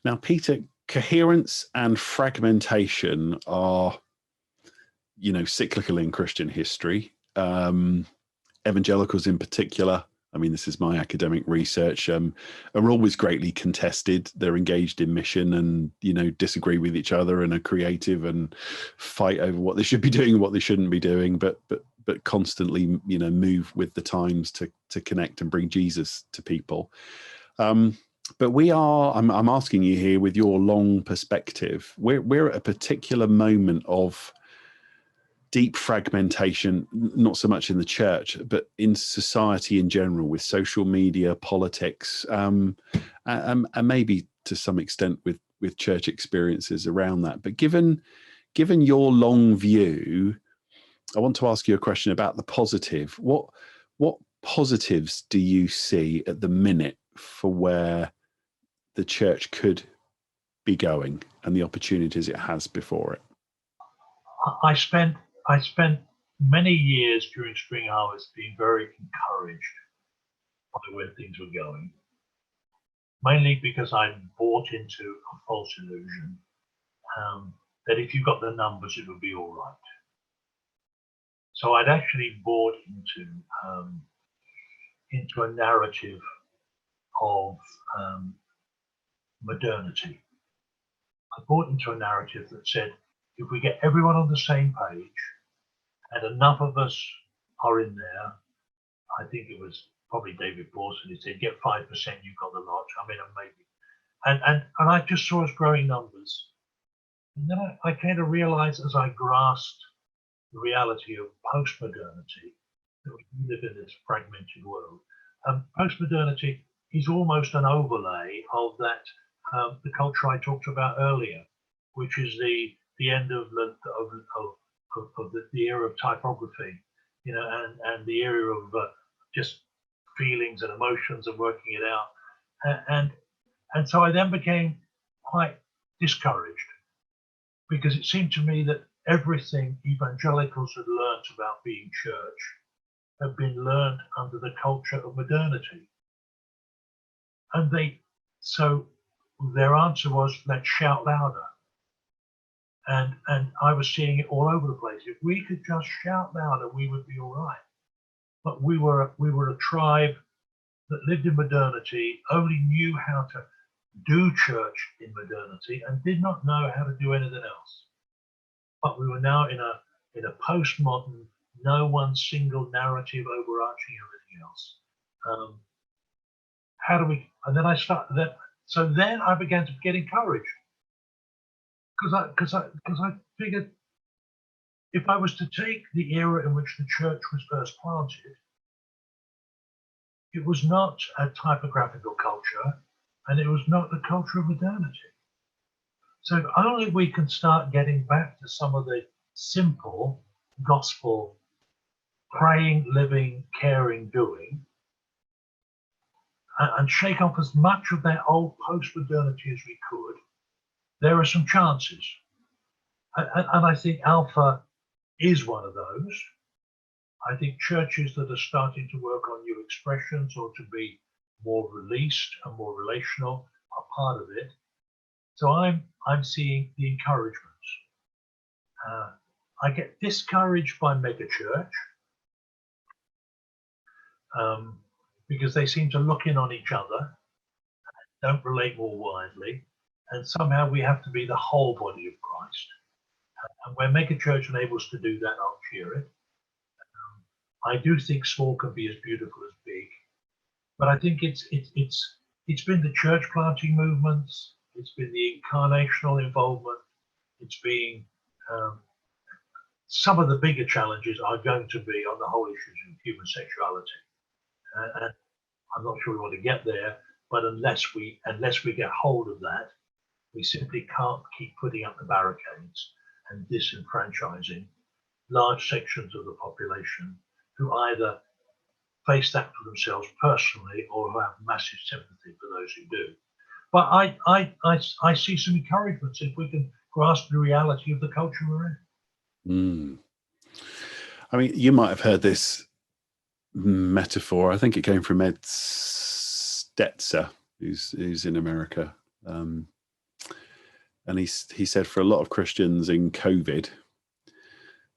Now, Peter, coherence and fragmentation are, you know, cyclical in Christian history. Evangelicals in particular, I mean, this is my academic research, are always greatly contested. They're engaged in mission and, you know, disagree with each other and are creative and fight over what they should be doing and what they shouldn't be doing, but constantly, you know, move with the times to connect and bring Jesus to people. But I'm asking you here, with your long perspective, we're at a particular moment of deep fragmentation, not so much in the church, but in society in general, with social media, politics, and maybe to some extent with church experiences around that. But given your long view, I want to ask you a question about the positive. What positives do you see at the minute for where the church could be going and the opportunities it has before it? I spent many years during spring harvest being very encouraged by where things were going, mainly because I bought into a false illusion that if you got the numbers, it would be all right. So I'd actually bought into a narrative of modernity. I bought into a narrative that said, if we get everyone on the same page and enough of us are in there, I think it was probably David Borson, he said, get 5%, you've got the lot. I mean, maybe. And I just saw us growing numbers. And then I kind of realized, as I grasped the reality of post-modernity, that we live in this fragmented world. Post-modernity is almost an overlay of that, the culture I talked about earlier, which is the end of the era of typography, you know, and the era of just feelings and emotions and working it out. And so I then became quite discouraged, because it seemed to me that everything evangelicals had learnt about being church had been learned under the culture of modernity. And so their answer was, let's shout louder. And I was seeing it all over the place. If we could just shout louder, we would be all right. But we were a tribe that lived in modernity, only knew how to do church in modernity, and did not know how to do anything else. But we were now in a postmodern, no one single narrative overarching everything else. How do we? And then I started that. So then I began to get encouraged, because I figured, if I was to take the era in which the church was first planted, it was not a typographical culture, and it was not the culture of modernity. So if only we can start getting back to some of the simple gospel praying, living, caring, doing, and shake off as much of that old post-modernity as we could, there are some chances. And I think Alpha is one of those. I think churches that are starting to work on new expressions or to be more released and more relational are part of it. So I'm seeing the encouragements. I get discouraged by megachurch because they seem to look in on each other, don't relate more widely, and somehow we have to be the whole body of Christ. And where megachurch enables to do that, I'll cheer it. I do think small can be as beautiful as big, but I think it's been the church planting movements, it's been the incarnational involvement, it's been some of the bigger challenges are going to be on the whole issues of human sexuality. And I'm not sure we want to get there, but unless we get hold of that, We simply can't keep putting up the barricades and disenfranchising large sections of the population who either face that for themselves personally or who have massive sympathy for those who do. But I see some encouragement if we can grasp the reality of the culture we're in. Mm. I mean, you might have heard this metaphor. I think it came from Ed Stetzer, who's in America. And he said for a lot of Christians in COVID,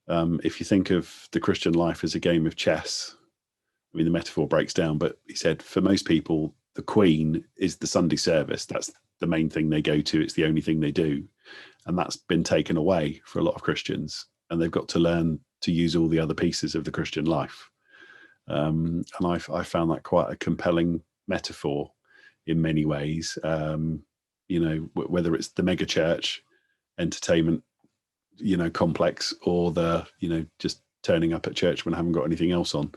if you think of the Christian life as a game of chess, I mean, the metaphor breaks down, but he said for most people, the Queen is the Sunday service. That's the main thing they go to. It's the only thing they do. And that's been taken away for a lot of Christians. And they've got to learn to use all the other pieces of the Christian life. And I found that quite a compelling metaphor in many ways. You know, whether it's the mega church entertainment, you know, complex, or the, you know, just turning up at church when I haven't got anything else on.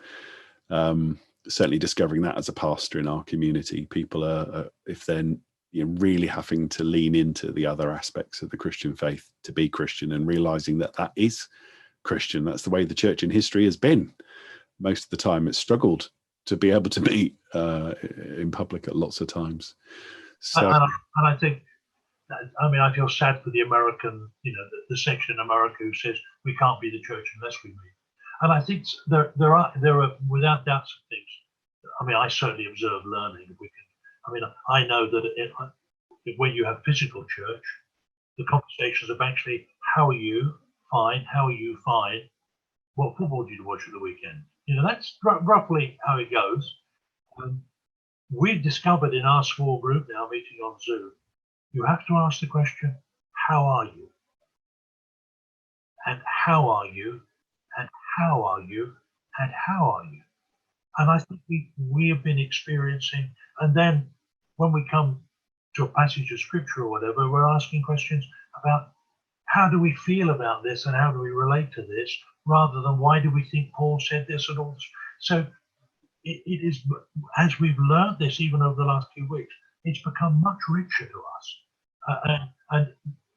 Certainly discovering that as a pastor in our community, people are if they're, you know, really having to lean into the other aspects of the Christian faith to be Christian, and realizing that that is Christian. That's the way the church in history has been. Most of the time it's struggled to be able to be in public at lots of times. So, and I think, I mean, I feel sad for the American, you know, the section in America who says we can't be the church unless we meet. And I think there are without doubt some things. I mean, I certainly observe learning. I mean, I know that when you have physical church, the conversations are actually, how are you? Fine. How are you? Fine. What football did you watch at the weekend? You know, that's roughly how it goes. We've discovered in our small group now, meeting on Zoom, you have to ask the question, how are you? And how are you? And how are you? And how are you? And I think we have been experiencing, and then when we come to a passage of scripture or whatever, we're asking questions about how do we feel about this and how do we relate to this, rather than why do we think Paul said this and all this. So it is, as we've learned this even over the last few weeks, it's become much richer to us. And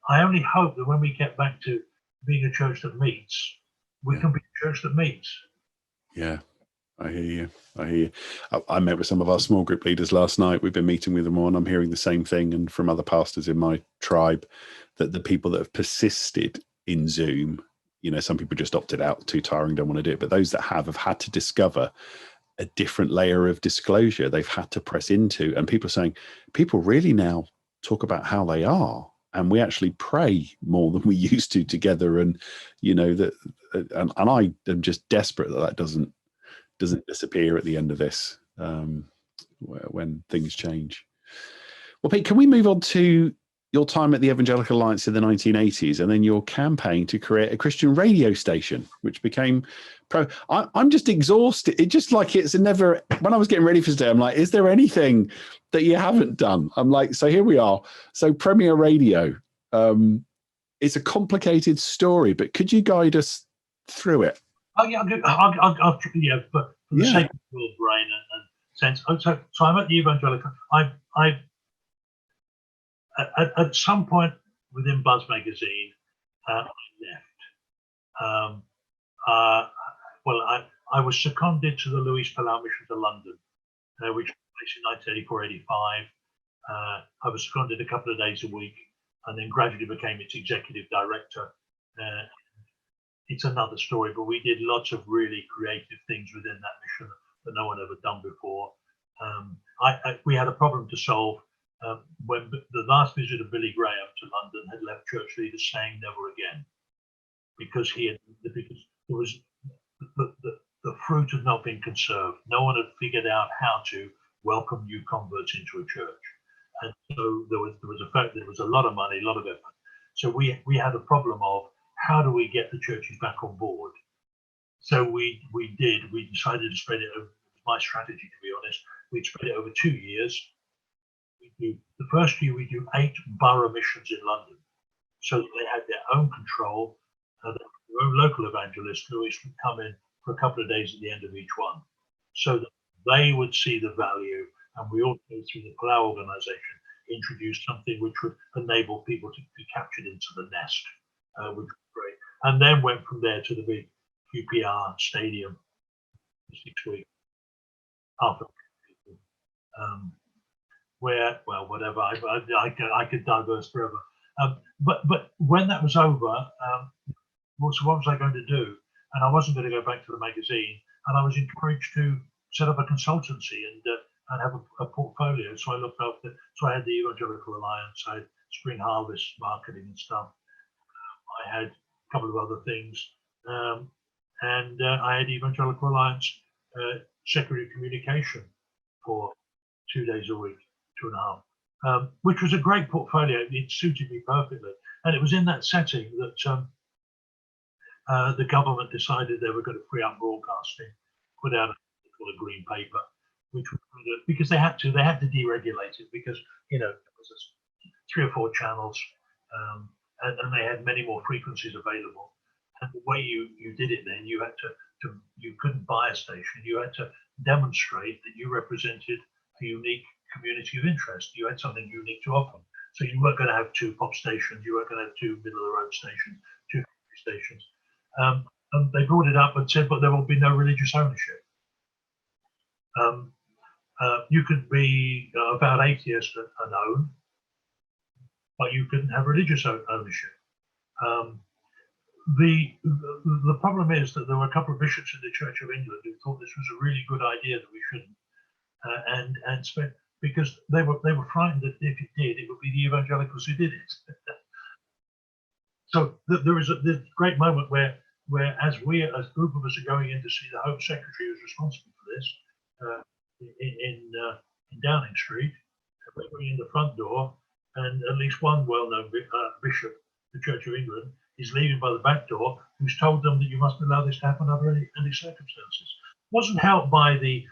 I only hope that when we get back to being a church that meets, we can be a church that meets. Yeah, I hear you. I hear you. I met with some of our small group leaders last night. We've been meeting with them all, and I'm hearing the same thing, and from other pastors in my tribe, that the people that have persisted in Zoom, you know, some people just opted out, too tiring, don't want to do it, but those that have had to discover a different layer of disclosure they've had to press into. And people are saying, people really now talk about how they are, and we actually pray more than we used to together. And, you know, that, and I am just desperate that doesn't disappear at the end of this, when things change. Well, Pete, can we move on to your time at the Evangelical Alliance in the 1980s, and then your campaign to create a Christian radio station, which became I'm just exhausted. It just like it's never, when I was getting ready for today, I'm like, is there anything that you haven't done? I'm like, so here we are. So Premier Radio, it's a complicated story, but could you guide us through it? Oh yeah, I'll yeah, but for the sake of your brain and sense. So I'm at the Evangelical. I've at some point within Buzz magazine, I left. Well, I was seconded to the Louis Palau mission to London, which took place in 1984-85. I was seconded a couple of days a week, and then gradually became its executive director. It's another story, but we did lots of really creative things within that mission that no one ever done before. We had a problem to solve when the last visit of Billy Graham to London had left church leaders saying never again, because there was the fruit had not been conserved. No one had figured out how to welcome new converts into a church, and so there was a lot of money, a lot of effort. So we had a problem of how do we get the churches back on board. So we decided to spread it over. My strategy, to be honest, we'd spread it over 2 years. The first year we do 8 borough missions in London, so that they had their own control, their own local evangelist. Louis would come in for a couple of days at the end of each one, so that they would see the value, and we all go through the Palau organisation. introduced something which would enable people to be captured into the nest, which was great. And then went from there to the big QPR stadium for 6 weeks after people. Where, well, whatever, I could diverse forever. But when that was over, what was I going to do? And I wasn't going to go back to the magazine. And I was encouraged to set up a consultancy and have a portfolio. So I looked after. So I had the Evangelical Alliance, I had Spring Harvest marketing and stuff. I had a couple of other things, and I had Evangelical Alliance secretary communication for 2 days a week, 2.5, which was a great portfolio. It suited me perfectly, and it was in that setting that the government decided they were going to free up broadcasting, put out a green paper, which was because they had to deregulate it because there was 3 or 4 channels, and they had many more frequencies available. And the way you did it then, you had to you couldn't buy a station. You had to demonstrate that you represented a unique community of interest. You had something unique to offer. So you weren't going to have 2 pop stations. You weren't going to have 2 middle of the road stations, 2 country stations. And they brought it up and said, but there will be no religious ownership. You could be about atheist and own, but you couldn't have religious ownership. The problem is that there were a couple of bishops in the Church of England who thought this was a really good idea that we shouldn't, and spent, because they were frightened that if it did, it would be the evangelicals who did it. So there is this great moment where as a group of us are going in to see the Home Secretary who's responsible for this in Downing Street, we're going in the front door, and at least one well-known bishop, the Church of England, is leaving by the back door, who's told them that you mustn't allow this to happen under any circumstances. Wasn't helped by the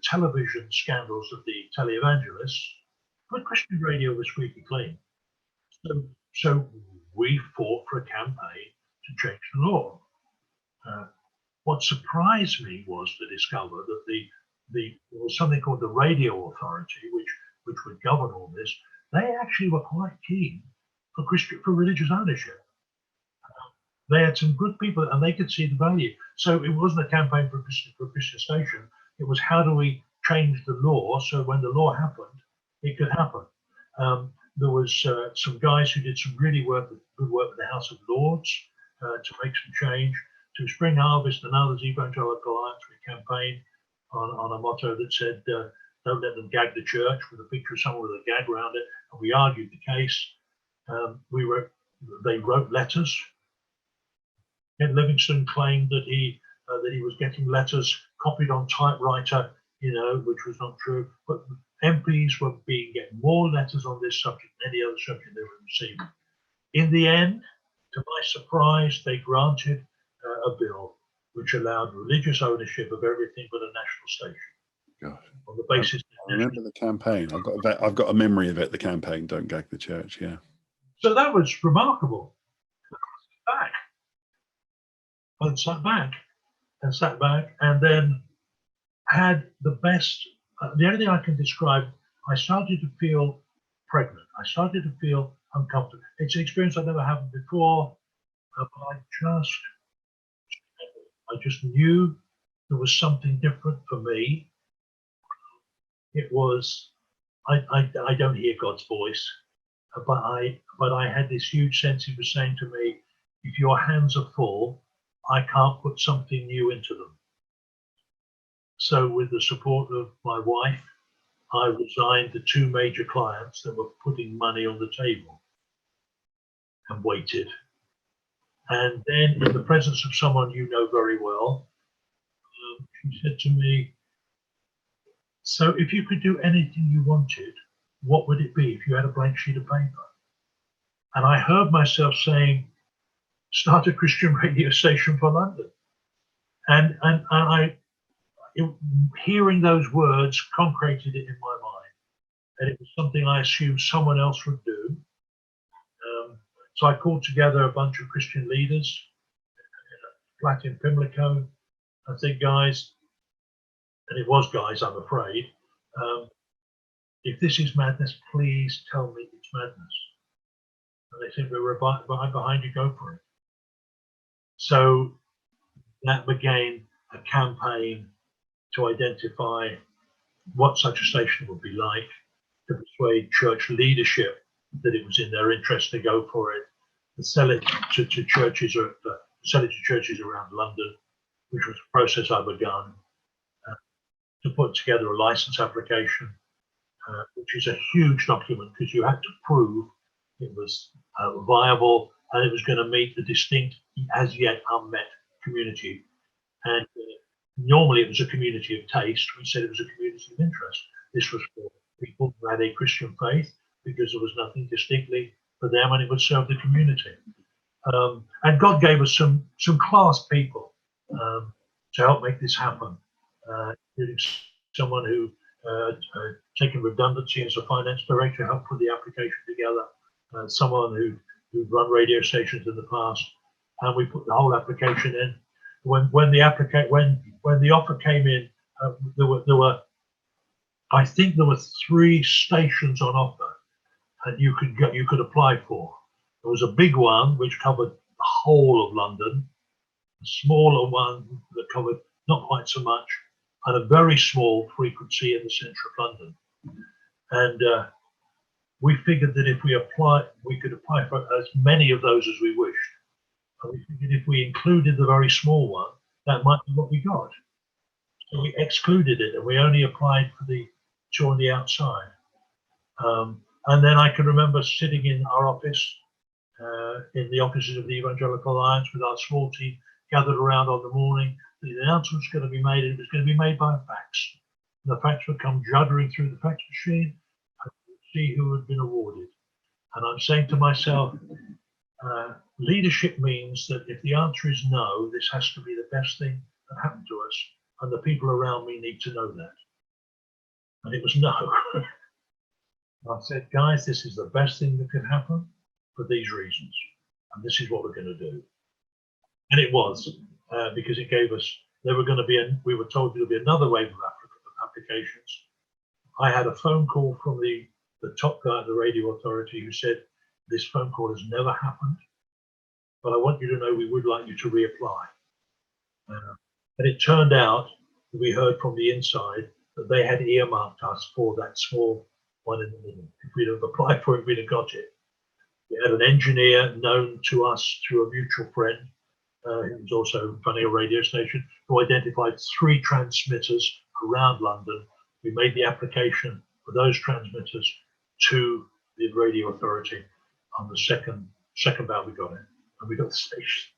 television scandals of the televangelists, but Christian radio was squeaky clean. So we fought for a campaign to change the law. What surprised me was to discover that there was something called the Radio Authority, which would govern all this. They actually were quite keen for religious ownership. They had some good people, and they could see the value. So it wasn't a campaign for a Christian station. It was, how do we change the law so when the law happened, it could happen. There was some guys who did some really good work with the House of Lords to make some change. To Spring Harvest and others, Evangelical Alliance, we campaigned on a motto that said, don't let them gag the church, with a picture of someone with a gag around it. And we argued the case. They wrote letters. Ed Livingston claimed that he was getting letters copied on typewriter, which was not true. But MPs were getting more letters on this subject than any other subject they were receiving. In the end, to my surprise, they granted a bill which allowed religious ownership of everything but a national station. God. On the basis. I remember the campaign. I've got a memory of it. The campaign, "Don't Gag the Church." Yeah. So that was remarkable. And sat back, and then had the best. The only thing I can describe, I started to feel pregnant. I started to feel uncomfortable. It's an experience I'd never had before, but I just knew there was something different for me. It was, I don't hear God's voice, but I had this huge sense He was saying to me, if your hands are full, I can't put something new into them. So with the support of my wife, I resigned the 2 major clients that were putting money on the table and waited. And then in the presence of someone you know very well, she said to me, so if you could do anything you wanted, what would it be if you had a blank sheet of paper? And I heard myself saying, start a Christian radio station for London. And hearing those words concreted it in my mind. And it was something I assumed someone else would do. So I called together a bunch of Christian leaders in a flat in Pimlico. I said, guys, and it was guys, I'm afraid, if this is madness, please tell me it's madness. And they said, we're right behind you, go for it. So that began a campaign to identify what such a station would be like, to persuade church leadership that it was in their interest to go for it, to sell it to churches, or sell it to churches around London, which was a process I begun, to put together a license application, which is a huge document because you had to prove it was viable and it was going to meet the distinct, as yet unmet community. And normally it was a community of taste. We said it was a community of interest. This was for people who had a Christian faith because there was nothing distinctly for them and it would serve the community. And God gave us some class people to help make this happen, including someone who taken redundancy as a finance director, helped put the application together, someone who'd run radio stations in the past, and we put the whole application in. When the offer came in, there were I think there were 3 stations on offer, and you could apply for. There was a big one which covered the whole of London, a smaller one that covered not quite so much, and a very small frequency in the centre of London. And we figured that if we could apply for as many of those as we wished. And we figured if we included the very small one, that might be what we got. So we excluded it, and we only applied for the 2 on the outside. And then I can remember sitting in our office, in the offices of the Evangelical Alliance, with our small team gathered around on the morning. The announcement was going to be made, and it was going to be made by a fax. And the fax would come juddering through the fax machine, and we'd see who had been awarded. And I'm saying to myself, leadership means that if the answer is no, this has to be the best thing that happened to us, and the people around me need to know that. And it was no. I said, guys, this is the best thing that could happen for these reasons, and this is what we're going to do. And it was, because it gave us, we were told there would be another wave of applications. I had a phone call from the top guy at the radio authority who said, this phone call has never happened, but I want you to know we would like you to reapply. And it turned out that we heard from the inside that they had earmarked us for that small one in the middle. If we'd have applied for it, we'd have got it. We had an engineer known to us through a mutual friend, who was also running a radio station, who identified 3 transmitters around London. We made the application for those transmitters to the radio authority. On the second bout, we got it, and we got the station.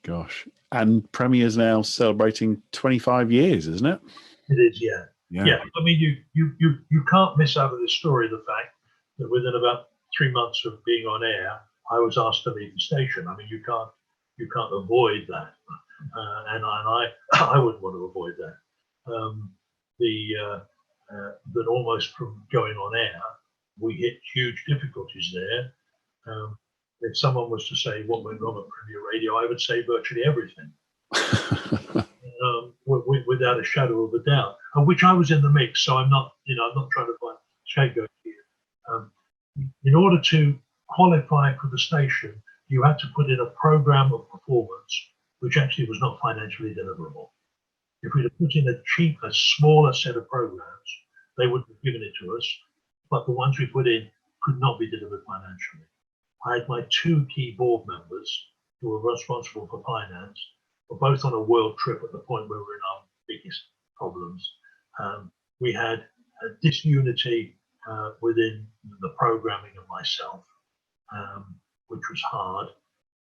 Gosh. And Premier's now celebrating 25 years, isn't it? It is, yeah. Yeah. I mean, you can't miss out of this story the fact that within about 3 months of being on air, I was asked to leave the station. I mean, you can't avoid that, and I wouldn't want to avoid that. That almost from going on air, we hit huge difficulties there. If someone was to say what went wrong at Premier Radio, I would say virtually everything, without a shadow of a doubt. Of which I was in the mix, so I'm not trying to find scapegoat here. In order to qualify for the station, you had to put in a program of performance, which actually was not financially deliverable. If we'd have put in a smaller set of programs, they would have given it to us, but the ones we put in could not be delivered financially. I had my 2 key board members who were responsible for finance, were both on a world trip at the point where we were in our biggest problems. We had a disunity within the programming of myself, which was hard.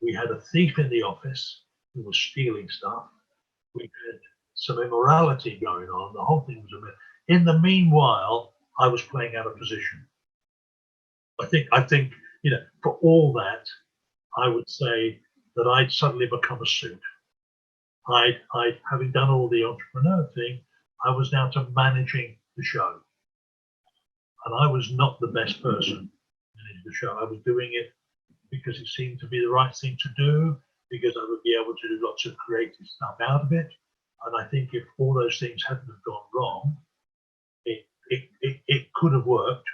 We had a thief in the office who was stealing stuff. We had some immorality going on. The whole thing was a mess. In the meanwhile, I was playing out of position. I think, for all that, I would say that I'd suddenly become a suit. Having done all the entrepreneur thing, I was now to managing the show. And I was not the best person managing the show. I was doing it because it seemed to be the right thing to do, because I would be able to do lots of creative stuff out of it. And I think if all those things hadn't have gone wrong, it could have worked,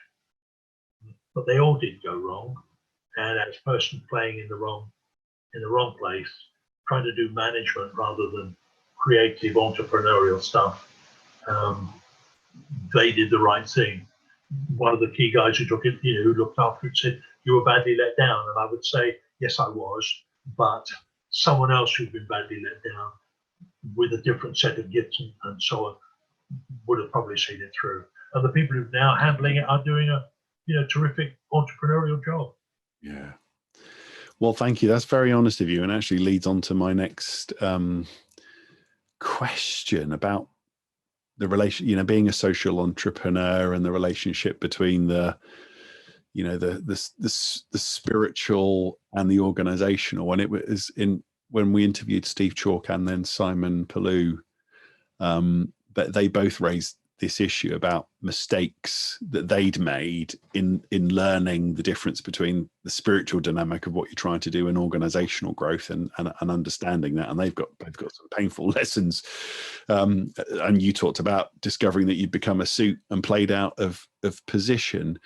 but they all did go wrong. And as a person playing in the wrong place, trying to do management rather than creative entrepreneurial stuff, they did the right thing. One of the key guys who took it, who looked after it, said, "You were badly let down," and I would say, "Yes, I was," but someone else who'd been badly let down with a different set of gifts and so on would have probably seen it through. And the people who are now handling it are doing a terrific entrepreneurial job. Yeah. Well, thank you. That's very honest of you, and actually leads on to my next question about the relation, being a social entrepreneur and the relationship between the spiritual and the organizational. And it was when we interviewed Steve Chalk and then Simon Palou, that they both raised this issue about mistakes that they'd made in learning the difference between the spiritual dynamic of what you're trying to do and organizational growth and understanding that. And they've both got some painful lessons. And you talked about discovering that you'd become a suit and played out of position.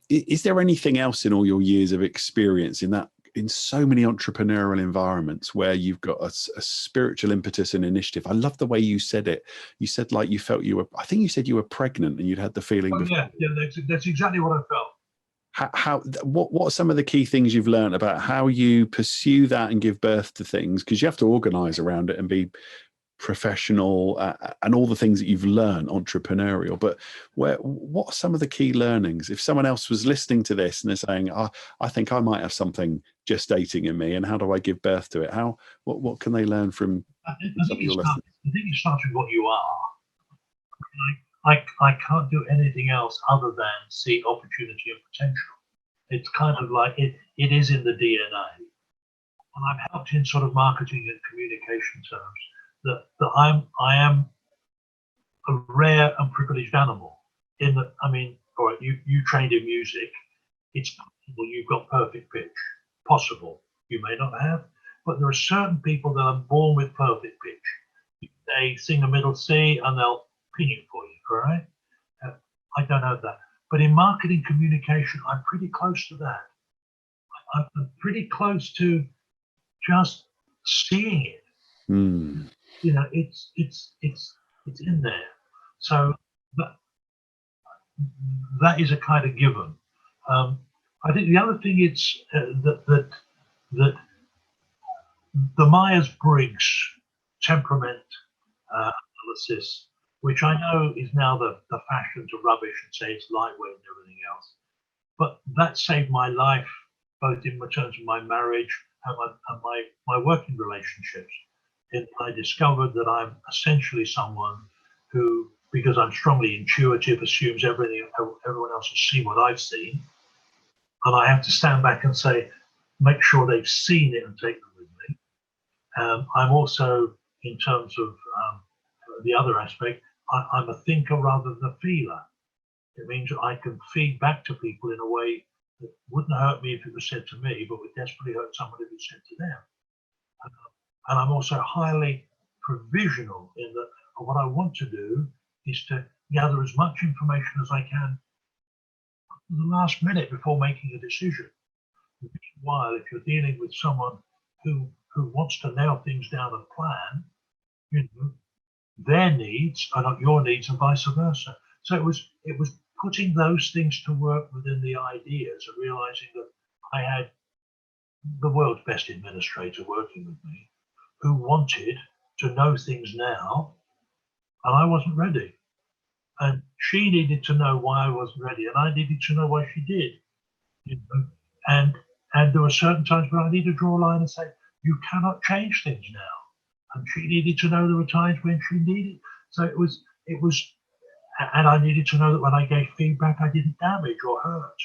Is there anything else in all your years of experience in so many entrepreneurial environments where you've got a spiritual impetus and initiative? I love the way you said it. You said like you felt I think you said you were pregnant and you'd had the feeling. Oh, yeah, that's exactly what I felt. What are some of the key things you've learned about how you pursue that and give birth to things? Because you have to organize around it and be professional and all the things that you've learned entrepreneurial. But what are some of the key learnings? If someone else was listening to this and they're saying, I think I might have something gestating in me, and how do I give birth to it? What can they learn from some of your lessons? I think it starts with what you are. I can't do anything else other than see opportunity and potential. It's kind of like it is in the DNA. And I've helped in sort of marketing and communication terms that I am a rare and privileged animal in that, all right, you trained in music. It's possible you've got perfect pitch. Possible. You may not have, but there are certain people that are born with perfect pitch. They sing a middle C and they'll ping it for you, all right? I don't have that. But in marketing communication, I'm pretty close to that. I'm pretty close to just seeing it. It's in there. So that is a kind of given. I think the other thing is that the Myers-Briggs temperament analysis, which I know is now the fashion to rubbish and say it's lightweight and everything else, but that saved my life, both in terms of my marriage and my working relationships. I discovered that I'm essentially someone who, because I'm strongly intuitive, assumes everyone else has seen what I've seen. And I have to stand back and say, make sure they've seen it and take them with me. I'm also, in terms of the other aspect, I'm a thinker rather than a feeler. It means I can feed back to people in a way that wouldn't hurt me if it was said to me, but would desperately hurt someone if it was said to them. And I'm also highly provisional in that what I want to do is to gather as much information as I can at the last minute before making a decision. While if you're dealing with someone who wants to nail things down and plan, their needs are not your needs and vice versa. So it was putting those things to work within the ideas and realizing that I had the world's best administrator working with me who wanted to know things now, and I wasn't ready. And she needed to know why I wasn't ready, and I needed to know why she did. And there were certain times where I needed to draw a line and say, you cannot change things now. And she needed to know there were times when she needed. So it was, and I needed to know that when I gave feedback, I didn't damage or hurt.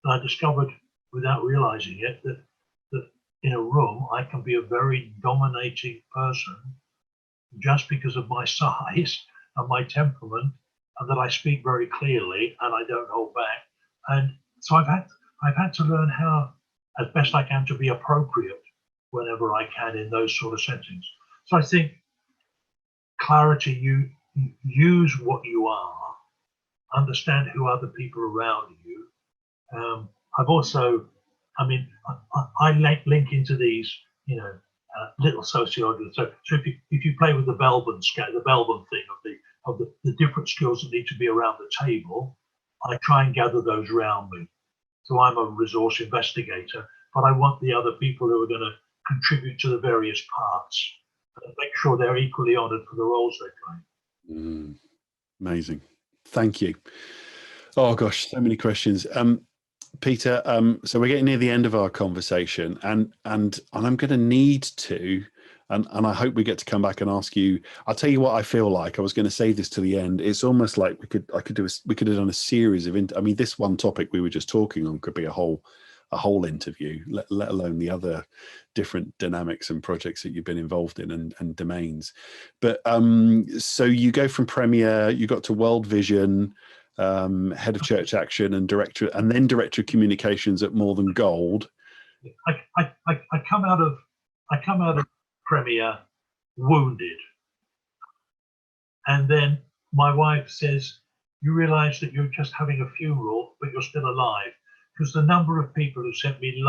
And I discovered, without realizing it, that in a room, I can be a very dominating person just because of my size and my temperament, and that I speak very clearly and I don't hold back. And so I've had to learn how, as best I can, to be appropriate whenever I can in those sort of settings. So I think clarity, you use what you are understand who are the people around you. I've also, I mean, I link into these, you know, little sociology. So if you play with the Belbin scale, the Belbin thing of the different skills that need to be around the table, I try and gather those around me. So I'm a resource investigator, but I want the other people who are going to contribute to the various parts and make sure they're equally honoured for the roles they play. Amazing. Thank you. Oh gosh, so many questions. Peter, so we're getting near the end of our conversation, and I'm going to need to, and I hope we get to come back and ask you. I'll tell you what I feel like. I was going to save this to the end. It's almost like we could have done a series of. I mean, this one topic we were just talking on could be a whole interview, let alone the other different dynamics and projects that you've been involved in and domains. But so you go from Premier, you got to World Vision. Head of Church Action and director of communications at More Than Gold. I come out of Premier wounded, and then my wife says, "You realise that you're just having a funeral, but you're still alive." Because the number of people who sent me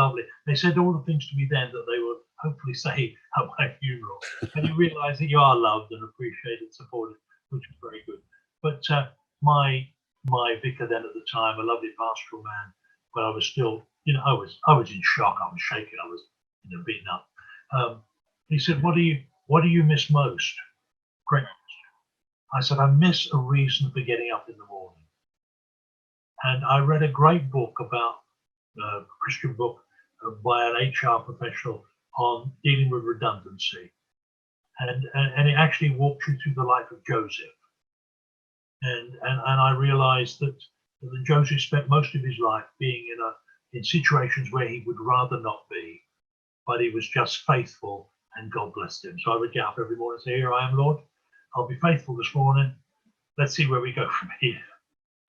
they said all the things to me then that they will hopefully say at my funeral, and you realise that you are loved and appreciated, supported, which is very good. But my vicar then at the time, a lovely pastoral man, but I was still, you know, I was in shock. I was shaking. I was, you know, beaten up. He said, "What do you miss most?" Great. I said, "I miss a reason for getting up in the morning." And I read a great book about a Christian book by an HR professional on dealing with redundancy, and it actually walks you through the life of Joseph. And I realized that Joseph spent most of his life being in situations where he would rather not be, but he was just faithful, and God blessed him. So I would get up every morning and say, "Here I am, Lord. I'll be faithful this morning. Let's see where we go from here."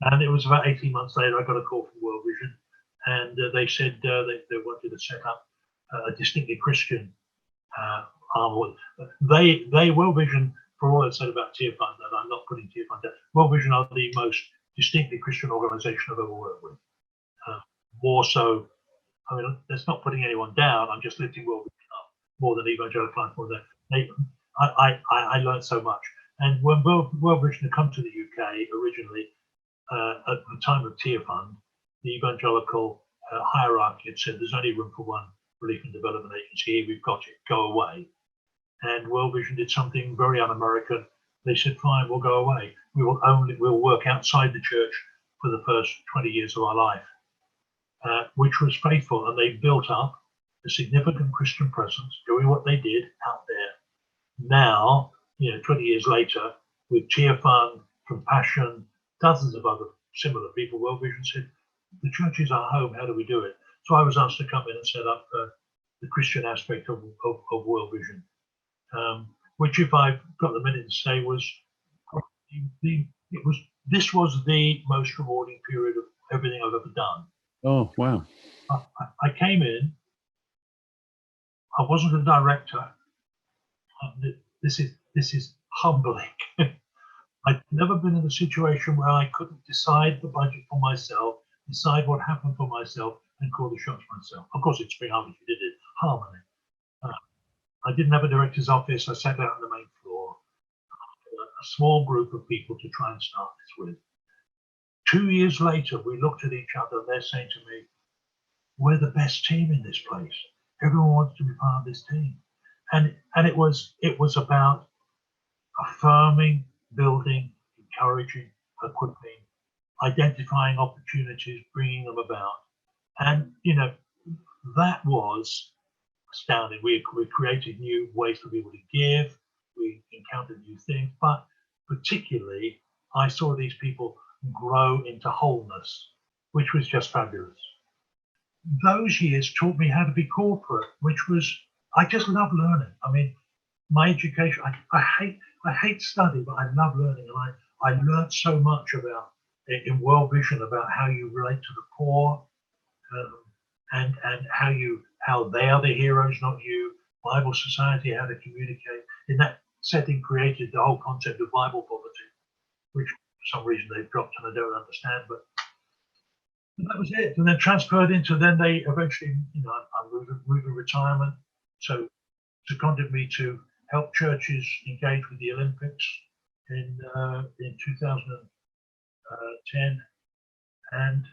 And it was about 18 months later, I got a call from World Vision, and they said they wanted to set up a distinctly Christian arm. They World Vision, for all I said about Tearfund, and I'm not putting Tearfund down, World Vision are the most distinctly Christian organisation I've ever worked with. More so, I mean, that's not putting anyone down. I'm just lifting World Vision up more than Evangelical Alliance. I learned so much. And when World Vision had come to the UK originally, at the time of Tearfund, the evangelical hierarchy had said, "There's only room for one relief and development agency here. We've got it. Go away." And World Vision did something very un-American. They said, "Fine, we'll go away. We'll work outside the church for the first 20 years of our life," which was faithful. And they built up a significant Christian presence, doing what they did out there. Now, you know, 20 years later, with Tearfund, Compassion, dozens of other similar people, World Vision said, "The church is our home. How do we do it?" So I was asked to come in and set up the Christian aspect of World Vision, which, if I've got the minute to say, this was the most rewarding period of everything I've ever done. Oh wow! I came in. I wasn't a director. This is humbling. I'd never been in a situation where I couldn't decide the budget for myself, decide what happened for myself, and call the shots myself. Of course, it's Spring Harvest, we did it, Harmony. I didn't have a director's office. I sat out on the main floor, a small group of people to try and start this with. 2 years later, we looked at each other, and they're saying to me, "We're the best team in this place. Everyone wants to be part of this team." And it was about affirming, building, encouraging, equipping, identifying opportunities, bringing them about. And, you know, that was astounding. We created new ways for people to give. We encountered new things, but particularly I saw these people grow into wholeness, which was just fabulous. Those years taught me how to be corporate, which was, I just love learning. I mean, my education, I hate study, but I love learning. And I learned so much about, in World Vision, about how you relate to the poor, and how they are the heroes, not you. Bible Society, how to communicate. In that setting, created the whole concept of Bible poverty, which For some reason they've dropped and I don't understand, but that was it. And then transferred into, then they eventually, I moved in retirement. So seconded me to help churches engage with the Olympics in 2010. And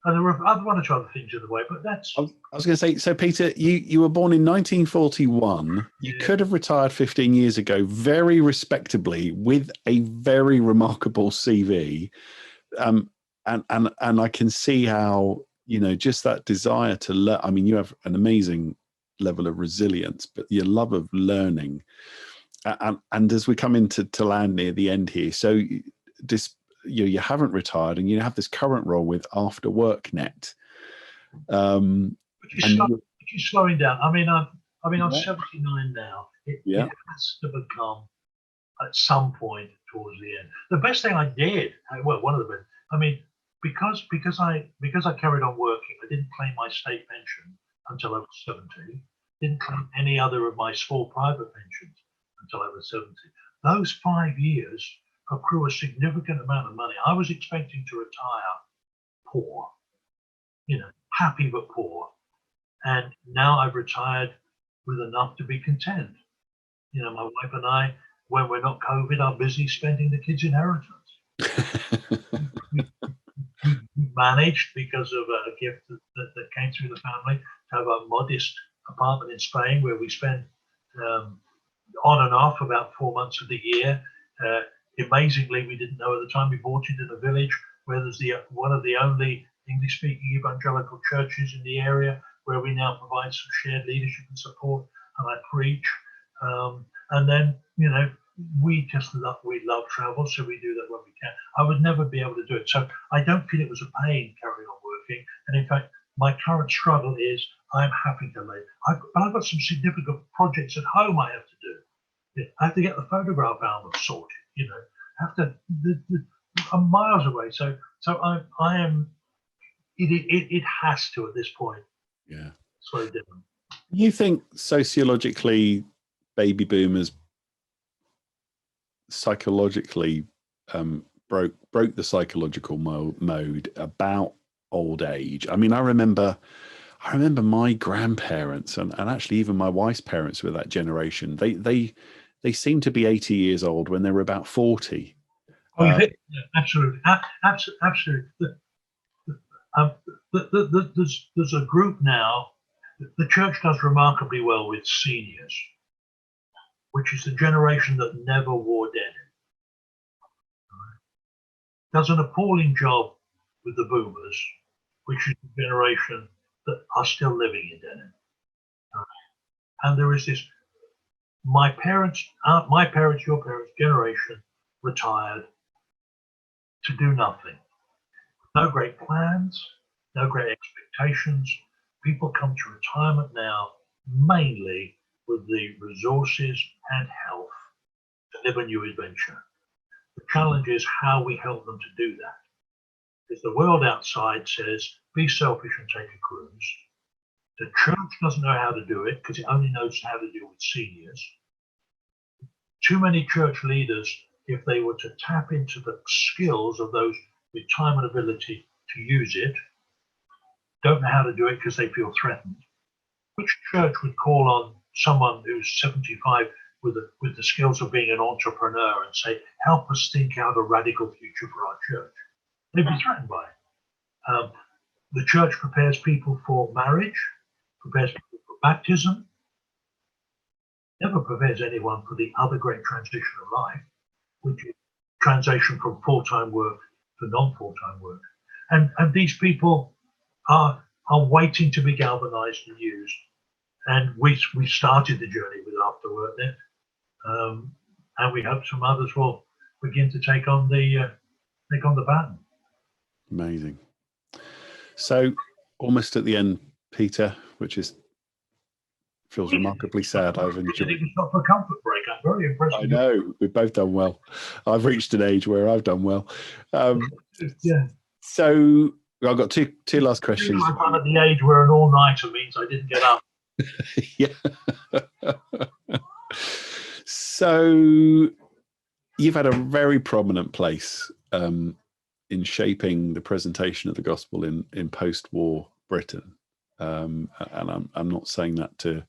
there were one or two other things in the way, but that's... I was going to say, so Peter, you were born in 1941. You could have retired 15 years ago very respectably with a very remarkable CV. And I can see how, just that desire to learn. I mean, you have an amazing level of resilience, but your love of learning. And as we come into land near the end here, so you haven't retired and you have this current role with AfterWorkNet. Which is slowing down. I'm 79 now. It has to become at some point towards the end. The best thing I did, well, one of the best, because I carried on working, I didn't claim my state pension until I was 70. Didn't claim any other of my small private pensions until I was 70. Those 5 years accrue a significant amount of money. I was expecting to retire poor, happy but poor. And now I've retired with enough to be content. My wife and I, when we're not COVID, are busy spending the kids' inheritance. We managed, because of a gift that came through the family, to have a modest apartment in Spain where we spend on and off about 4 months of the year. Amazingly, we didn't know at the time we bought it in a village where there's one of the only English-speaking evangelical churches in the area, where we now provide some shared leadership and support, and I preach. And then, we love travel, so we do that when we can. I would never be able to do it. So I don't feel it was a pain carrying on working. And in fact, my current struggle is I'm happy to leave. But I've got some significant projects at home I have to do. I have to get the photograph album sorted, I'm miles away. So I am, it has to at this point. Yeah. Slow down. You think sociologically baby boomers psychologically broke the psychological mode about old age? I mean, I remember my grandparents and actually even my wife's parents were that generation. They seemed to be 80 years old when they were about 40. Absolutely. Absolutely. There's a group now. The church does remarkably well with seniors, which is the generation that never wore denim. Does an appalling job with the boomers, which is the generation that are still living in denim. And there is this, my parents, your parents' generation retired to do nothing. No great plans, no great expectations. People come to retirement now mainly with the resources and health to live a new adventure. The challenge is how we help them to do that. Because the world outside says, be selfish and take a cruise. The church doesn't know how to do it because it only knows how to deal with seniors. Too many church leaders, if they were to tap into the skills of those with time and ability to use it, don't know how to do it because they feel threatened. Which church would call on someone who's 75 with the skills of being an entrepreneur and say, help us think out a radical future for our church? They'd be threatened by it. The church prepares people for marriage, prepares people for baptism, never prepares anyone for the other great transition of life, which is transition from full-time work to non-full-time work. And these people are waiting to be galvanized and used. And we started the journey with AfterWorkNet, and we hope some others will begin to take on the baton. Amazing. So almost at the end, Peter, which feels remarkably sad. I've enjoyed it. It's not for a comfort break. I'm very impressed. I know we've both done well. I've reached an age where I've done well. Yeah. So I've got two last questions. I'm at the age where an all-nighter means I didn't get up. Yeah. So you've had a very prominent place in shaping the presentation of the gospel in post-war Britain, and I'm not saying that to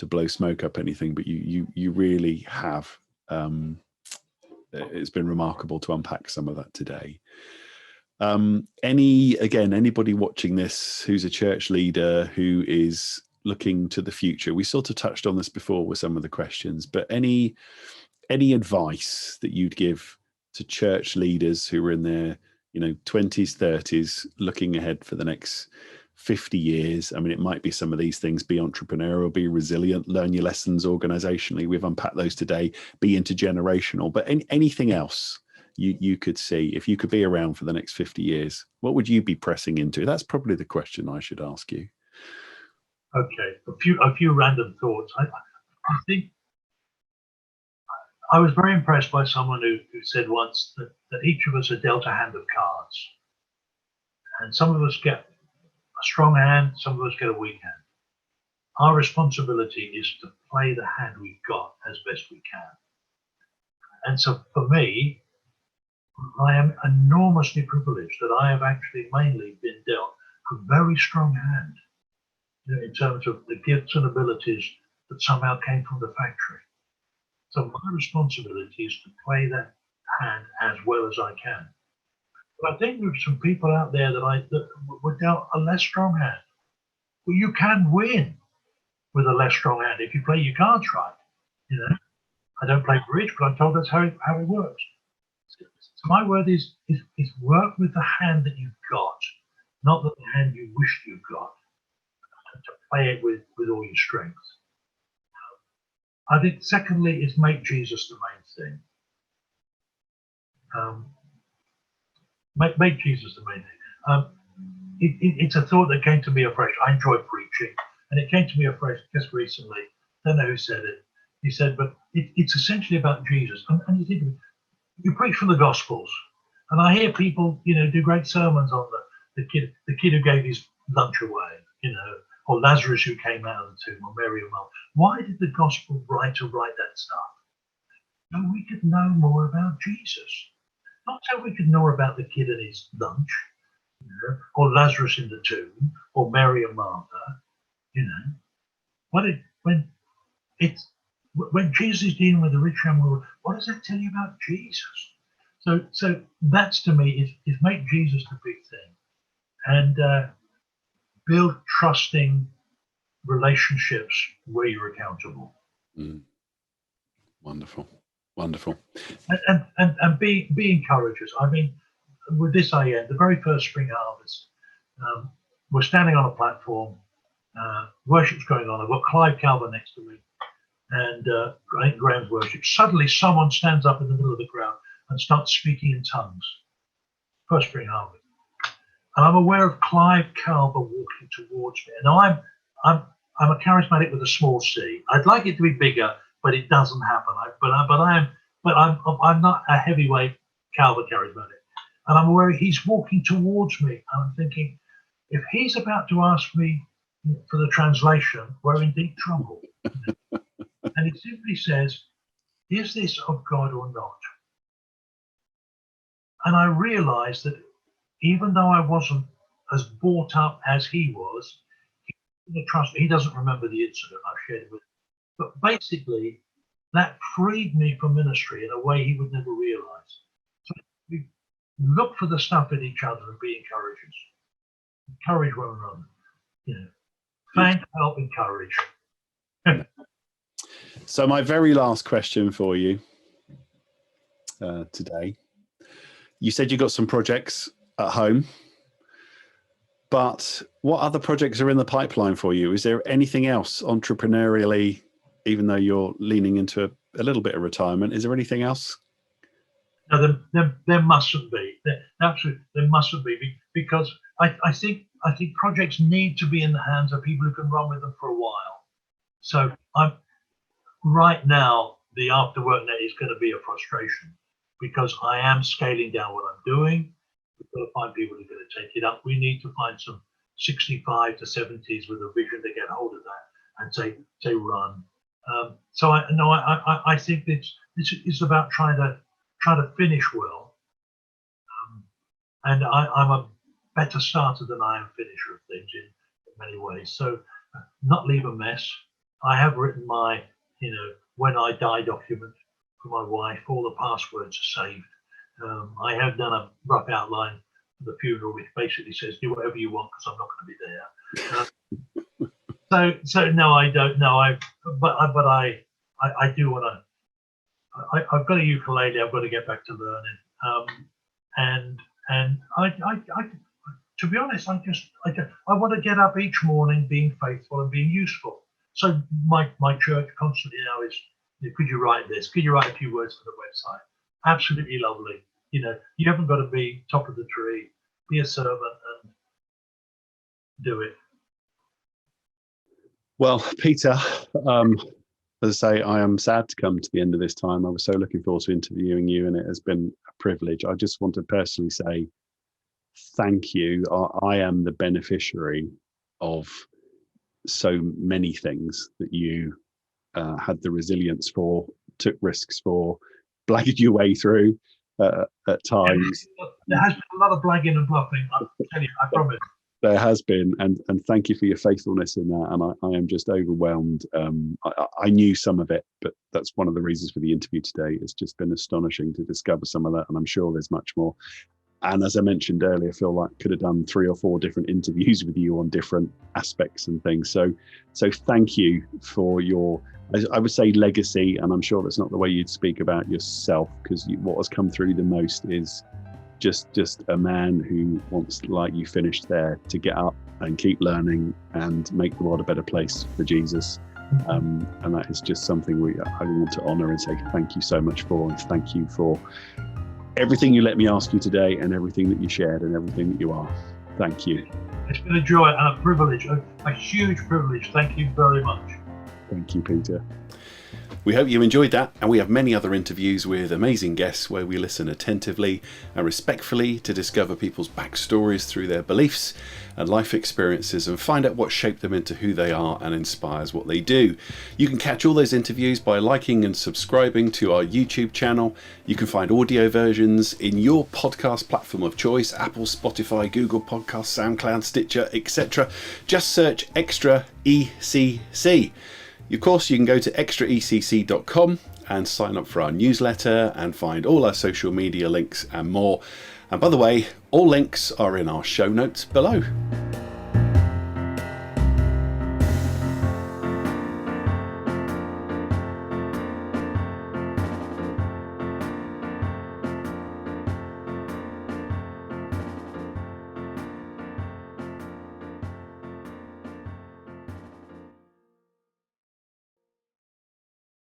blow smoke up anything, but you really have. It's been remarkable to unpack some of that today. Anybody watching this who's a church leader who is looking to the future, we sort of touched on this before with some of the questions, but any advice that you'd give to church leaders who are in their 20s, 30s, looking ahead for the next 50 years? I mean, it might be some of these things: be entrepreneurial, be resilient, learn your lessons organizationally. We've unpacked those today. Be intergenerational. But anything else you could see, if you could be around for the next 50 years, what would you be pressing into? That's probably the question I should ask you. Okay, a few random thoughts. I think I was very impressed by someone who said once that each of us are dealt a hand of cards, and some of us get a strong hand, some of us get a weak hand. Our responsibility is to play the hand we've got as best we can. And so for me, I am enormously privileged that I have actually mainly been dealt a very strong hand in terms of the gifts and abilities that somehow came from the factory. So my responsibility is to play that hand as well as I can. But I think there's some people out there that were dealt a less strong hand. Well, you can win with a less strong hand if you play your cards right. I don't play bridge, but I'm told that's how it works. So my word is work with the hand that you've got, not the hand you wished you've got, and to play it with all your strength. I think secondly is make Jesus the main thing. Make Jesus the main thing. It's a thought that came to me afresh. I enjoy preaching, and it came to me afresh just recently. Don't know who said it. He said, but it's essentially about Jesus. And you think of it, you preach from the Gospels, and I hear people, do great sermons on the kid who gave his lunch away, or Lazarus who came out of the tomb, or Mary and Martha. Why did the Gospel writer write that stuff? So we could know more about Jesus. Not so we could know about the kid and his lunch, or Lazarus in the tomb, or Mary and Martha. When Jesus is dealing with the rich young woman, what does that tell you about Jesus? So that's, to me, is make Jesus the big thing, and build trusting relationships where you're accountable. Wonderful. And be encouragers. I mean, with this I end. The very first spring harvest, we're standing on a platform, worship's going on. I've got Clive Calver next to me, and Graham's worship. Suddenly someone stands up in the middle of the crowd and starts speaking in tongues. First spring harvest. And I'm aware of Clive Calver walking towards me. And I'm a charismatic with a small c. I'd like it to be bigger, but it doesn't happen. I'm not a heavyweight Calver charismatic. And I'm aware he's walking towards me. And I'm thinking, if he's about to ask me for the translation, we're in deep trouble. And it simply says, is this of God or not? And I realized that even though I wasn't as brought up as he was, he doesn't remember the incident I've shared with him. But basically, that freed me from ministry in a way he would never realize. So we look for the stuff in each other and be encouragers. Encourage one another. Thank, help, encourage. So my very last question for you today. You said you got some projects at home, but what other projects are in the pipeline for you? Is there anything else entrepreneurially, even though you're leaning into a little bit of retirement? Is there anything else? No, there mustn't be. There mustn't be, because I think projects need to be in the hands of people who can run with them for a while. So right now, the AfterWorkNet is going to be a frustration, because I am scaling down what I'm doing. We've got to find people who are going to take it up. We need to find some 65 to 70s with a vision to get hold of that and say run. So I think this is about trying to try to finish well. And I'm a better starter than I am finisher of things in many ways. So not leave a mess. I have written my, when I die document for my wife. All the passwords are saved. I have done a rough outline for the funeral, which basically says do whatever you want because I'm not going to be there. So no, I don't know. I do want to. I've got a ukulele. I've got to get back to learning. And I to be honest, I want to get up each morning being faithful and being useful. So my church constantly now is, could you write this? Could you write a few words for the website? Absolutely lovely. You haven't got to be top of the tree. Be a servant and do it. Well, Peter, as I say, I am sad to come to the end of this time. I was so looking forward to interviewing you, and it has been a privilege. I just want to personally say thank you. I am the beneficiary of so many things that you had the resilience for, took risks for, blagged your way through at times. There has been a lot of blagging and bluffing, I'll tell you, I promise. There has been, and thank you for your faithfulness in that. And I am just overwhelmed. I knew some of it, but that's one of the reasons for the interview today. It's just been astonishing to discover some of that, and I'm sure there's much more. And as I mentioned earlier, I feel like I could have done 3 or 4 different interviews with you on different aspects and things. So thank you for your, I would say, legacy. And I'm sure that's not the way you'd speak about yourself, because what has come through the most is just a man who wants, like you finished there, to get up and keep learning and make the world a better place for Jesus. And that is just something I want to honour and say thank you so much for, and thank you for everything you let me ask you today, and everything that you shared, and everything that you are. Thank you. It's been a joy and a privilege, a huge privilege. Thank you very much. Thank you, Peter. We hope you enjoyed that, and we have many other interviews with amazing guests where we listen attentively and respectfully to discover people's backstories through their beliefs and life experiences, and find out what shaped them into who they are and inspires what they do. You can catch all those interviews by liking and subscribing to our YouTube channel. You can find audio versions in your podcast platform of choice: Apple, Spotify, Google Podcasts, SoundCloud, Stitcher, etc. Just search Extra ECC. Of course, you can go to extraecc.com and sign up for our newsletter and find all our social media links and more. And by the way, all links are in our show notes below.